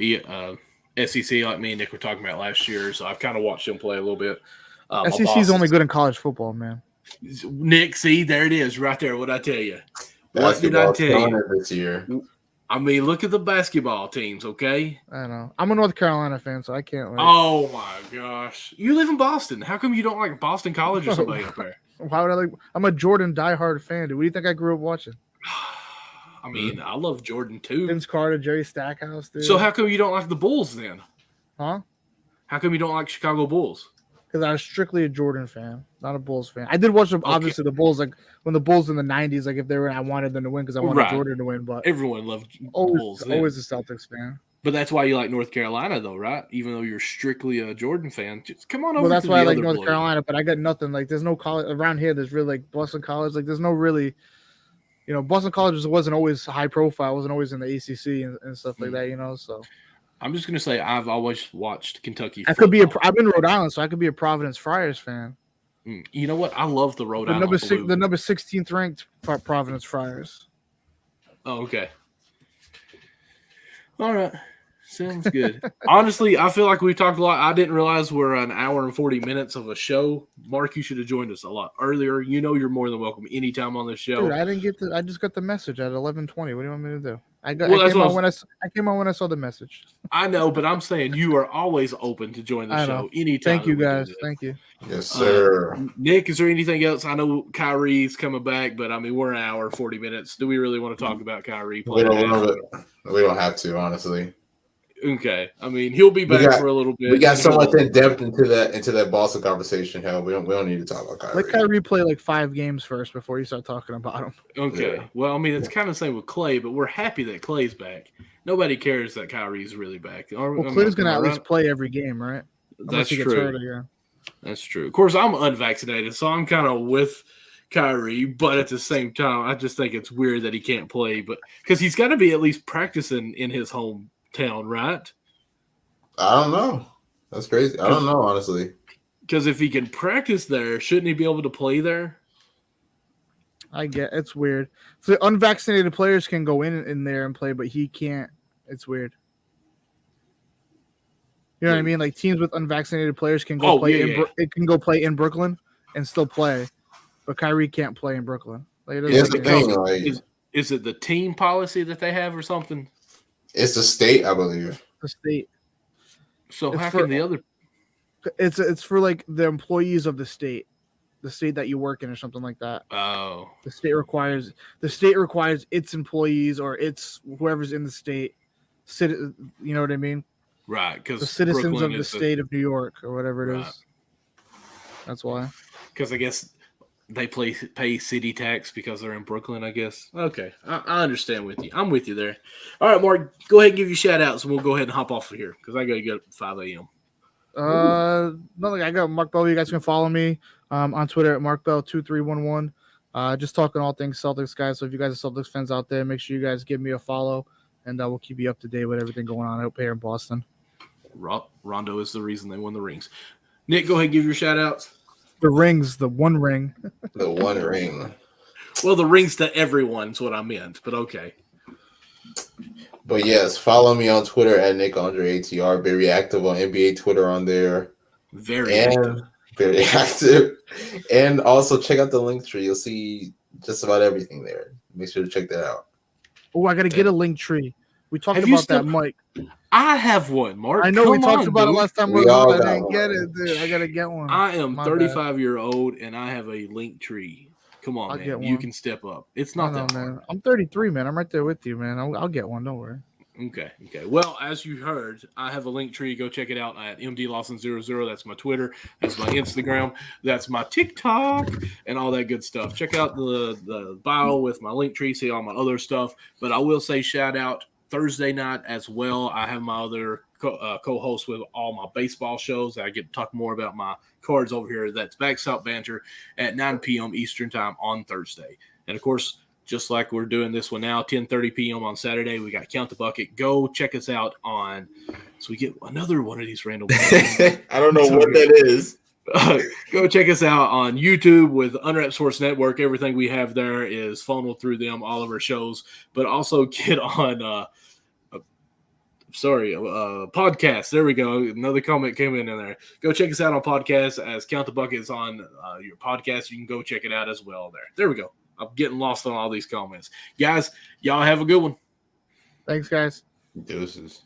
[SPEAKER 1] SEC, like me and Nick were talking about last year, so I've kind of watched him play a little bit.
[SPEAKER 3] SEC's only good in college football, man.
[SPEAKER 1] Nick, see, there it is right there. What I tell you?
[SPEAKER 2] What did I tell you this year?
[SPEAKER 1] I mean, look at the basketball teams, okay?
[SPEAKER 3] I know. I'm a North Carolina fan, so I can't.
[SPEAKER 1] Oh my gosh, you live in Boston. How come you don't like Boston College or somebody up there?
[SPEAKER 3] Why would I like? I'm a Jordan diehard fan, dude. What do you think I grew up watching?
[SPEAKER 1] I mean, I love Jordan too.
[SPEAKER 3] Vince Carter, Jerry Stackhouse, dude.
[SPEAKER 1] So how come you don't like the Bulls then?
[SPEAKER 3] Huh?
[SPEAKER 1] How come you don't like Chicago Bulls?
[SPEAKER 3] Because I was strictly a Jordan fan, not a Bulls fan. I did watch obviously the Bulls, like when the Bulls in the '90s, like if they were, I wanted them to win because I wanted Jordan to win. But
[SPEAKER 1] everyone loved Bulls.
[SPEAKER 3] Always a Celtics fan.
[SPEAKER 1] But that's why you like North Carolina, though, right? Even though you're strictly a Jordan fan, just come on over.
[SPEAKER 3] Well, that's why I like North Carolina. But I got nothing. Like, there's no college around here. There's really like Boston College. Like, there's no really, Boston College wasn't always high profile. Wasn't always in the ACC and stuff like that. So.
[SPEAKER 1] I'm just gonna say I've always watched Kentucky.
[SPEAKER 3] I could be I'm in Rhode Island, so I could be a Providence Friars fan.
[SPEAKER 1] You know what? I love the Rhode Island.
[SPEAKER 3] The number 16th ranked Providence Friars.
[SPEAKER 1] Oh, okay. All right. Sounds good. Honestly, I feel like we talked a lot. I didn't realize we're an hour and 40 minutes of a show. Mark, you should have joined us a lot earlier. You're more than welcome anytime on this show.
[SPEAKER 3] Dude, I didn't get I just got the message at 11:20. What do you want me to do? I came on when I saw the message.
[SPEAKER 1] I know, but I'm saying you are always open to join the show anytime.
[SPEAKER 3] Thank you, guys. Thank you.
[SPEAKER 2] Yes, sir.
[SPEAKER 1] Nick, is there anything else? I know Kyrie's coming back, but I mean, we're an hour, 40 minutes. Do we really want to talk about Kyrie?
[SPEAKER 2] We don't have to, honestly.
[SPEAKER 1] Okay, I mean he'll be back for a little bit.
[SPEAKER 2] We got so much in depth into that Boston conversation. Hell, we don't need to talk about Kyrie.
[SPEAKER 3] Let Kyrie play like 5 games first before you start talking about him.
[SPEAKER 1] Okay, yeah. Well, I mean it's kind of the same with Klay, but we're happy that Klay's back. Nobody cares that Kyrie's really back.
[SPEAKER 3] Klay's gonna at least play every game, right?
[SPEAKER 1] That's true. That's true. Of course, I'm unvaccinated, so I'm kind of with Kyrie, but at the same time, I just think it's weird that he can't play, but because he's got to be at least practicing in his hometown, right?
[SPEAKER 2] I don't know. That's crazy. I don't know, honestly.
[SPEAKER 1] Because if he can practice there, shouldn't he be able to play there?
[SPEAKER 3] I get it's weird. So unvaccinated players can go in there and play, but he can't. It's weird. You know what I mean? Like teams with unvaccinated players can go play. It can go play in Brooklyn and still play, but Kyrie can't play in Brooklyn. Like,
[SPEAKER 1] is it the team policy that they have or something?
[SPEAKER 2] It's the state, I believe.
[SPEAKER 3] The state.
[SPEAKER 1] So how can the other?
[SPEAKER 3] It's for like the employees of the state. the state that you work in or something like that.
[SPEAKER 1] Oh,
[SPEAKER 3] The state requires its employees or its whoever's in the state, you know what I mean?
[SPEAKER 1] right. Because
[SPEAKER 3] The citizens of the state of New York or whatever it is. That's why.
[SPEAKER 1] Because I guess they pay city tax because they're in Brooklyn, I guess. Okay. I understand with you. I'm with you there. All right, Mark, go ahead and give you shout outs and we'll go ahead and hop off of here because I got to get up at 5 a.m.
[SPEAKER 3] Nothing. I got Mark Bell. You guys can follow me on Twitter at MarkBell2311. Just talking all things Celtics, guys. So if you guys are Celtics fans out there, make sure you guys give me a follow and we'll keep you up to date with everything going on out here in Boston.
[SPEAKER 1] Rondo is the reason they won the rings. Nick, go ahead and give your shout outs.
[SPEAKER 3] The rings, the one ring.
[SPEAKER 2] The one ring.
[SPEAKER 1] Well, the rings to everyone's what I meant, but okay.
[SPEAKER 2] But yes, follow me on Twitter at NickAndreATR. Very active on NBA Twitter on there.
[SPEAKER 1] Very active.
[SPEAKER 2] Very active. And also check out the link tree. You'll see just about everything there. Make sure to check that out.
[SPEAKER 3] Oh, I got to get a link tree. We talked about that, Mike.
[SPEAKER 1] I have one, Mark.
[SPEAKER 3] I know we talked about it last time.
[SPEAKER 2] We all
[SPEAKER 3] I
[SPEAKER 2] got
[SPEAKER 3] didn't
[SPEAKER 2] one.
[SPEAKER 3] get it, dude. I got to get one.
[SPEAKER 1] I am 35-year-old and I have a link tree. Come on, man. You can step up. It's not that hard.
[SPEAKER 3] Man. I'm 33, man. I'm right there with you, man. I'll get one. Don't worry.
[SPEAKER 1] Okay. Well, as you heard, I have a link tree. Go check it out at MDLawson00. That's my Twitter. That's my Instagram. That's my TikTok and all that good stuff. Check out the bio with my link tree. See all my other stuff. But I will say shout out Thursday night as well. I have my other co-host with all my baseball shows. I get to talk more about my cards over here. That's Backstop Banter at 9 p.m. Eastern time on Thursday. And, of course, just like we're doing this one now, 10:30 p.m. on Saturday, we got Count the Bucket. Go check us out on – so we get another one of these random –
[SPEAKER 2] I don't know what that is.
[SPEAKER 1] Go check us out on YouTube with Unwrapped Sports Network. Everything we have there is funneled through them, all of our shows. But also get on podcast. There we go. Another comment came in there. Go check us out on podcast as Count the Bucket is on your podcast. You can go check it out as well there. There we go. I'm getting lost on all these comments. Guys, y'all have a good one.
[SPEAKER 3] Thanks, guys.
[SPEAKER 2] Deuces.